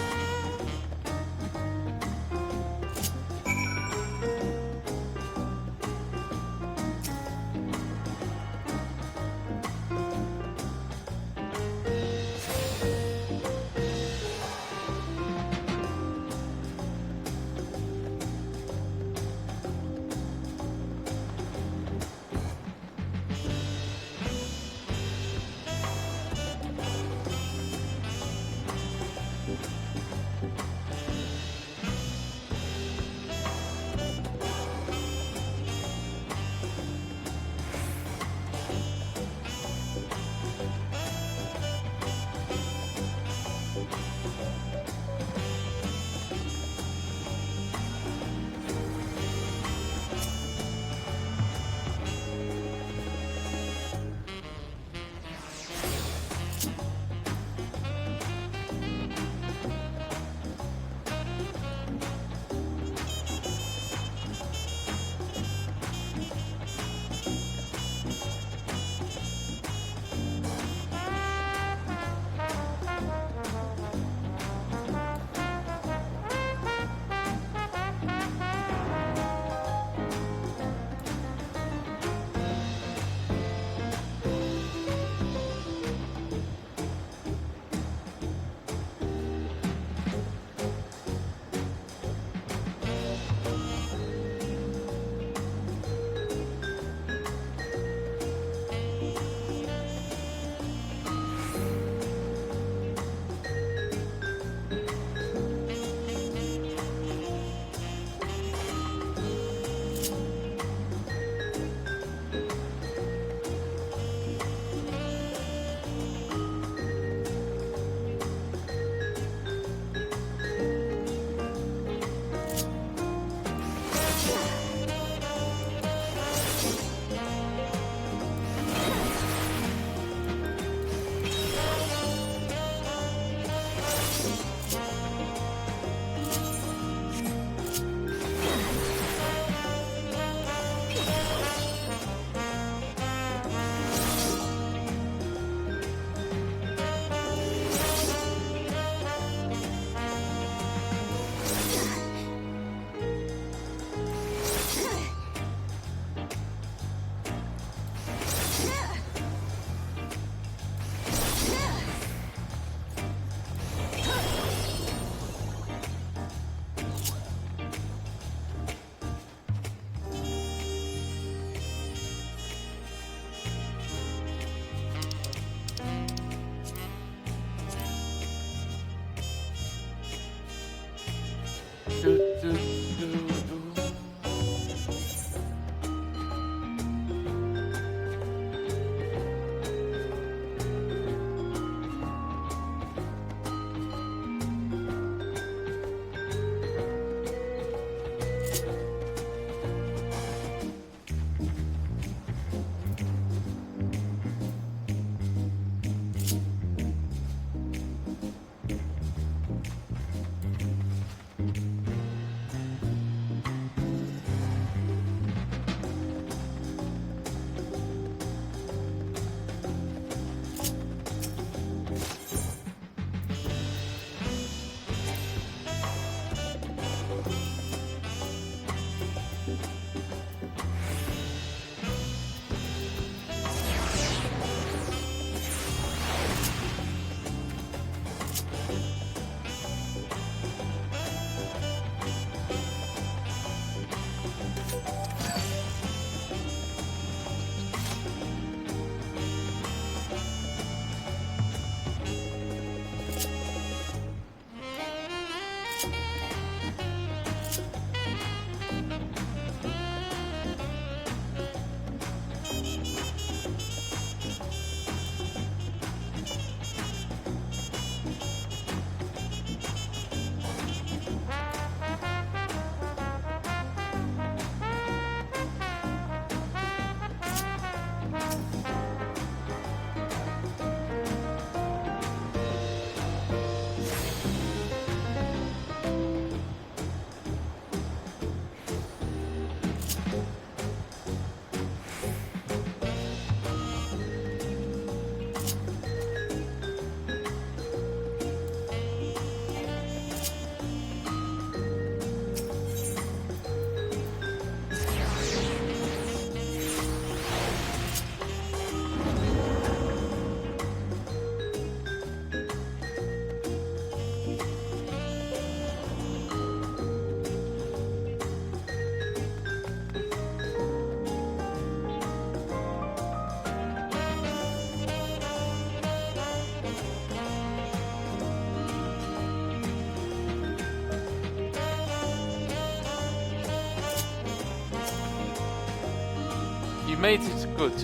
made it good.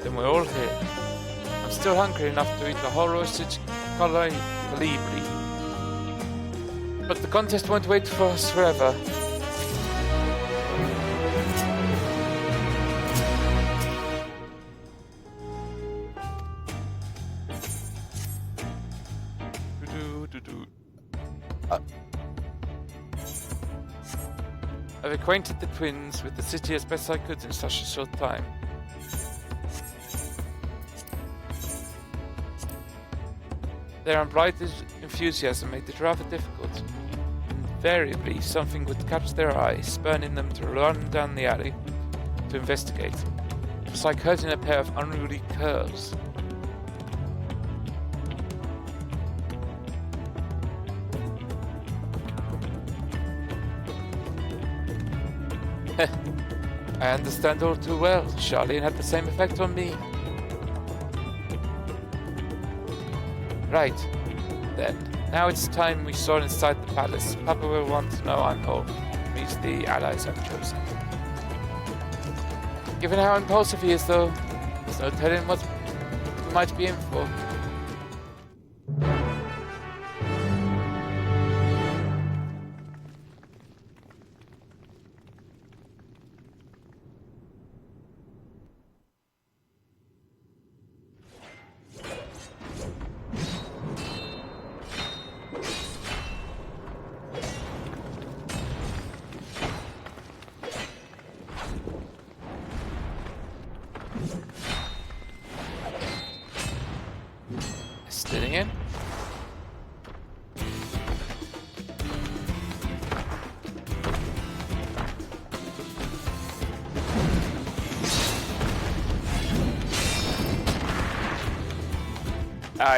Then we're all here. I'm still hungry enough to eat the whole roasted colibri. But the contest won't wait for us forever. I've acquainted the twins with the city as best I could in such a short time. Their unbridled enthusiasm made it rather difficult. Invariably, something would catch their eye, spurning them to run down the alley to investigate. It was like herding a pair of unruly curs. I understand all too well. Charlene had the same effect on me. Right, then. Now it's time we saw inside the palace. Papa will want to know I'm home. Meet the allies I've chosen. Given how impulsive he is, though, there's no telling what we might be in for. Sitting in.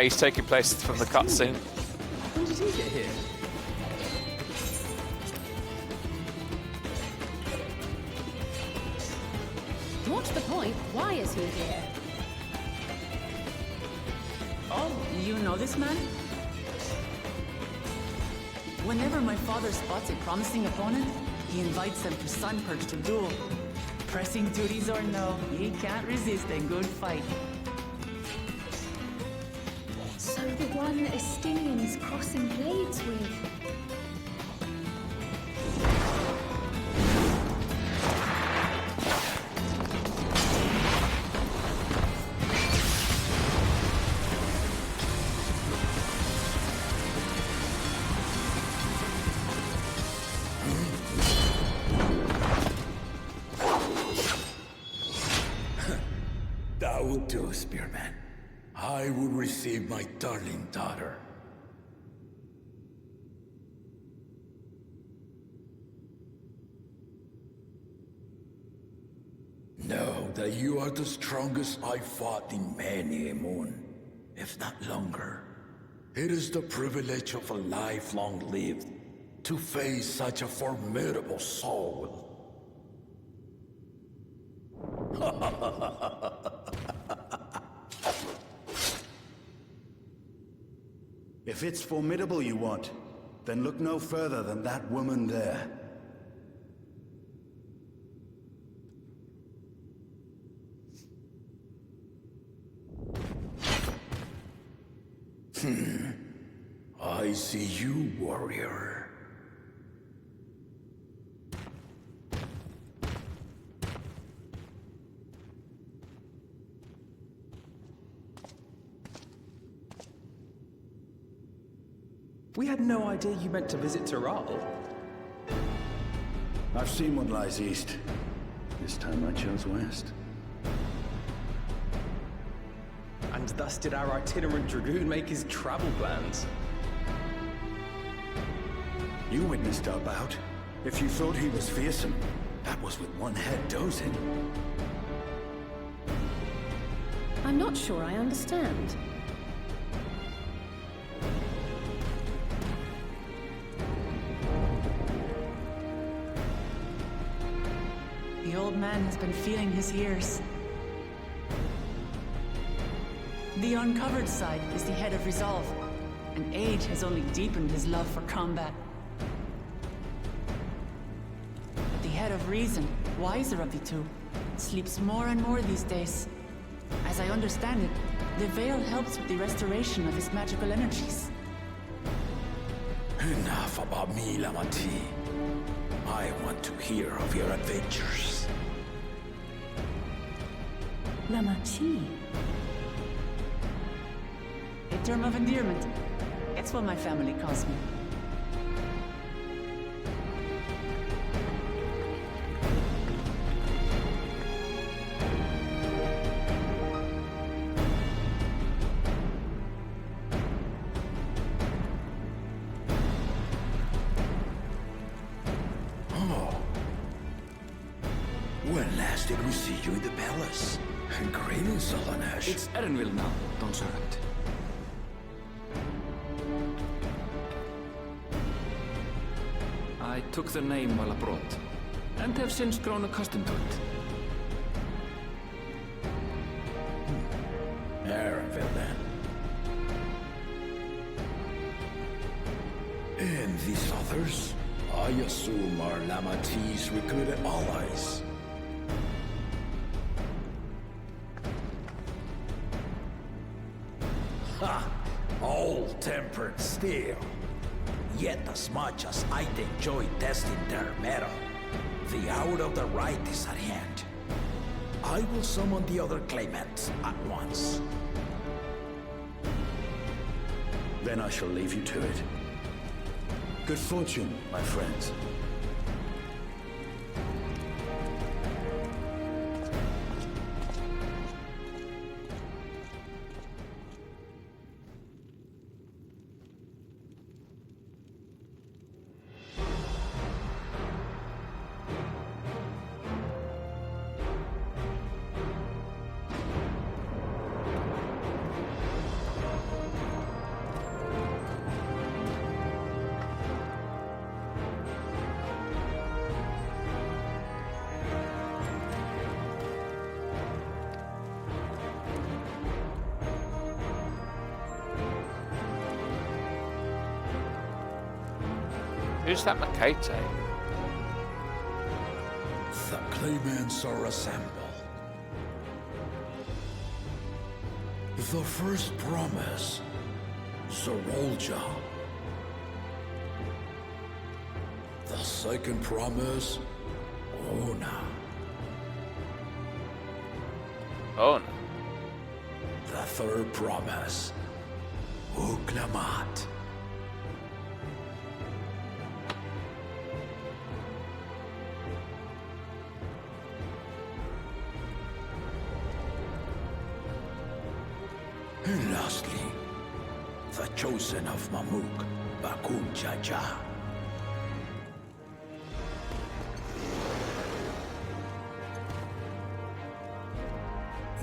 He's taking place from the cutscene. When did he get here? What's the point? Why is he here? Oh, you know this man? Whenever my father spots a promising opponent, he invites them to Sunperch to duel. Pressing duties or no, he can't resist a good fight. So the one Estinian's crossing blades with. That will do, Spearman. I will receive my darling daughter. Know that you are the strongest I fought in many a moon, if not longer. It is the privilege of a life long lived to face such a formidable soul. If it's formidable you want, then look no further than that woman there. I see you, warrior. We had no idea you meant to visit Tural. I've seen what lies east. This time I chose west. And thus did our itinerant dragoon make his travel plans. You witnessed our bout. If you thought he was fearsome, that was with one head dozing. I'm not sure I understand. The old man has been feeling his years. The uncovered side is the head of resolve, and age has only deepened his love for combat. But the head of reason, wiser of the two, sleeps more and more these days. As I understand it, the veil helps with the restoration of his magical energies. Enough about me, Lamati. I want to hear of your adventures. Lamachi. A term of endearment. It's what my family calls me. When last did we see you in the palace? Greetings, Solanesh. It's Erenville now, Dawn Servant. I took the name while abroad, and have since grown accustomed to it. Erenville, then. And these others? I assume are Lamati's recruited allies. Ha! All-tempered steel. Yet as much as I enjoy testing their metal, the hour of the right is at hand. I will summon the other claimants at once. Then I shall leave you to it. Good fortune, my friends. Who's that Makate? The claimants are assembled. The first promise, Zorolja. The second promise, Ona. Oh no. The third promise, Uklamat. And lastly, the chosen of Mamuk, Bakun Jaja.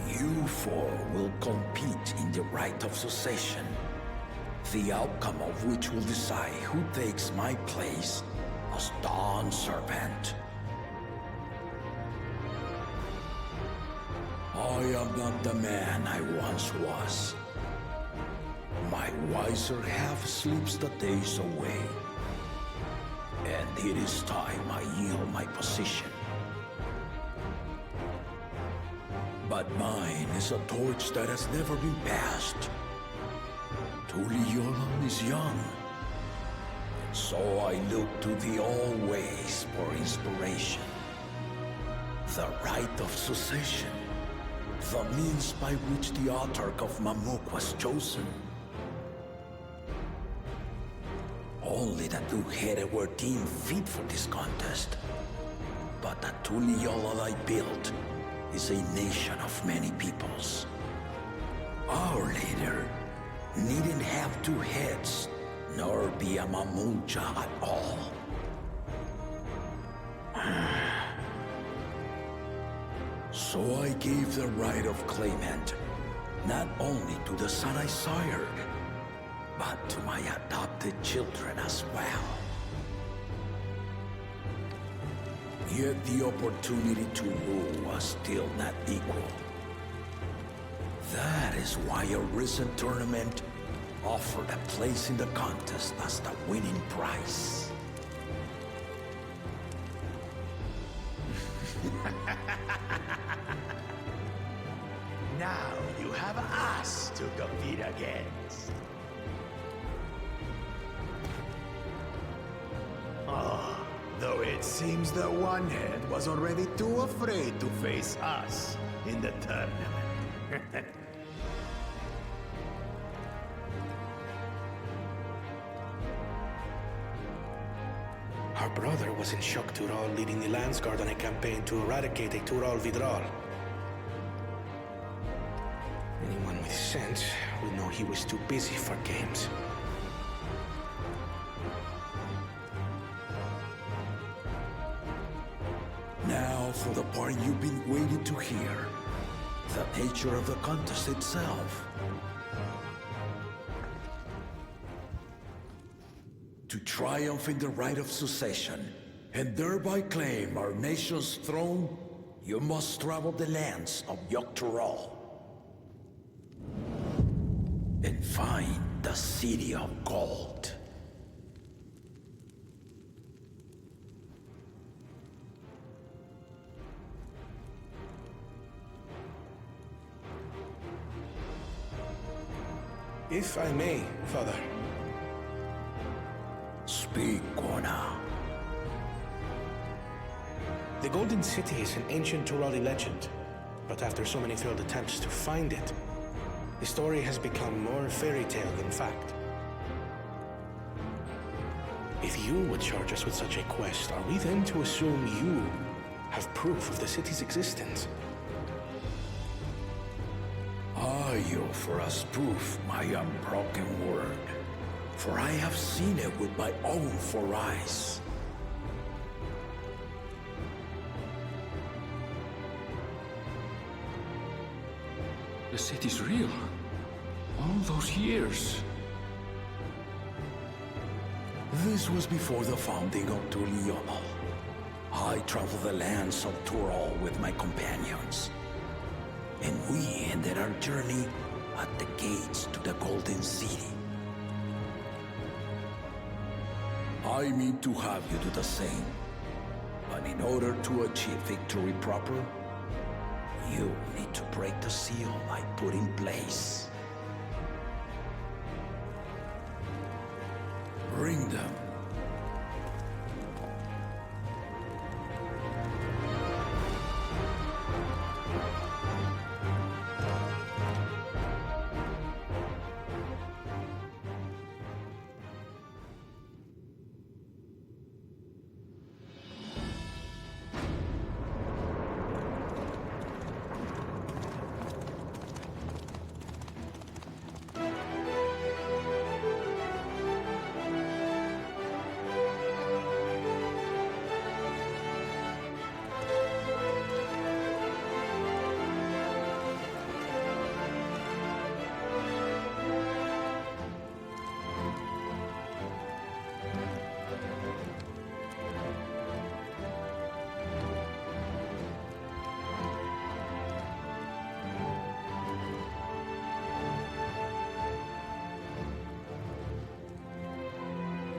You four will compete in the right of succession, the outcome of which will decide who takes my place as Dawn Servant. I am not the man I once was. My wiser half sleeps the days away. And it is time I yield my position. But mine is a torch that has never been passed. Tuliolan is young. And so I look to the always for inspiration. The right of succession. The means by which the autarch of Mamuk was chosen. Only the two-headed were deemed fit for this contest. But the Tuliyola I built is a nation of many peoples. Our leader needn't have two heads, nor be a Mamulja at all. So I gave the right of claimant, not only to the son I sired, but to my adopted children as well. Yet the opportunity to rule was still not equal. That is why a recent tournament offered a place in the contest as the winning prize. us to compete against. Though it seems the One Head was already too afraid to face us in the tournament. Our brother was in Shock Tural leading the Landsguard on a campaign to eradicate a Tural Vidral. Anyone with sense would know he was too busy for games. Now for the part you've been waiting to hear. The nature of the contest itself. To triumph in the right of succession, and thereby claim our nation's throne, you must travel the lands of Yogg-Tural and find the City of Gold. If I may, Father. Speak, Gona. The Golden City is an ancient Turali legend, but after so many failed attempts to find it, the story has become more fairy tale than fact. If you would charge us with such a quest, are we then to assume you have proof of the city's existence? Are you for us proof my unbroken word? For I have seen it with my own four eyes. The city's real. All those years. This was before the founding of Tuliyono. I traveled the lands of Tural with my companions. And we ended our journey at the gates to the Golden City. I mean to have you do the same. But in order to achieve victory proper, you need to break the seal I put in place. Bring them.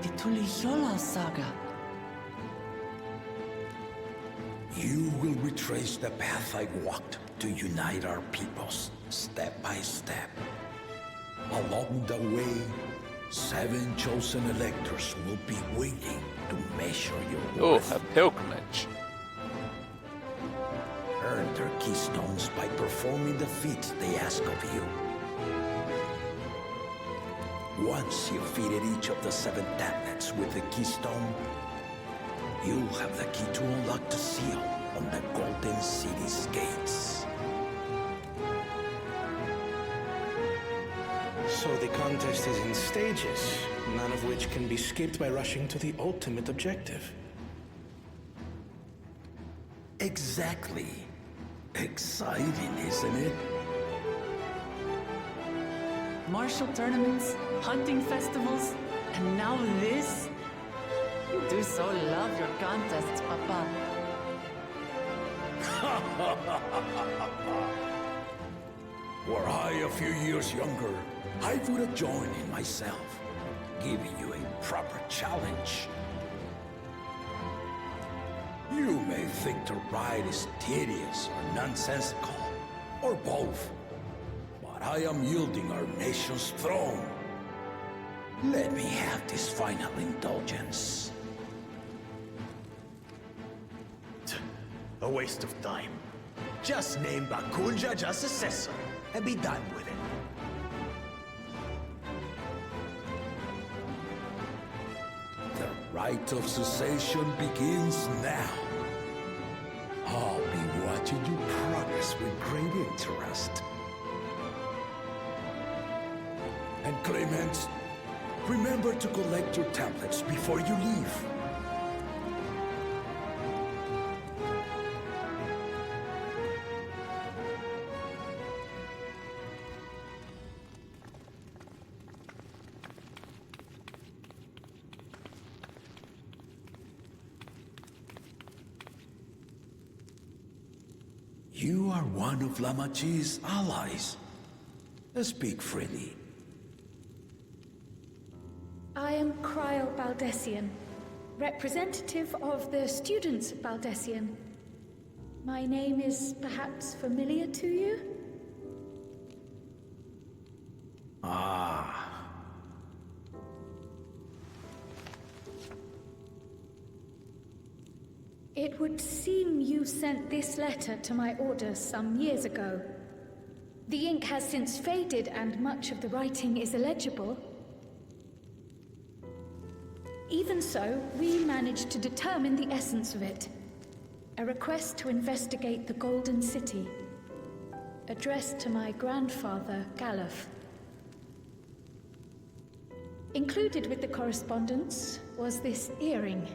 The Tuliyola saga. You will retrace the path I walked to unite our peoples, step by step. Along the way, 7 chosen electors will be waiting to measure your Oh, worth. a pilgrimage. Earn their keystones by performing the feats they ask of you. Once you've defeated each of the 7 tablets with the keystone, you'll have the key to unlock the seal on the Golden City's gates. So the contest is in stages, none of which can be skipped by rushing to the ultimate objective. Exactly. Exciting, isn't it? Martial tournaments, hunting festivals, and now this? You do so love your contests, Papa. Were I a few years younger, I would have joined in myself, giving you a proper challenge. You may think the ride is tedious or nonsensical, or both. But I am yielding our nation's throne. Let me have this final indulgence. A waste of time. Just name Bakunja as successor and be done with it. The rite of cessation begins now. I'll be watching you progress with great interest. And claimants, remember to collect your templates before you leave. You are one of Lamachi's allies. Speak freely. I am Kryl Baldessian, representative of the students of Baldessian. My name is perhaps familiar to you? Ah. It would seem you sent this letter to my order some years ago. The ink has since faded and much of the writing is illegible. Even so, we managed to determine the essence of it. A request to investigate the Golden City, addressed to my grandfather, Galuf. Included with the correspondence was this earring.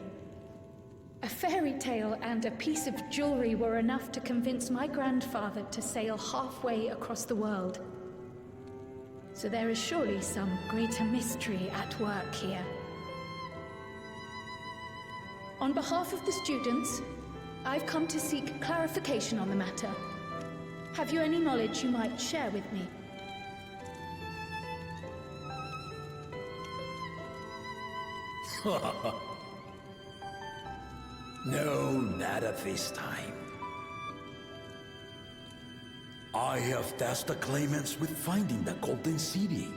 A fairy tale and a piece of jewelry were enough to convince my grandfather to sail halfway across the world. So there is surely some greater mystery at work here. On behalf of the students, I've come to seek clarification on the matter. Have you any knowledge you might share with me? No, not at this time. I have tasked the claimants with finding the Golden City.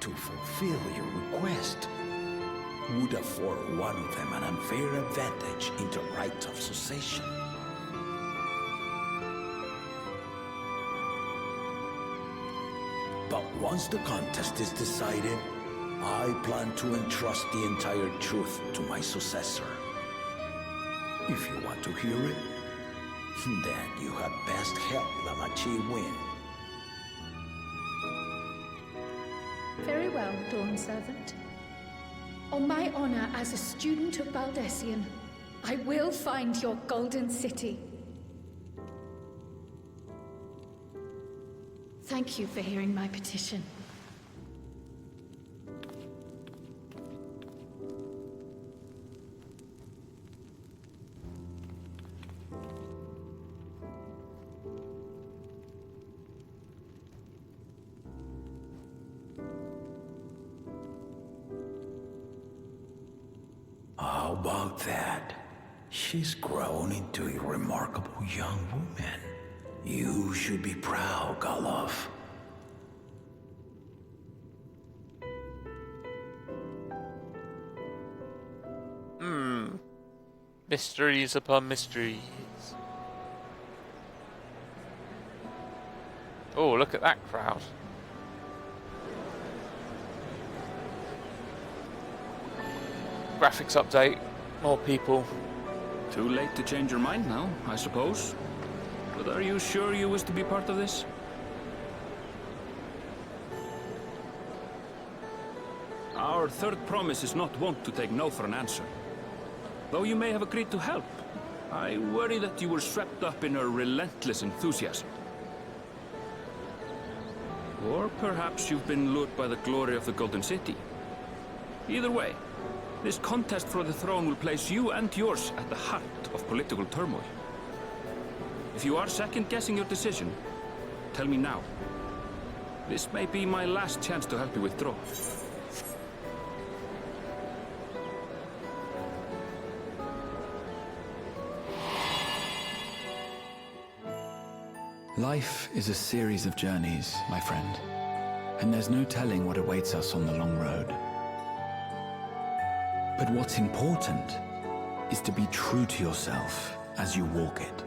To fulfill your request would afford one of them an unfair advantage in the rite of succession. But once the contest is decided, I plan to entrust the entire truth to my successor. If you want to hear it, then you had best help Lamachi win. Very well, Dawn Servant. On my honor as a student of Baldessian, I will find your Golden City. Thank you for hearing my petition. How about that? She's grown into a remarkable young woman. You should be proud, Galuf. Mysteries upon mysteries. Oh, look at that crowd. Graphics update, more people. Too late to change your mind now, I suppose. But are you sure you wish to be part of this? Our third promise is not wont to take no for an answer. Though you may have agreed to help, I worry that you were swept up in her relentless enthusiasm. Or perhaps you've been lured by the glory of the Golden City. Either way, this contest for the throne will place you and yours at the heart of political turmoil. If you are second-guessing your decision, tell me now. This may be my last chance to help you withdraw. Life is a series of journeys, my friend, and there's no telling what awaits us on the long road. But what's important is to be true to yourself as you walk it.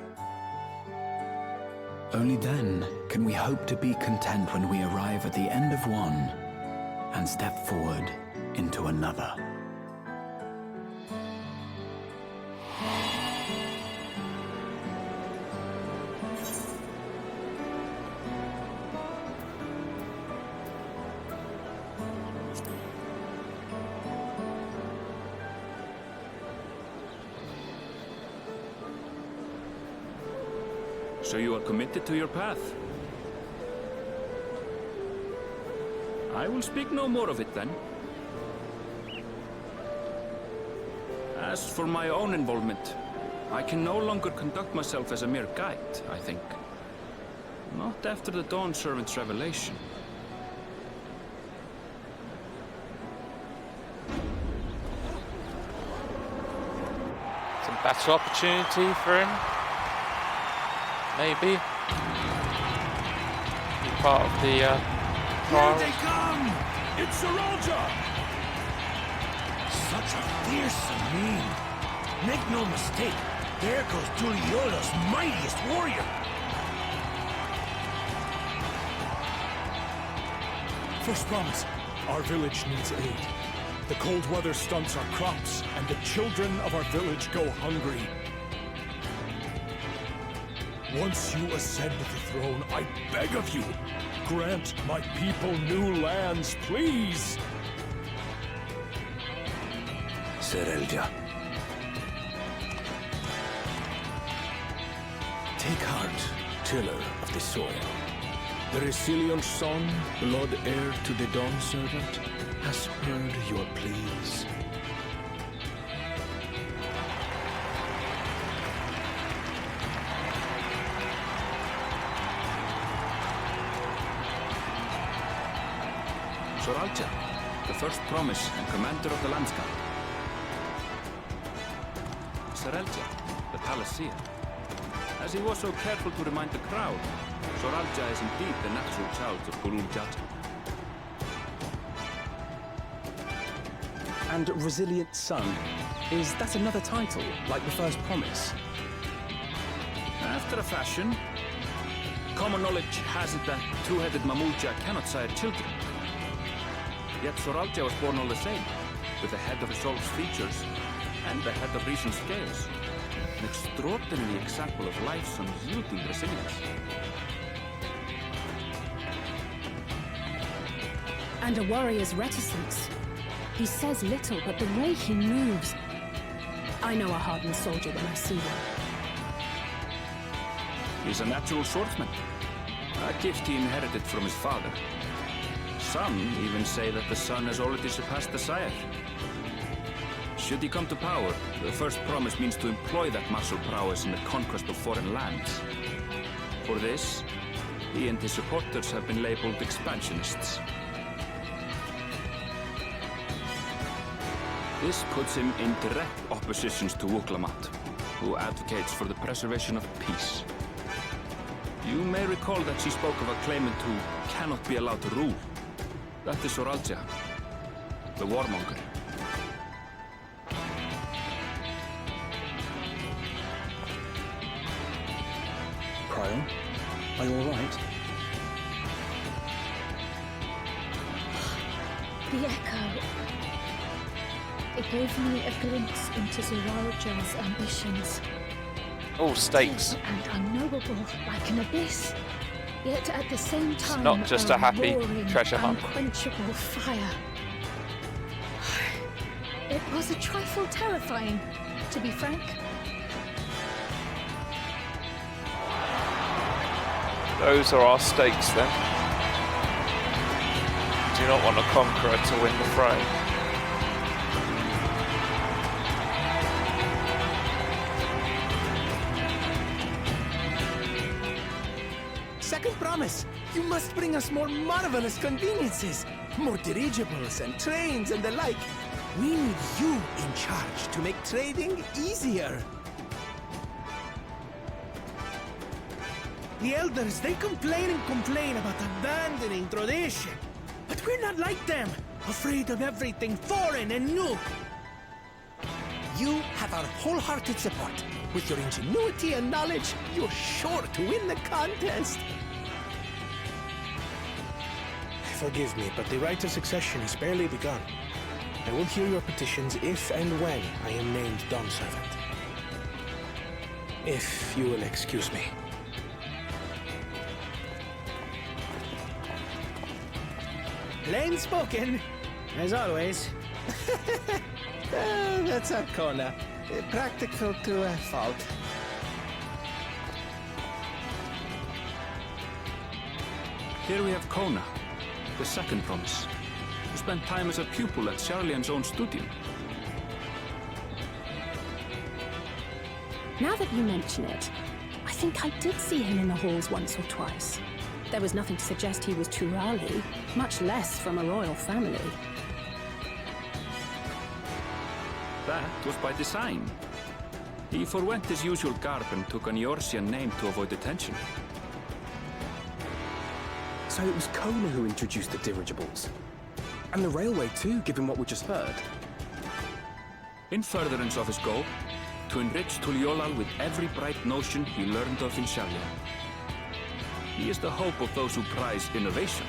Only then can we hope to be content when we arrive at the end of one and step forward into another. So you are committed to your path? I will speak no more of it then. As for my own involvement, I can no longer conduct myself as a mere guide, I think. Not after the Dawn Servant's revelation. Some battle opportunity for him. Maybe. Be part of the Here they come! It's Saralja! Such a fearsome name. Make no mistake, there goes Duliola's mightiest warrior. First promise, our village needs aid. The cold weather stunts our crops, and the children of our village go hungry. Once you ascend the throne, I beg of you, grant my people new lands, please! Serelja. Take heart, tiller of the soil. The resilient son, blood heir to the Dawn Servant, has heard your pleas. Saralja, the first promise and commander of the landscape. Saralja, the palaceer. As he was so careful to remind the crowd, Saralja is indeed the natural child of Gurul Jata. And Resilient Son, is that another title, like the first promise? After a fashion, common knowledge has it that two-headed Mamulja cannot sire children. Yet Saralja was born all the same, with the head of Resolve's features and the head of Reason's scales. An extraordinary example of life's unyielding resilience. And a warrior's reticence. He says little, but the way he moves... I know a hardened soldier when I see one. He's a natural swordsman, a gift he inherited from his father. Some even say that the son has already surpassed the sire. Should he come to power, the first promise means to employ that martial prowess in the conquest of foreign lands. For this, he and his supporters have been labeled expansionists. This puts him in direct opposition to Wuklamat, who advocates for the preservation of peace. You may recall that she spoke of a claimant who cannot be allowed to rule. That is Saralja, the warmonger. Cryo, are you all right? The echo. It gave me a glimpse into Saralja's ambitions. All stakes. Deep and unknowable, like an abyss. Yet at the same time, not just a happy roaring, treasure hunt. unquenchable fire. It was a trifle terrifying, to be frank. Those are our stakes then. Do not want a conqueror to win the fray. Second promise, you must bring us more marvelous conveniences. More dirigibles and trains and the like. We need you in charge to make trading easier. The elders, they complain about abandoning tradition. But we're not like them, afraid of everything foreign and new. You have our wholehearted support. With your ingenuity and knowledge, you're sure to win the contest. Forgive me, but the right of succession has barely begun. I will hear your petitions if and when I am named Dawn Servant. If you will excuse me. Plain spoken, as always. That's Arcona. Practical to a fault. Here we have Kona, the second promise, who spent time as a pupil at Charlian's own studio. Now that you mention it, I think I did see him in the halls once or twice. There was nothing to suggest he was Turali, much less from a royal family. That was by design. He forwent his usual garb and took an Eorzean name to avoid attention. So it was Kona who introduced the dirigibles. And the railway too, given what we just heard. In furtherance of his goal, to enrich Tuliolal with every bright notion he learned of in Sharlia. He is the hope of those who prize innovation.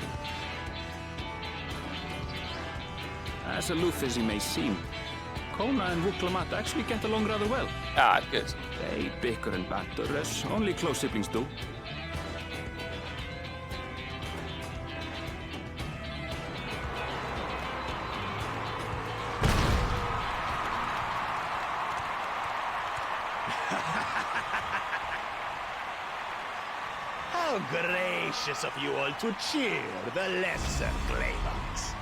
As aloof as he may seem, Kona and Wuklamat actually get along rather well. Ah, good. They bicker and banter as only close siblings do. How gracious of you all to cheer the lesser Claymans.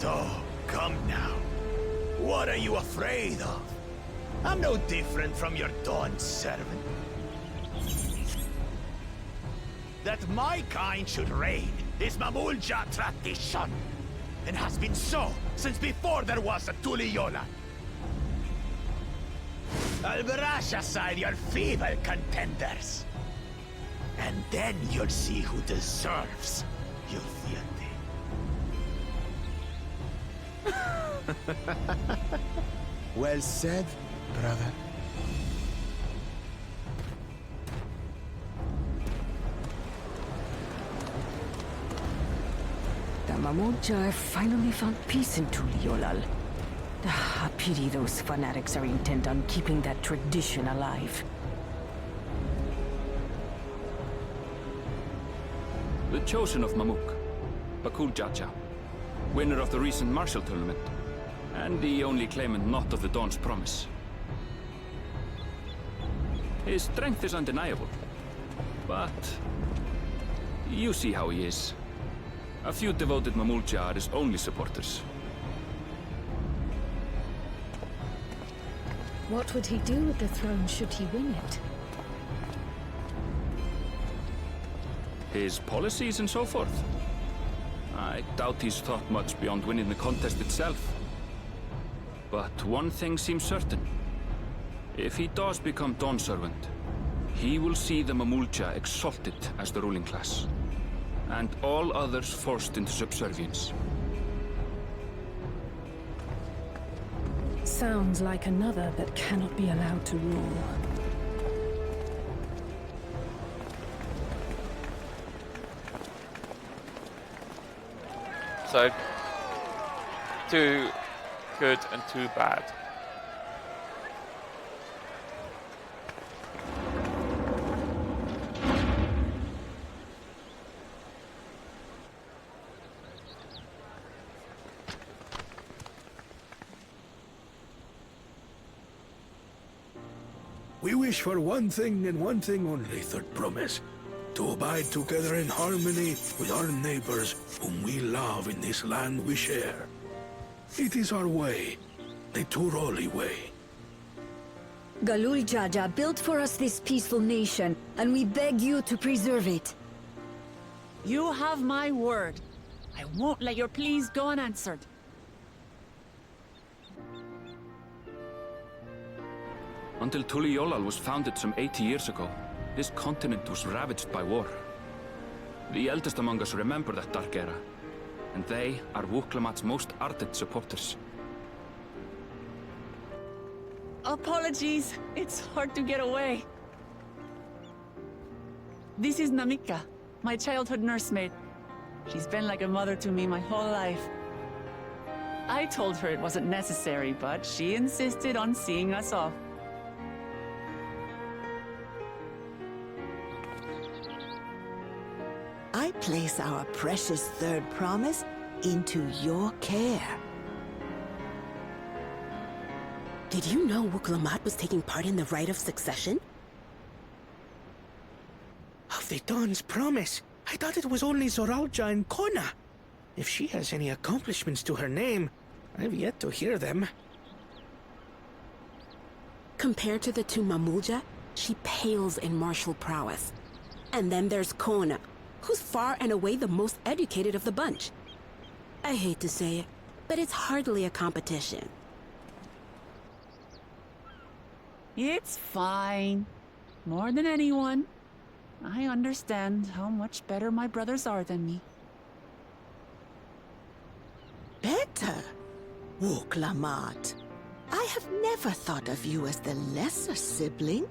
Oh, come now. What are you afraid of? I'm no different from your Dawn servant. That my kind should reign is Mamulja tradition, and has been so since before there was a Tuliola. I'll brush aside your feeble contenders, and then you'll see who deserves your fealty. Well said, brother. The Mamulja have finally found peace in Tuliolal. I pity those fanatics are intent on keeping that tradition alive. The chosen of Mamuk, Bakul Jaja, winner of the recent martial tournament, and the only claimant not of the Dawn's promise. His strength is undeniable, but you see how he is. A few devoted Mamulja are his only supporters. What would he do with the throne should he win it? His policies and so forth? I doubt he's thought much beyond winning the contest itself. But one thing seems certain. If he does become Dawn Servant, he will see the Mamulja exalted as the ruling class, and all others forced into subservience. Sounds like another that cannot be allowed to rule. So, too good and too bad. We wish for one thing and one thing only, Third Promise. To abide together in harmony with our neighbors whom we love in this land we share. It is our way, the Turoli way. Galul Jaja built for us this peaceful nation, and we beg you to preserve it. You have my word. I won't let your pleas go unanswered. Until Tuliolal was founded some 80 years ago, this continent was ravaged by war. The eldest among us remember that dark era, and they are Wuklamat's most ardent supporters. Apologies. It's hard to get away. This is Namika, my childhood nursemaid. She's been like a mother to me my whole life. I told her it wasn't necessary, but she insisted on seeing us off. I place our precious third promise into your care. Did you know Wuklamat was taking part in the rite of succession? Of the Dawn's promise? I thought it was only Zoralja and Kona. If she has any accomplishments to her name, I've yet to hear them. Compared to the two Mamulja, she pales in martial prowess. And then there's Kona, who's far and away the most educated of the bunch. I hate to say it, but it's hardly a competition. It's fine. More than anyone, I understand how much better my brothers are than me. Better? Wuklamat. I have never thought of you as the lesser sibling.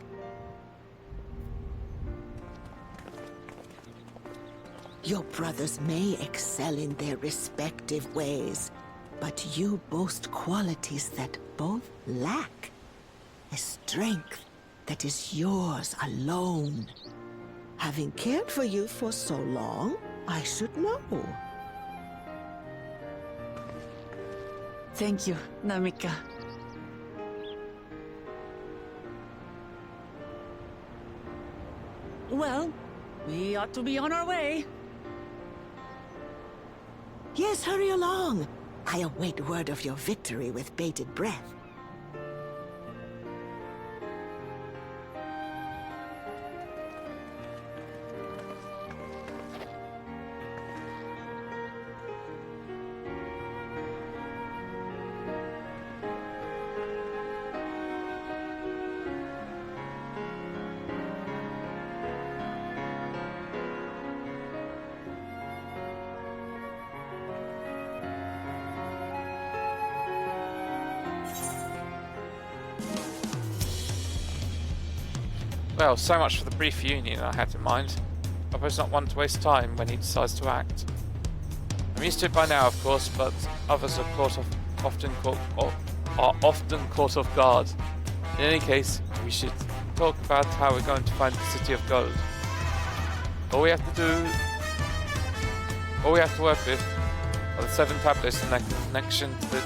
Your brothers may excel in their respective ways, but you boast qualities that both lack. A strength that is yours alone. Having cared for you for so long, I should know. Thank you, Namika. Well, we ought to be on our way. Yes, hurry along. I await word of your victory with bated breath. Well, so much for the brief union I had in mind. Papa not one to waste time when he decides to act. I'm used to it by now, of course, but others are often caught off guard. In any case, we should talk about how we're going to find the City of Gold. All we have to work with are the 7 tablets in connection to the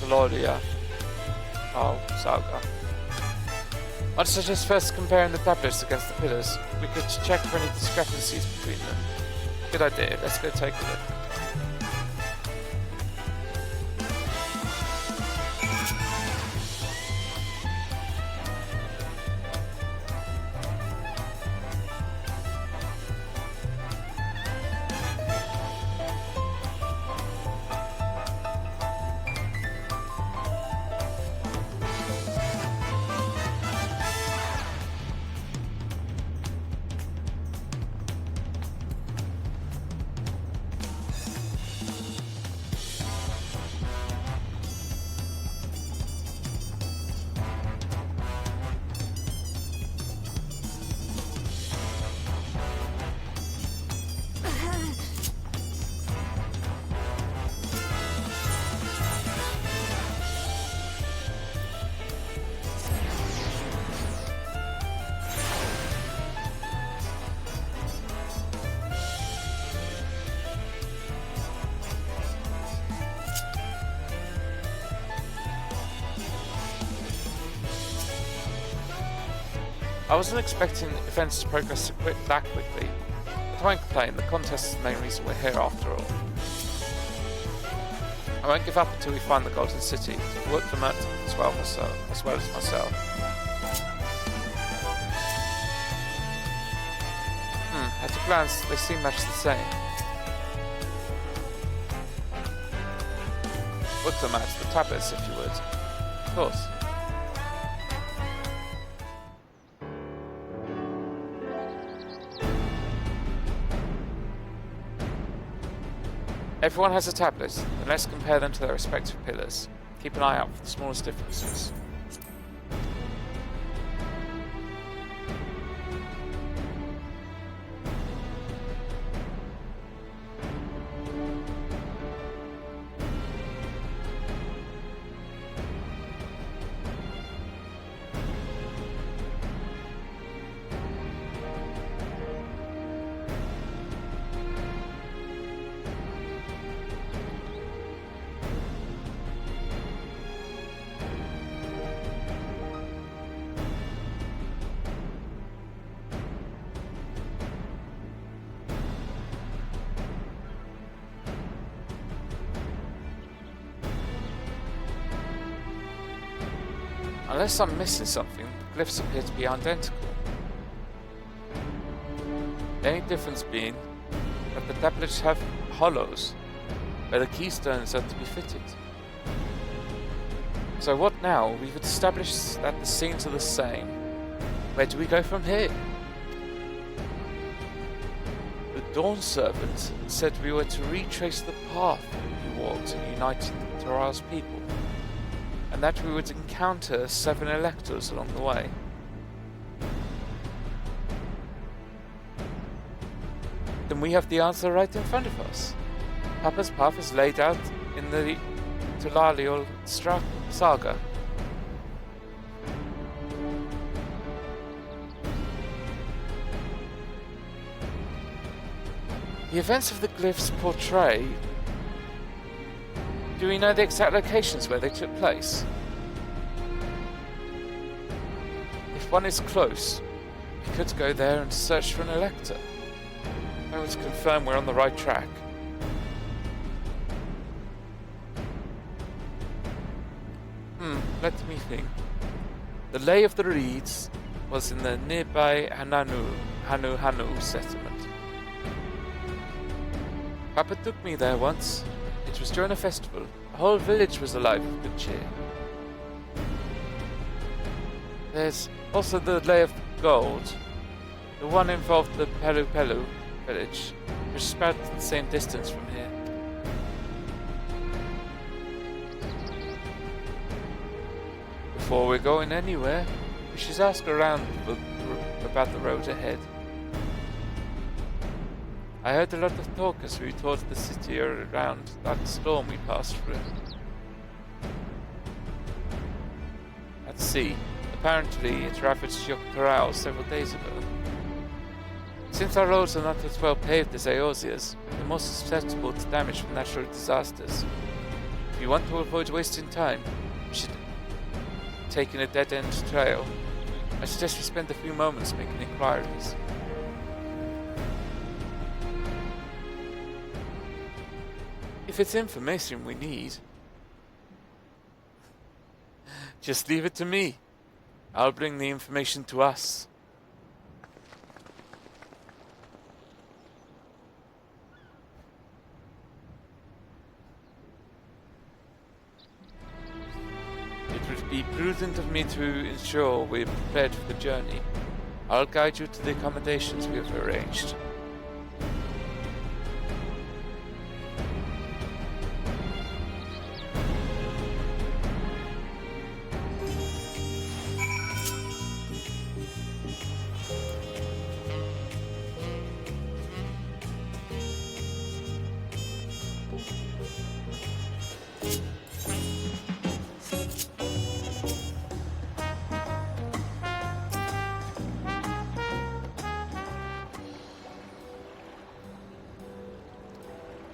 Gloria saga. I'd suggest first comparing the tablets against the pillars. We could check for any discrepancies between them. Good idea, let's go take a look. I wasn't expecting events to progress that quickly, but I won't complain, the contest is the main reason we're here after all. I won't give up until we find the Golden City, Wuklamat as well as myself. At a glance, they seem much the same. Look them at the tablets, if you would. Of course. Everyone has a tablet, and let's compare them to their respective pillars. Keep an eye out for the smallest differences. Unless I'm missing something, the glyphs appear to be identical. The only difference being that the tablets have hollows, where the keystones are to be fitted. So what now? We've established that the scenes are the same. Where do we go from here? The Dawn Servant said we were to retrace the path we walked in uniting Tural's people, and that we would encounter 7 electors along the way. Then we have the answer right in front of us. Papa's path is laid out in the Tulaliol saga. The events of the glyphs portray. Do we know the exact locations where they took place? If one is close, we could go there and search for an elector. I want to confirm we're on the right track. Let me think. The Lay of the Reeds was in the nearby Hanu settlement. Papa took me there once. It was during a festival. The whole village was alive with good cheer. There's also the Lay of Gold. The one involved the Pelu Pelu village, which is about the same distance from here. Before we're going anywhere, we should ask around about the road ahead. I heard a lot of talk as we toured the city around that storm we passed through. At sea, apparently it ravaged Yoktorao several days ago. Since our roads are not as well paved as Eosia's, they're more susceptible to damage from natural disasters. If you want to avoid wasting time, you should take a dead-end trail. I suggest we spend a few moments making inquiries. If it's information we need, just leave it to me. I'll bring the information to us. It would be prudent of me to ensure we're prepared for the journey. I'll guide you to the accommodations we have arranged.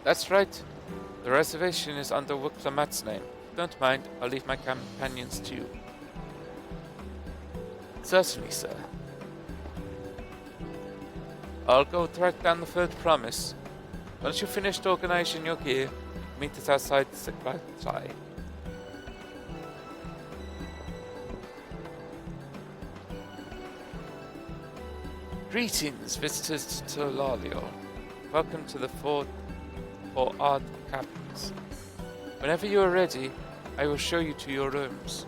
That's right. The reservation is under Wuklamat's name. Don't mind, I'll leave my companions to you. Certainly, sir. I'll go track down the third promise. Once you've finished organizing your gear, meet us outside the supply. Greetings, visitors to Lalio. Welcome to the fort for Ard Captains. Whenever you are ready, I will show you to your rooms.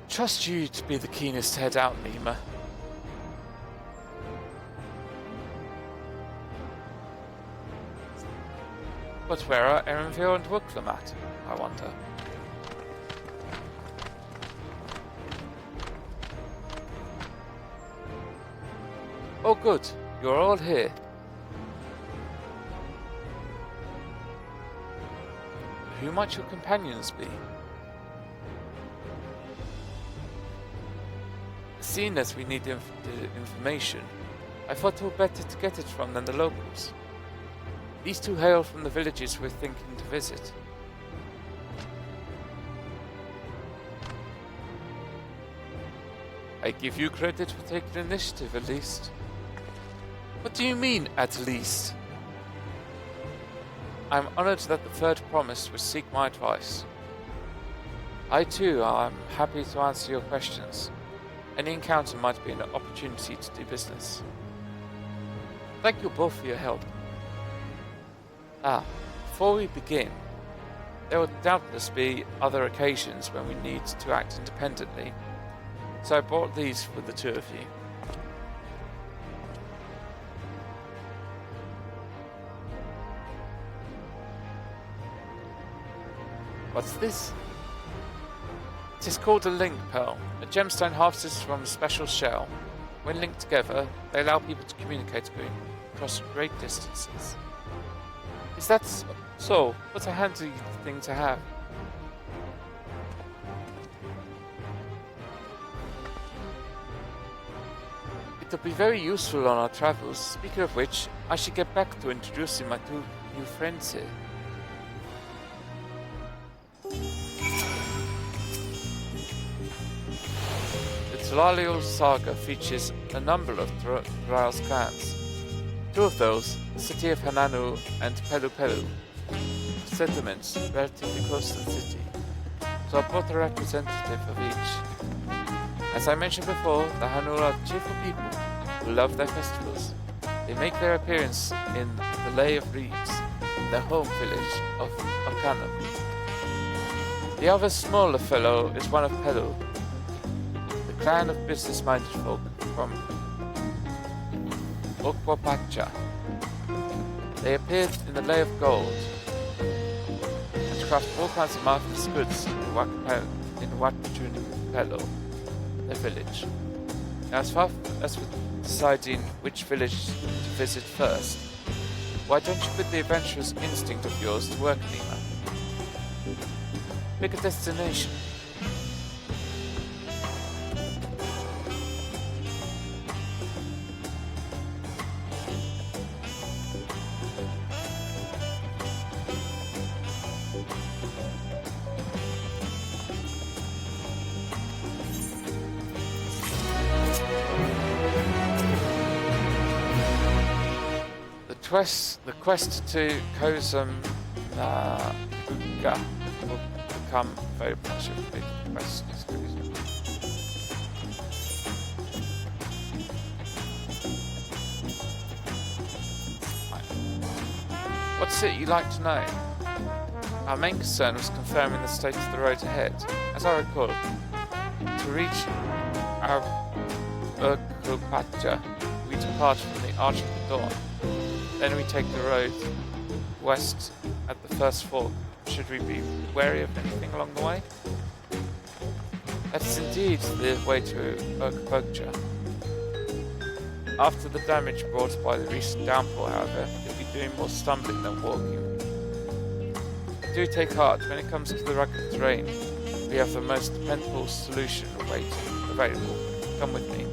Trust you to be the keenest head out, Nima. But where are Erenville and Wooklam at, I wonder? Oh good, you're all here. Who might your companions be? Seeing as we need the information, I thought it would better to get it from than the locals. These two hail from the villages we're thinking to visit. I give you credit for taking initiative, at least. What do you mean, at least? I'm honored that the third promise would seek my advice. I too am happy to answer your questions. Any encounter might be an opportunity to do business. Thank you both for your help. Before we begin, there will doubtless be other occasions when we need to act independently, so I brought these for the two of you. What's this? It is called a link pearl, a gemstone harvested from a special shell. When linked together, they allow people to communicate across great distances. Is that so? What a handy thing to have. It'll be very useful on our travels. Speaking of which, I should get back to introducing my two new friends here. The Tlalio saga features a number of Thrall's clans. Two of those, the city of Hananu and Pelu Pelu, settlements relatively close to the city, so I brought a representative of each. As I mentioned before, the Hanur are cheerful people who love their festivals. They make their appearance in the Lay of Reeds, their home village of Arcanum. The other smaller fellow is one of Pelu, the clan of business-minded folk from Okwapacha. They appeared in the Lay of Gold and craft all kinds of marvelous goods in Watchuni Pelo, their village. Now, as far as for deciding which village to visit first, why don't you put the adventurous instinct of yours to work, Nima? Pick a destination. The quest to Kozum Uga will become very much of a big quest. What's it you'd like to know? Our main concern was confirming the state of the road ahead. As I recall, to reach our Urkupacha, we depart from the Arch of the Dawn. Then we take the road west at the first fork. Should we be wary of anything along the way? That is indeed the way to Urkbugja. After the damage brought by the recent downpour, however, you'll be doing more stumbling than walking. Do take heart. When it comes to the rugged terrain, we have the most dependable solution available. Come with me.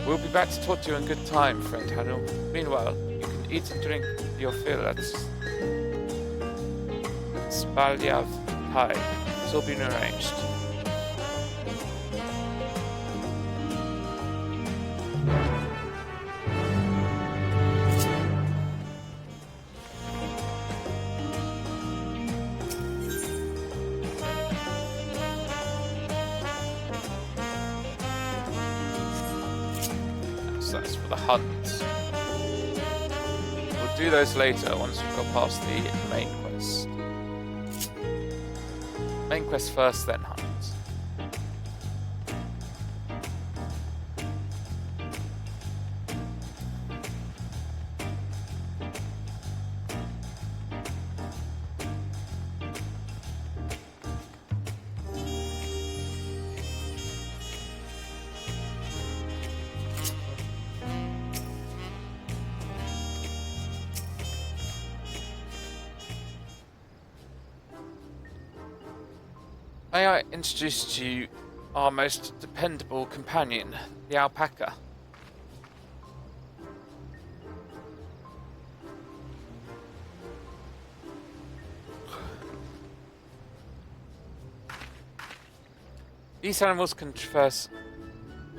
We'll be back to talk to you in good time, friend Hanu. Meanwhile, you can eat and drink your fill at Spalyav Pie. It's all been arranged. That's for the hunt. We'll do those later once we've got past the main quest. Main quest first, then hunt. May I introduce to you our most dependable companion, the alpaca. These animals can traverse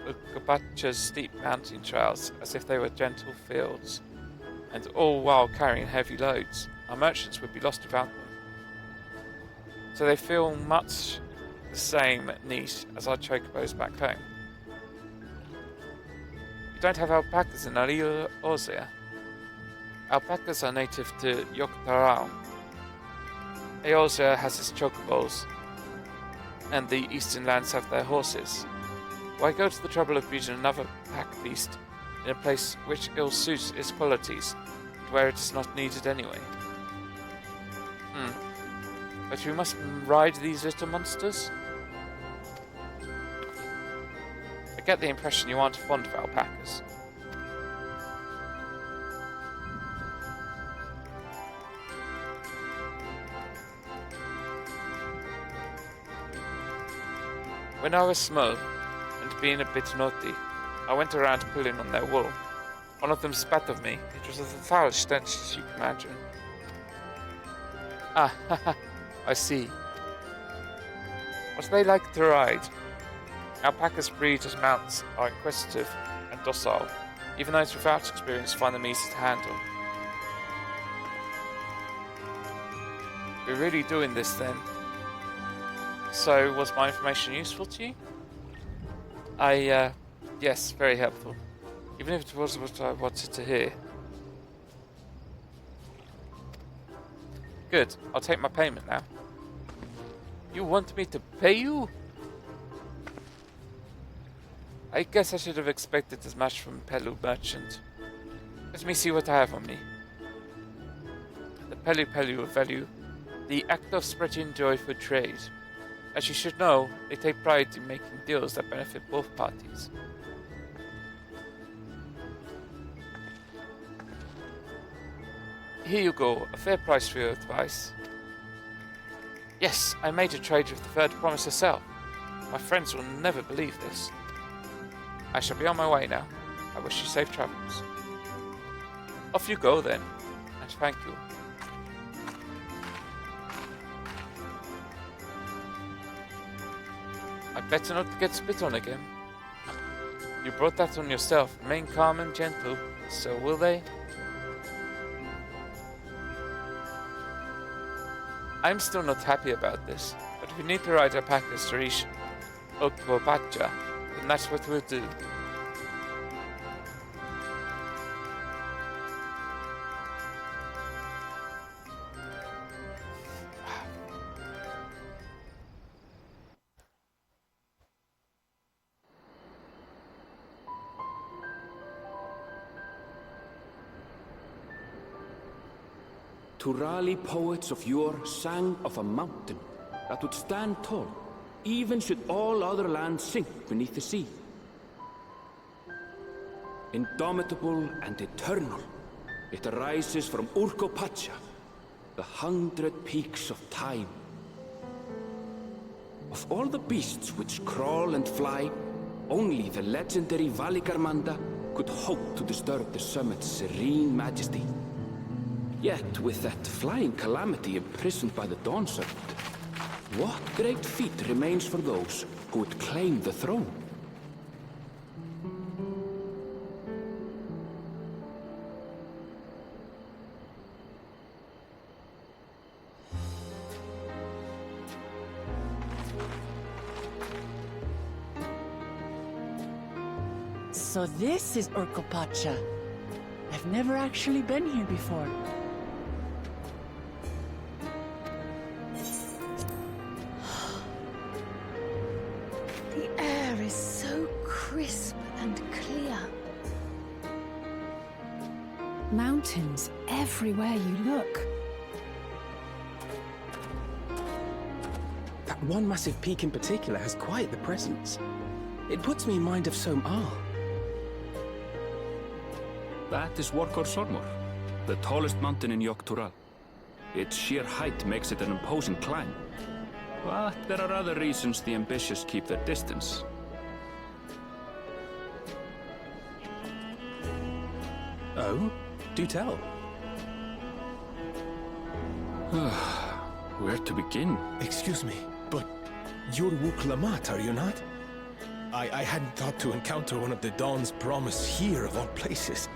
Urkbugja's steep mountain trails as if they were gentle fields, and all while carrying heavy loads. Our merchants would be lost without them. So they feel much the same niche as our chocobos back home. We don't have alpacas in Eorzea. Alpacas are native to Yogg-Thorol. Eorzea has its chocobos, and the eastern lands have their horses. Why go to the trouble of breeding another pack beast in a place which ill suits its qualities, and where it is not needed anyway? But we must ride these little monsters? I get the impression you aren't fond of alpacas. When I was small, and being a bit naughty, I went around pulling on their wool. One of them spat at me. It was a foul stench, as you can imagine. Ah, haha. I see. What they like to ride. Alpacas breed as mounts are inquisitive and docile. Even those without experience find them easy to handle. We're really doing this then. So, was my information useful to you? Yes, very helpful. Even if it wasn't what I wanted to hear. Good, I'll take my payment now. You want me to pay you? I guess I should have expected as much from Pelu merchant. Let me see what I have on me. The Pelu value the act of spreading joy for trade. As you should know, they take pride in making deals that benefit both parties. Here you go, a fair price for your advice. Yes, I made a trade with the third promise herself. My friends will never believe this. I shall be on my way now. I wish you safe travels. Off you go then, and thank you. I better not get spit on again. You brought that on yourself. Remain calm and gentle, so will they? I'm still not happy about this, but if we need to ride alpacas to reach Urkbugja, then that's what we'll do. Turali poets of yore sang of a mountain that would stand tall, even should all other lands sink beneath the sea. Indomitable and eternal, it arises from Urkopacha, the 100 peaks of time. Of all the beasts which crawl and fly, only the legendary Valigarmanda could hope to disturb the summit's serene majesty. Yet, with that flying calamity imprisoned by the Dawn Serpent, what great feat remains for those who would claim the throne? So this is Urkopacha. I've never actually been here before. The air is so crisp and clear. Mountains everywhere you look. That one massive peak in particular has quite the presence. It puts me in mind of Som-Ar. That is Workor Sormor, the tallest mountain in Yogg-Tural. Its sheer height makes it an imposing climb. But there are other reasons the ambitious keep their distance. Oh? Do tell. Where to begin? Excuse me, but you're Wuk Lamat, are you not? I hadn't thought to encounter one of the Dawn's promise here of all places.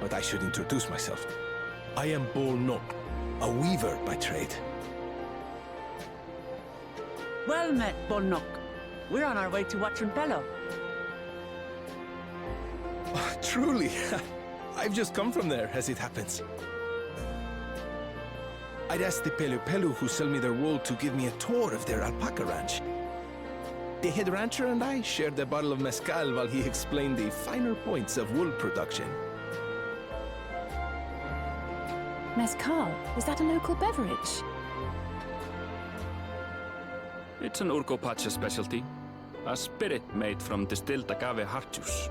But I should introduce myself. I am Bol Nok, a weaver by trade. Well met, Bolnok. We're on our way to Watranpelo. Truly, I've just come from there, as it happens. I'd asked the Pelu Pelu who sell me their wool to give me a tour of their alpaca ranch. The head rancher and I shared a bottle of mezcal while he explained the finer points of wool production. Mezcal, is that a local beverage? It's an Urkopacha specialty, a spirit made from distilled agave heart juice.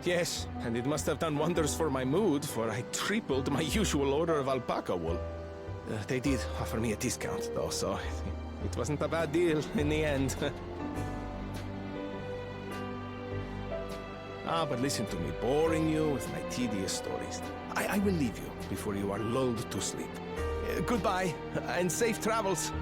Yes, and it must have done wonders for my mood, for I tripled my usual order of alpaca wool. They did offer me a discount, though, so it wasn't a bad deal in the end. But listen to me, boring you with my tedious stories. I will leave you before you are lulled to sleep. Goodbye, and safe travels.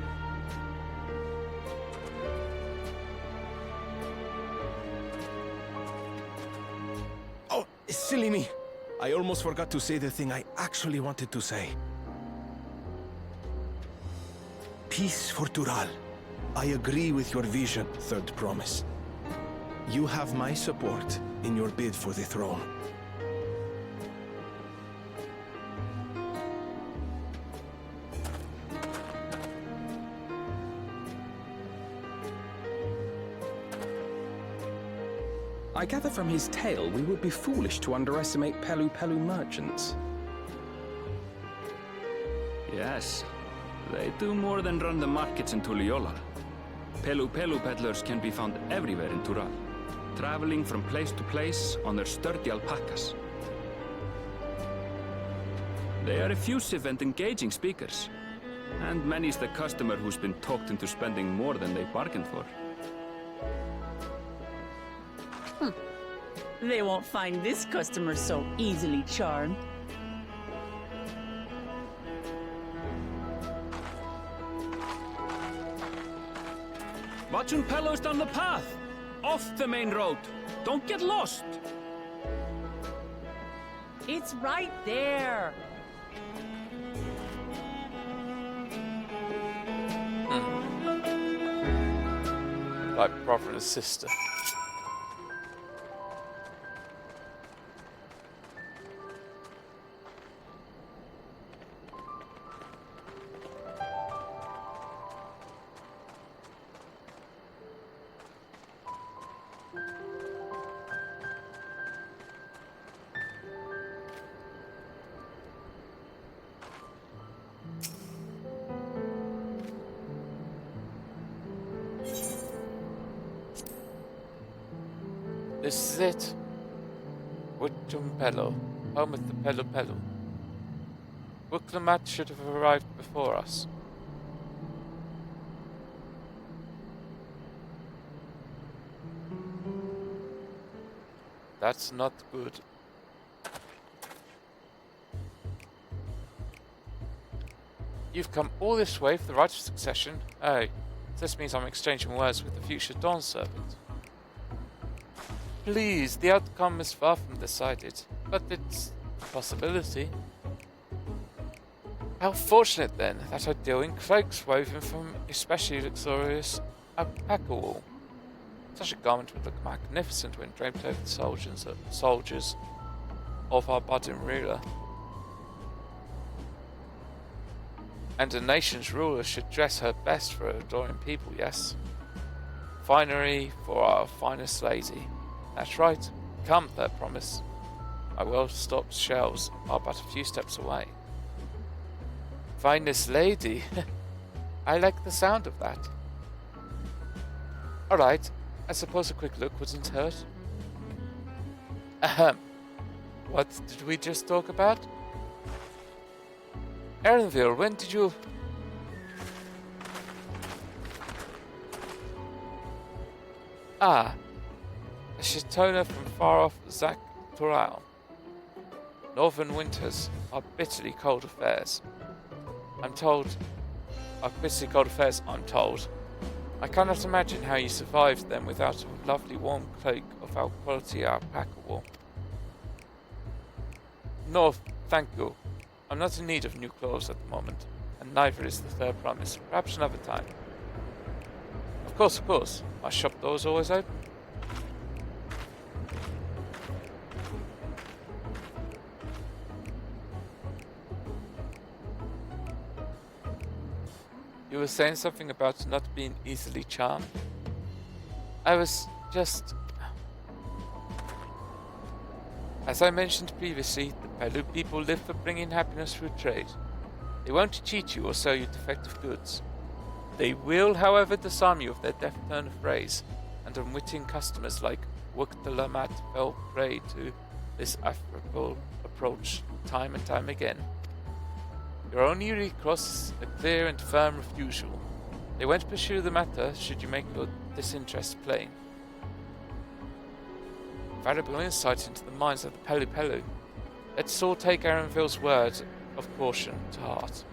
Oh, silly me. I almost forgot to say the thing I actually wanted to say. Peace for Tural. I agree with your vision, Third Promise. You have my support in your bid for the throne. I gather from his tale we would be foolish to underestimate Pelu Pelu merchants. Yes, they do more than run the markets in Tuliyollal. Pelu Pelu peddlers can be found everywhere in Tural, traveling from place to place on their sturdy alpacas. They are effusive and engaging speakers, and many's the customer who's been talked into spending more than they bargained for. They won't find this customer so easily charmed. Watranpelo's down the path! Off the main road! Don't get lost! It's right there! Like brother and sister. This is it. Wutumpelo, home of the Pelu Pelu. Wuklamat should have arrived before us. That's not good. You've come all this way for the right of succession? Oh, this means I'm exchanging words with the future Dawn Servant. Please, the outcome is far from decided, but it's a possibility. How fortunate then that I'm doing cloaks woven from especially luxurious alpaca wool. Such a garment would look magnificent when draped over the soldiers of our budding ruler. And a nation's ruler should dress her best for her adoring people, yes? Finery for our finest lady. That's right. Come, fair promise. My well-stocked shelves are but a few steps away. Finest lady? I like the sound of that. Alright, I suppose a quick look wouldn't hurt. Ahem. What did we just talk about? Erenville, when did you... Ah, a Shitona from far off Dawntrail. Northern winters are bitterly cold affairs. I'm told. I cannot imagine how you survived them without a lovely warm cloak of our quality alpaca wool. No, thank you. I'm not in need of new clothes at the moment, and neither is the third promise. Perhaps another time. Of course. My shop door is always open. You were saying something about not being easily charmed? I was just... As I mentioned previously, the Pelu people live for bringing happiness through trade. They won't cheat you or sell you defective goods. They will, however, disarm you of their deft turn of phrase, and unwitting customers like Wuktalamat fell prey to this affable approach time and time again. Your only recourse is a clear and firm refusal. They won't pursue the matter should you make your disinterest plain. Valuable insight into the minds of the Pelu Pelu. Let's all take Erenville's word of caution to heart.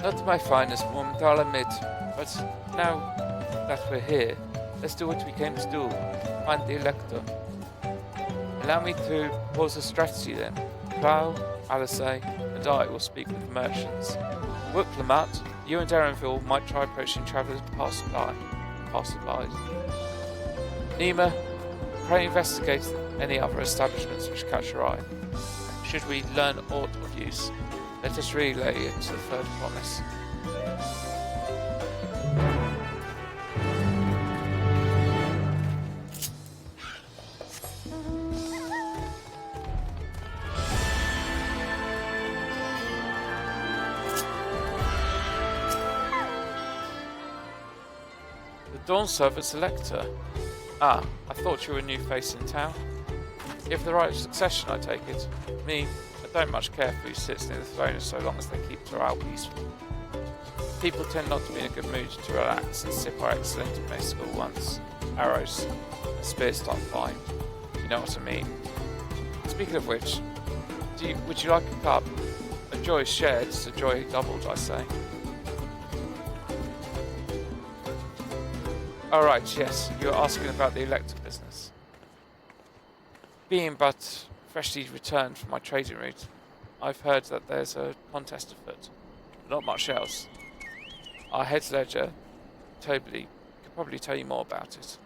Not my finest moment, I'll admit, but now that we're here, let's do what we came to do, find the Elector. Allow me to pose a strategy then. Plow, Alisay, and I will speak with the merchants. Wuklamat, you and Erenville might try approaching travellers passerby. Nima, pray investigate any other establishments which catch your eye. Should we learn aught of use, let us relay it to the third promise. The Dawn Servant's Elector. Ah, I thought you were a new face in town. If the right succession, I take it. Me, I don't much care who sits near the throne so long as they keep Toral peaceful. People tend not to be in a good mood to relax and sip our excellent domestic ones. Arrows, spears start flying. You know what I mean. Speaking of which, would you like a cup? A joy is shared, so joy doubled, I say. Alright, yes, you were asking about the Elector business. Being but freshly returned from my trading route, I've heard that there's a contest afoot. Not much else. Our head ledger, Toby, could probably tell you more about it.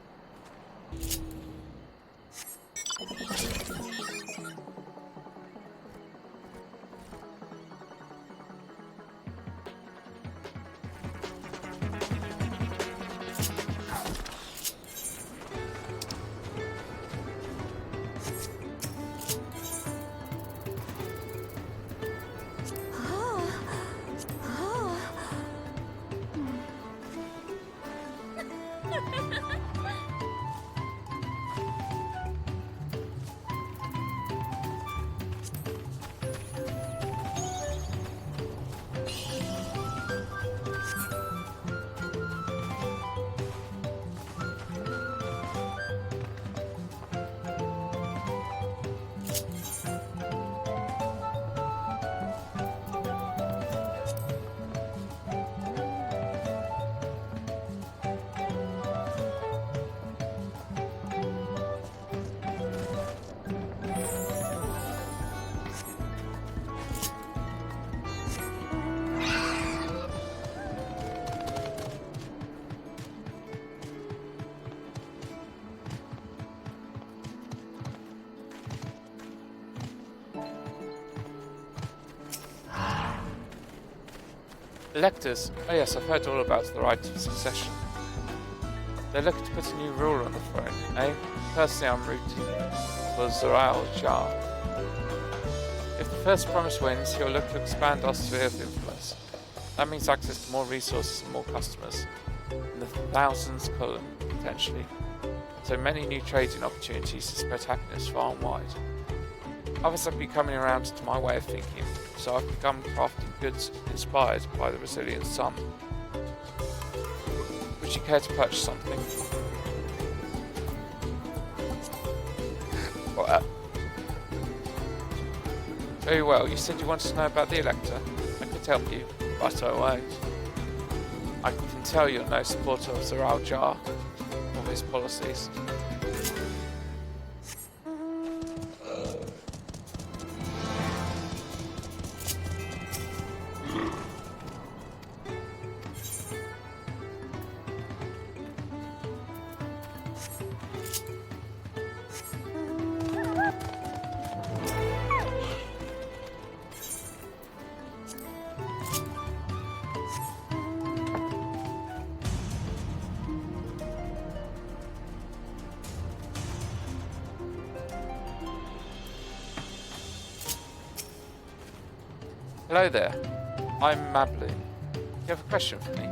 Electors. Oh yes, I've heard all about the right of succession. They're looking to put a new ruler on the throne, eh? Personally, I'm rooting for Zoral Jar. If the first promise wins, he'll look to expand our sphere of influence. That means access to more resources and more customers. In the thousands column, potentially. So many new trading opportunities to spread happiness far and wide. Others have been coming around to my way of thinking, so I've begun crafting goods inspired by the resilient sun. Would you care to purchase something? What? Very well, you said you wanted to know about the Elector. I could help you, but I won't. I can tell you're no supporter of Zoral Jar or his policies. Hello there, I'm Mablin. Do you have a question for me?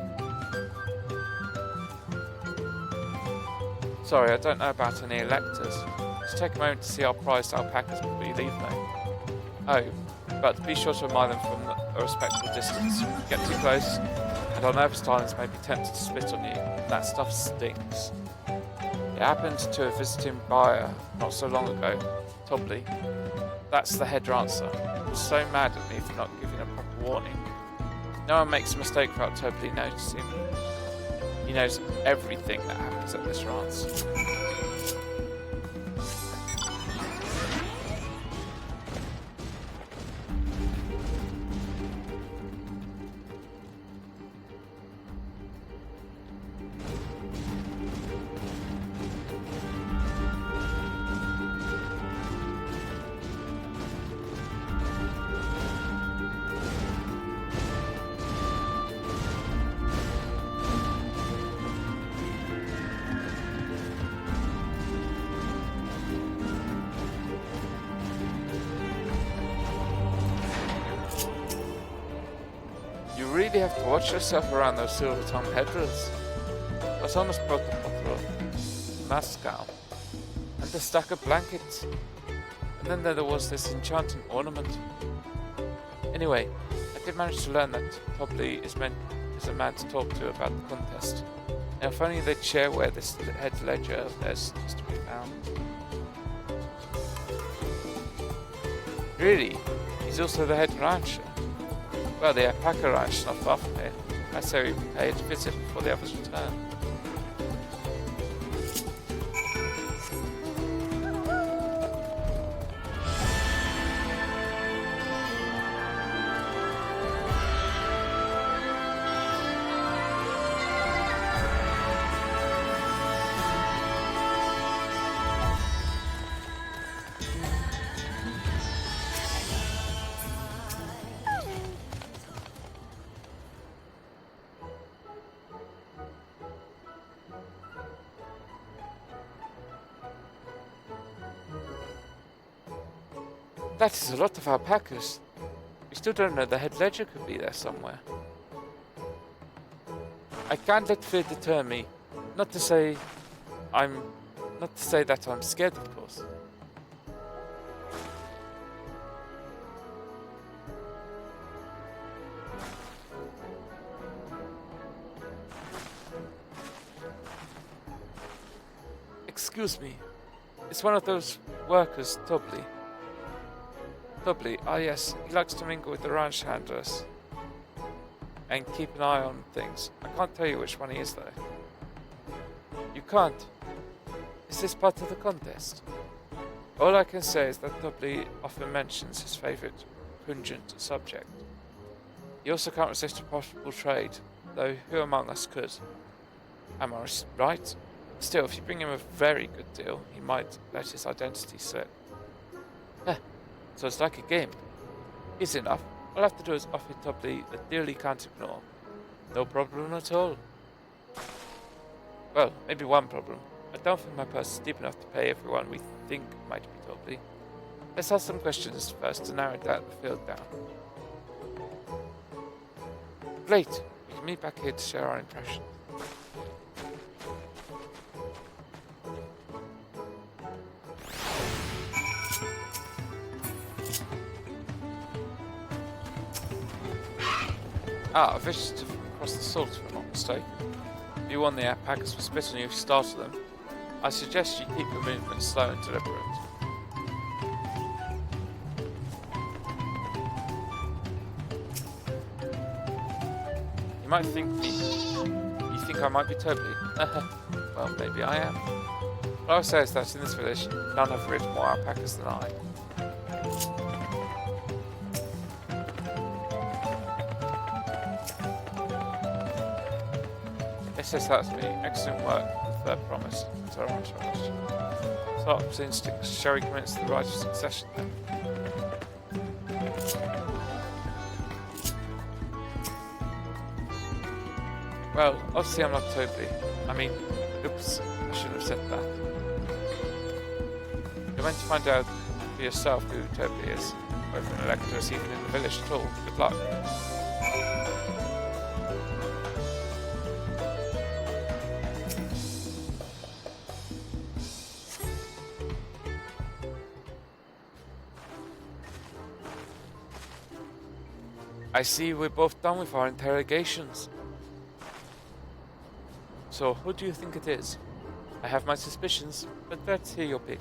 Sorry, I don't know about any electors. Just take a moment to see our prized alpacas before you leave me. Oh, but be sure to admire them from a respectable distance. Get too close, and our nervous darlings may be tempted to spit on you. That stuff stinks. It happened to a visiting buyer not so long ago, Tobley. That's the head rancer. He was so mad at me for not giving a proper warning. No one makes a mistake without totally noticing. He knows everything that happens at this ranch. You really have to watch yourself around those silver-tongued peddlers. I was almost brought the bottle of Moscow and a stack of blankets. And then there was this enchanting ornament. Anyway, I did manage to learn that Tobley is a man to talk to about the contest. Now, if only they'd share where this head ledger of theirs is to be found. Really? He's also the head rancher? Well, the alpaca ranch is not far from here. I say we pay it a visit before the others return. That is a lot of alpacas. We still don't know the head ledger could be there somewhere. I can't let fear deter me. Not to say that I'm scared, of course. Excuse me. It's one of those workers, Tobly. Tobly, ah yes, he likes to mingle with the ranch handlers and keep an eye on things. I can't tell you which one he is though. You can't? Is this part of the contest? All I can say is that Tobly often mentions his favourite pungent subject. He also can't resist a profitable trade, though who among us could? Am I right? Still, if you bring him a very good deal, he might let his identity slip. So it's like a game. Easy enough. All I have to do is offer Tobly a deal he can't ignore. No problem at all. Well, maybe one problem. I don't think my purse is deep enough to pay everyone we think might be Tobly. Let's ask some questions first to narrow the field down. Great. We can meet back here to share our impressions. Ah, a vicious to across the salt, if I'm not mistaken. If you want the alpacas to spit on you if you startle them, I suggest you keep your movements slow and deliberate. You might think you think I might be Tobly. Well, maybe I am. What I would say is that in this village, none have ridden more alpacas than I. Says that to me. Excellent work with that promise. That's our entourage. Sart's instincts. Shall we commence the rite of succession then? Well, obviously I'm not Tobly. I mean, oops, I shouldn't have said that. You're meant to find out for yourself who Tobly is, whether an elector is even in the village at all. Good luck. I see we're both done with our interrogations. So, who do you think it is? I have my suspicions, but let's hear your pick.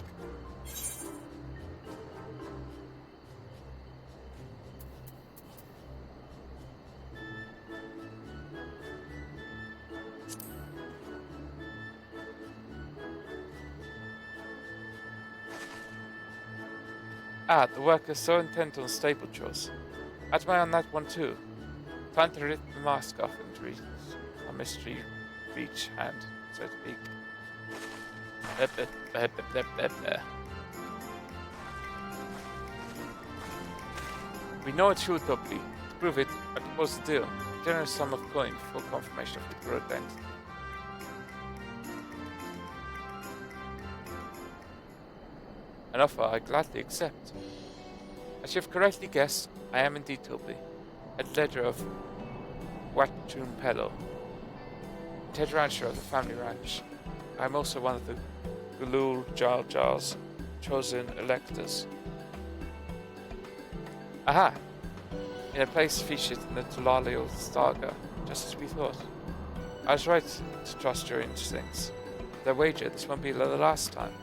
Ah, the worker's so intent on stable chores. I'd my on that one too. Time to rip the mask off and reach a mystery reach hand, so to speak. We know it's you, Tobly. To prove it, I propose a deal. A generous sum of coin for confirmation of your identity. An offer I gladly accept. As you have correctly guessed, I am indeed Tobly, head ledger of Pello, and head rancher of the family ranch. I am also one of the goooo Jar's chosen electors. Aha! In a place featured in the Tulalio saga, just as we thought. I was right to trust your instincts. But I wager this won't be the last time.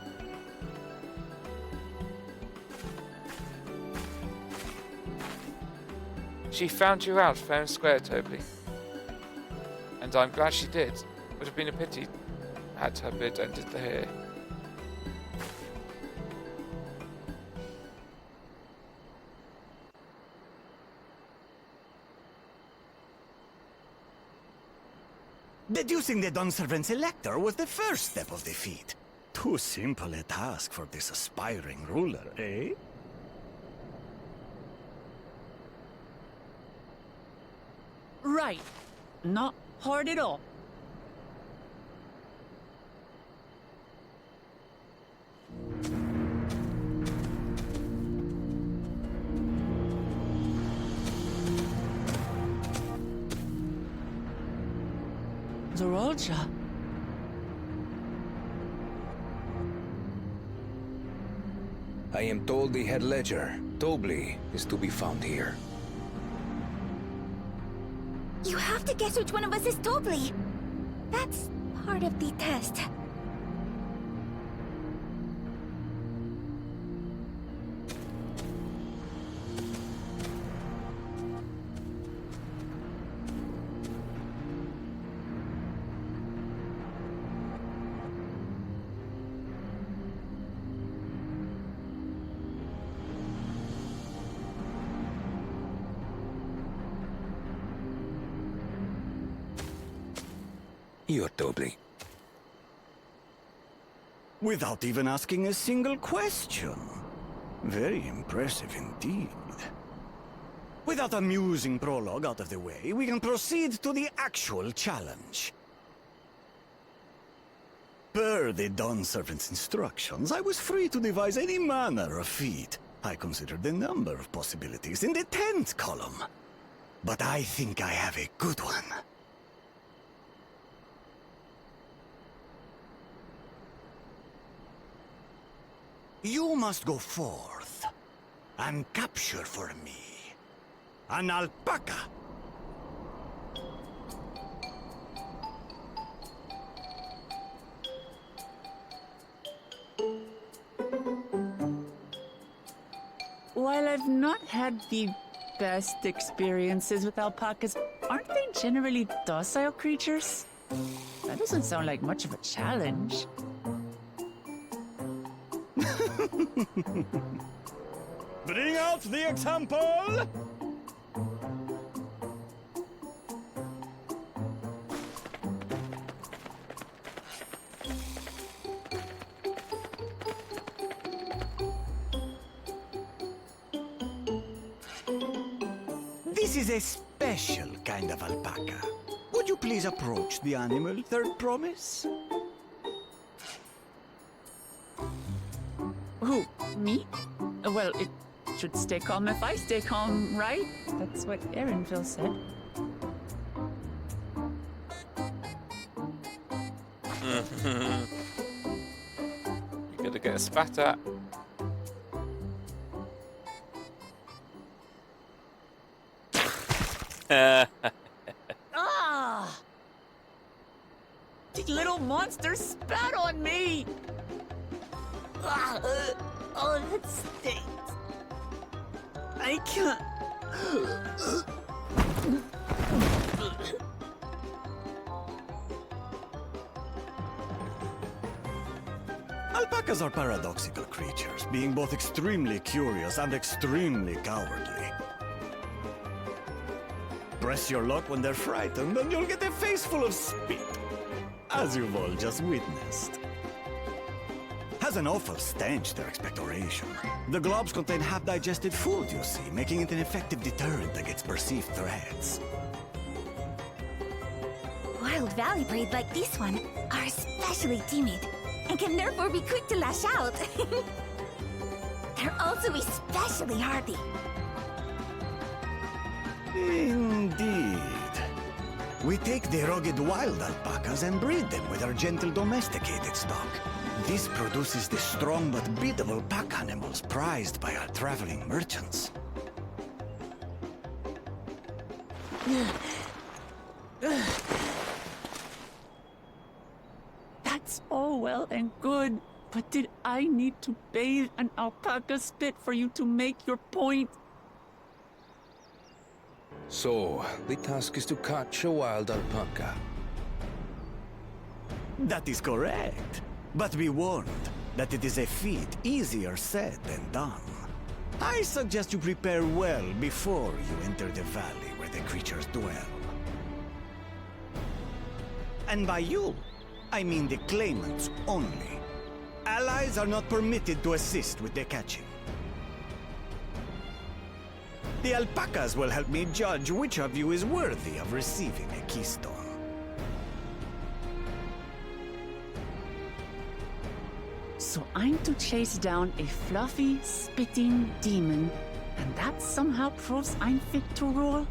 She found you out fair and square, Toby. And I'm glad she did. Would have been a pity had her bid ended here. Deducing the Dunservant's elector was the first step of the feat. Too simple a task for this aspiring ruler, eh? Right. Not hard at all. Zorolja. I am told the head ledger, Tobli, is to be found here. You have to guess which one of us is Tobli. That's part of the test. You're Tobli. Without even asking a single question. Very impressive indeed. With that amusing prologue out of the way, we can proceed to the actual challenge. Per the Dawn Servant's instructions, I was free to devise any manner of feat. I considered the number of possibilities in the 10th column. But I think I have a good one. You must go forth and capture for me an alpaca. While I've not had the best experiences with alpacas, aren't they generally docile creatures? That doesn't sound like much of a challenge. Bring out the example! This is a special kind of alpaca. Would you please approach the animal, Third Promise? Who? Me? Well, it should stay calm if I stay calm, right? That's what Erinville said. You're gonna get a spat at. Ah! The little monster spat on me! Ah, oh, that stinks. I can't. Alpacas are paradoxical creatures, being both extremely curious and extremely cowardly. Press your luck when they're frightened, and you'll get a face full of spit, as you've all just witnessed. Has an awful stench, their expectoration. The globs contain half-digested food, you see, making it an effective deterrent against perceived threats. Wild valley breed like this one are especially timid and can therefore be quick to lash out. They're also especially hardy. Indeed. We take the rugged wild alpacas and breed them with our gentle domesticated stock. This produces the strong but biddable pack animals prized by our traveling merchants. That's all well and good, but did I need to bathe an alpaca spit for you to make your point? So, the task is to catch a wild alpaca. That is correct. But be warned that it is a feat easier said than done. I suggest you prepare well before you enter the valley where the creatures dwell. And by you, I mean the claimants only. Allies are not permitted to assist with the catching. The alpacas will help me judge which of you is worthy of receiving a keystone. So I'm to chase down a fluffy, spitting demon, and that somehow proves I'm fit to rule?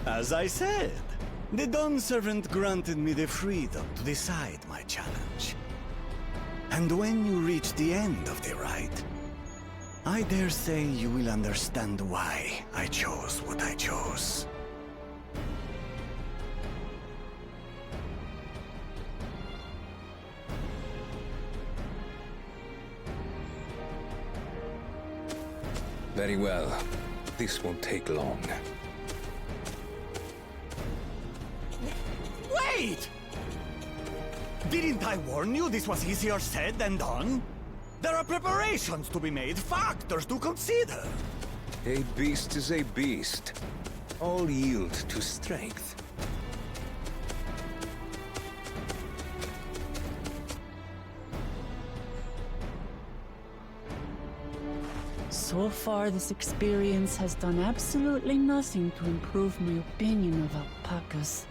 As I said, the Dawn Servant granted me the freedom to decide my challenge. And when you reach the end of the ride, I dare say you will understand why I chose what I chose. Very well. This won't take long. Wait! Didn't I warn you this was easier said than done? There are preparations to be made, factors to consider. A beast is a beast. All yield to strength. So far, this experience has done absolutely nothing to improve my opinion of alpacas.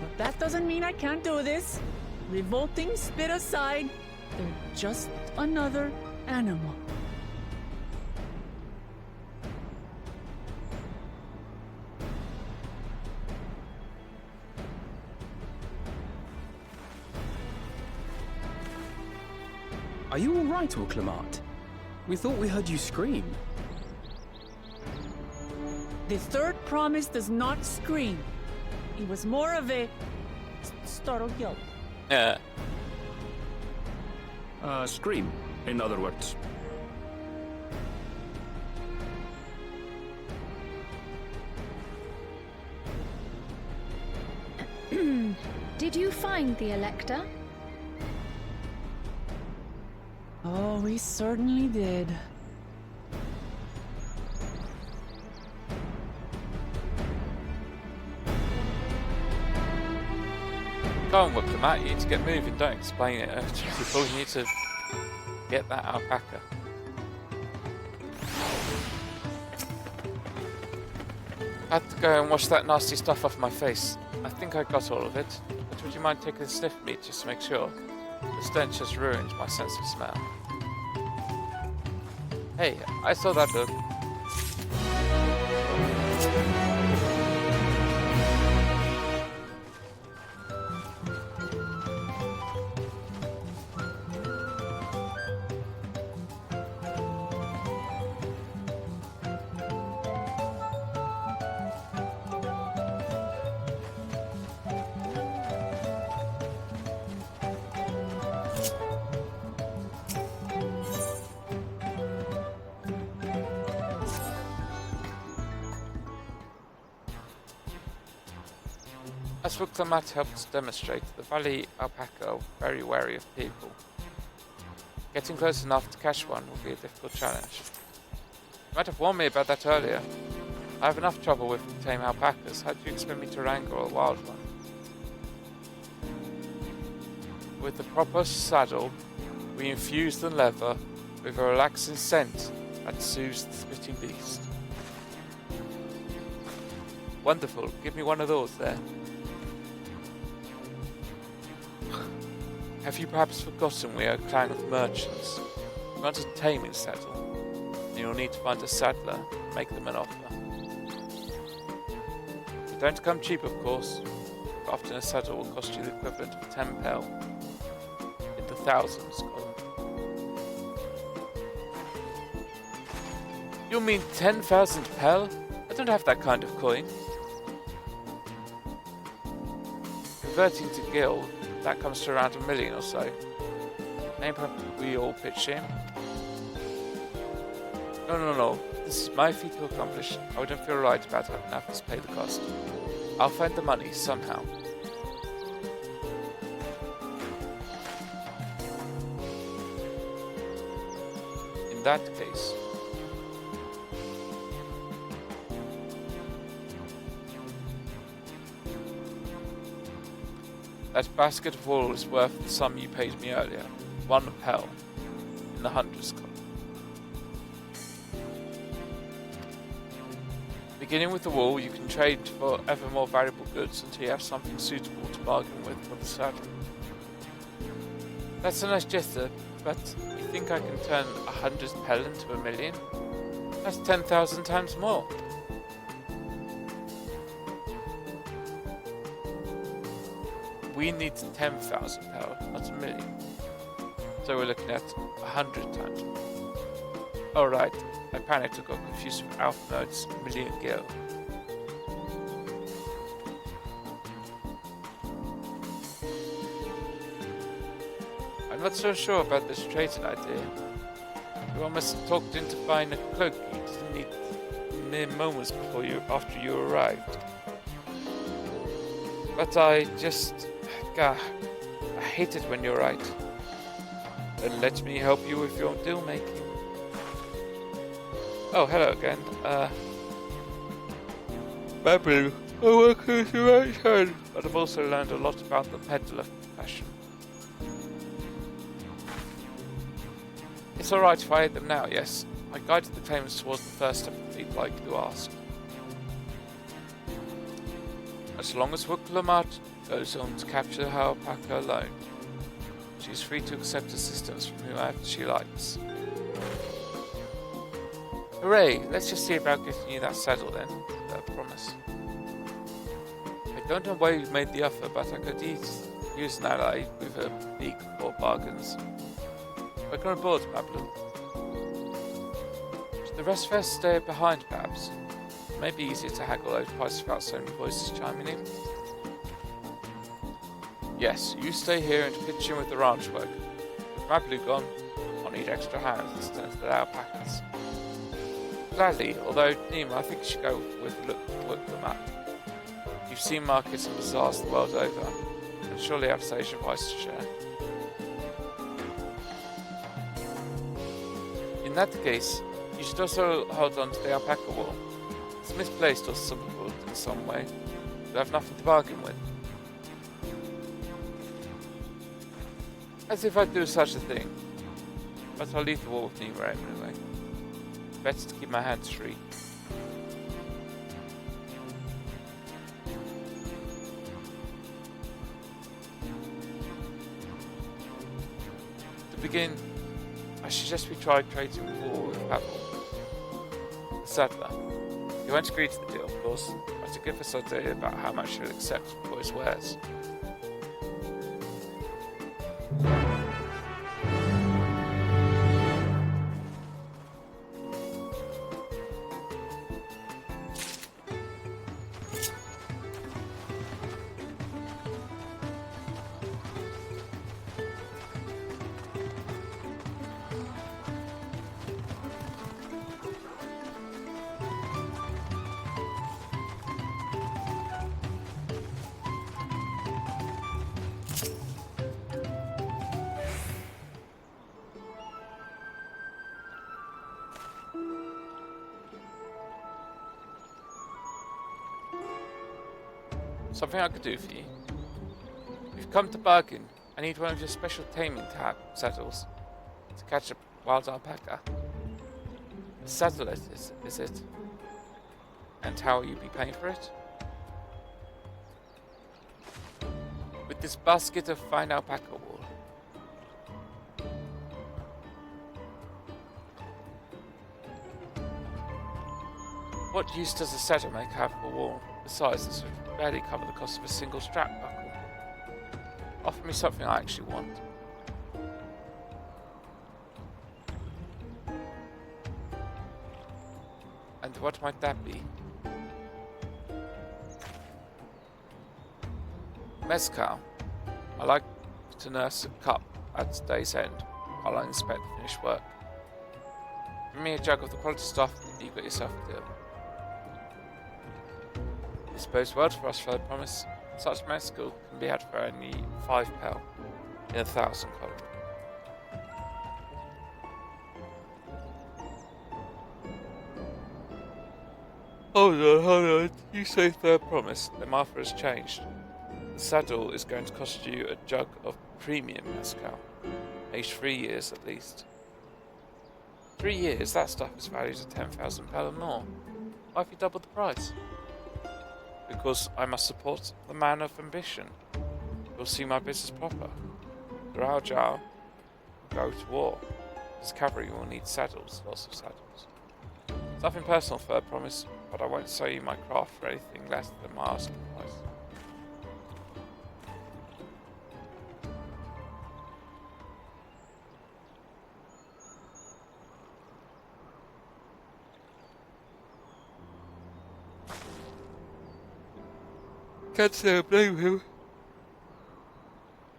But that doesn't mean I can't do this. Revolting spit aside, they're just another animal. Are you all right, Orclamat? We thought we heard you scream. The third promise does not scream. It was more of a startled yelp. Yeah. Scream, in other words. Did you find the Elector? Oh, we certainly did. Go on, whip them out. You need to get moving. Don't explain it to people. You need to get that alpaca. I had to go and wash that nasty stuff off my face. I think I got all of it. But would you mind taking a sniff of me just to make sure? The stench has ruined my sense of smell. Hey, I saw that book. As Wuktamat helped demonstrate, the valley alpaca are very wary of people. Getting close enough to catch one will be a difficult challenge. You might have warned me about that earlier. I have enough trouble with tame alpacas. How do you expect me to wrangle a wild one? With the proper saddle, we infuse the leather with a relaxing scent that soothes the spitting beast. Wonderful. Give me one of those there. Have you perhaps forgotten we are a clan of merchants? You want a taming saddle, and you'll need to find a saddler and make them an offer. They don't come cheap, of course, but often a saddle will cost you the equivalent of 10 pel. In the thousands, Colin. You mean 10,000 pel? I don't have that kind of coin. Converting to gil, that comes to around 1 million or so. Maybe we all pitch in. No. This is my feat to accomplish. I wouldn't feel right about having to pay the cost. I'll find the money somehow. In that case, that basket of wool is worth the sum you paid me earlier. 1 pel in the hunter's column. Beginning with the wool, you can trade for ever more valuable goods until you have something suitable to bargain with for the saddle. That's a nice gesture, but you think I can turn 100 pel into 1 million? That's 10,000 times more. We need 10,000 pel, not 1 million. So we're looking at 100 times more. Oh right, I panicked and got confused with Alpha Node's million gil. I'm not so sure about this trading idea. You almost talked into buying a cloak you didn't need mere moments after you arrived. But I just... I hate it when you're right. Then let me help you with your deal making. Oh, hello again. Babu, I work with your right hand. But I've also learned a lot about the peddler profession. It's alright if I aid them now, yes. I guided the claimants towards the first step of the feat like you asked. As long as Wuklamat goes on to capture her alpaca alone, she's free to accept assistance from whoever she likes. Hooray! Let's just see about getting you that saddle then. I promise. I don't know why you made the offer, but I could use an ally with a beak for bargains. Welcome aboard, Babylon. Should the rest of us stay behind, perhaps? It may be easier to haggle those prices without so many voices chiming in. Yes, you stay here and pitch in with the ranch work. With Mablu gone, I'll need extra hands to tend to the alpacas. Gladly, although Nima, I think you should go with look the map. You've seen markets and bazaars the world over, and surely have sage advice to share. In that case, you should also hold on to the alpaca wool. It's misplaced or subtle in some way. You have nothing to bargain with. As if I'd do such a thing. But I'll leave the wool with Nima anyway. Better to keep my hands free. To begin, I suggest we try trading wool with Pavel, the saddler. He won't agree to the deal, of course, but to give us an idea about how much he'll accept for his wares. Something I could do for you. We've come to bargain. I need one of your special taming saddles to catch a wild alpaca. A saddle is it? And how will you be paying for it? With this basket of fine alpaca wool. What use does a saddle make have for wool? Besides, this would barely cover the cost of a single strap buckle. Offer me something I actually want. And what might that be? Mezcal. I like to nurse a cup at day's end while I inspect the finished work. Give me a jug of the quality stuff and you got yourself a deal. This bodes well for us, Fair Promise. Such mezcal can be had for only £5 in 1,000 column. Hold on. You say Fair Promise. The Martha has changed. The saddle is going to cost you a jug of premium mezcal. Aged 3 years at least. 3 years? That stuff is valued at £10,000 or more. Why have you doubled the price? Because I must support the man of ambition. You'll see my business proper. The Rajah will go to war. His cavalry will need saddles, lots of saddles. It's nothing personal, Fair Promise, but I won't sell you my craft for anything less than my asking price. Can't say I blame him.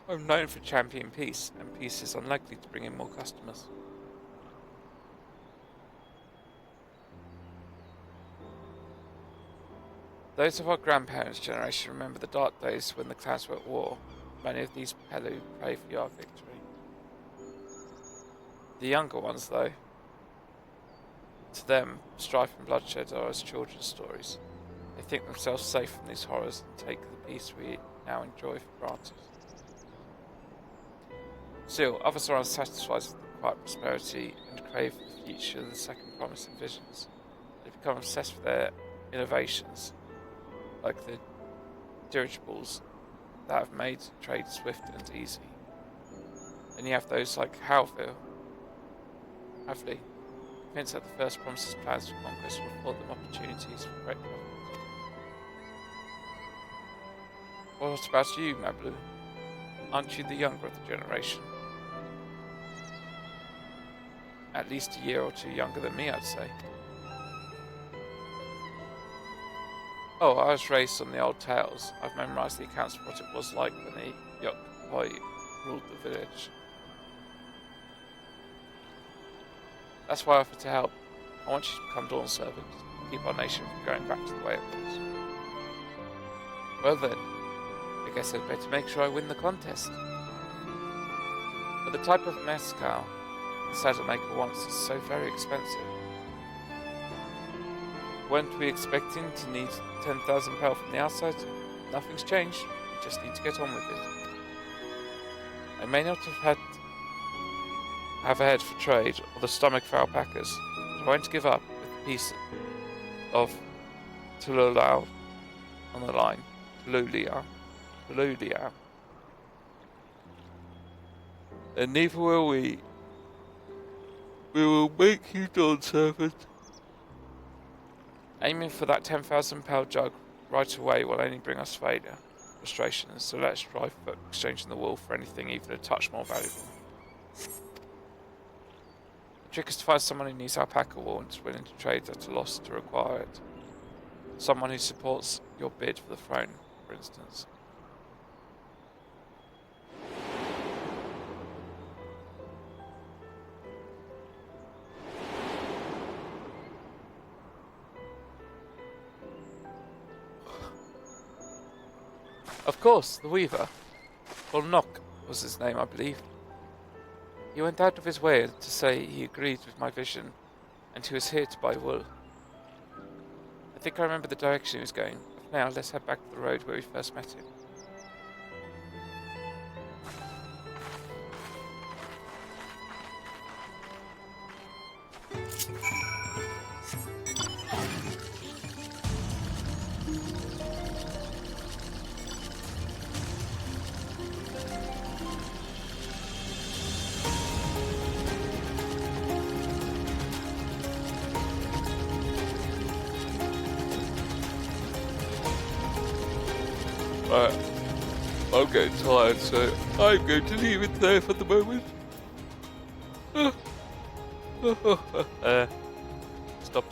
I'm known for championing peace, and peace is unlikely to bring in more customers. Those of our grandparents' generation remember the dark days when the clans were at war. Many of these Pelu pray for your victory. The younger ones, though, to them, strife and bloodshed are as children's stories. They think themselves safe from these horrors and take the peace we now enjoy for granted. Still, others are unsatisfied with the quiet prosperity and crave the future the Second Promise envisions. They become obsessed with their innovations, like the dirigibles that have made trade swift and easy. Then you have those like Howley, convinced that the First Promise's plans for conquest will afford them opportunities for great profit. What about you, Mablu? Aren't you the younger of the generation? At least a year or two younger than me, I'd say. Oh, I was raised on the old tales. I've memorised the accounts of what it was like when the Yokoi ruled the village. That's why I offered to help. I want you to become Dawn servant, keep our nation from going back to the way it was. Well then, I guess I'd better make sure I win the contest. But the type of mezcal the saddle maker wants is so very expensive. Weren't we expecting to need £10,000 from the outside? Nothing's changed. We just need to get on with it. I may not have a head for trade or the stomach for alpacas, but I won't give up with a piece of Tululau on the line. Tululia. And neither will we. We will make you Dawn servant. Aiming for that £10,000 jug right away will only bring us failure, frustration, so let's strive for exchanging the wool for anything even a touch more valuable. The trick is to find someone who needs alpaca wool and is willing to trade at a loss to acquire it. Someone who supports your bid for the throne, for instance. Of course, the weaver. Well, Nock was his name, I believe. He went out of his way to say he agreed with my vision, and he was here to buy wool. I think I remember the direction he was going. But now, let's head back to the road where we first met him. I'm getting tired, so I'm going to leave it there for the moment. Stop.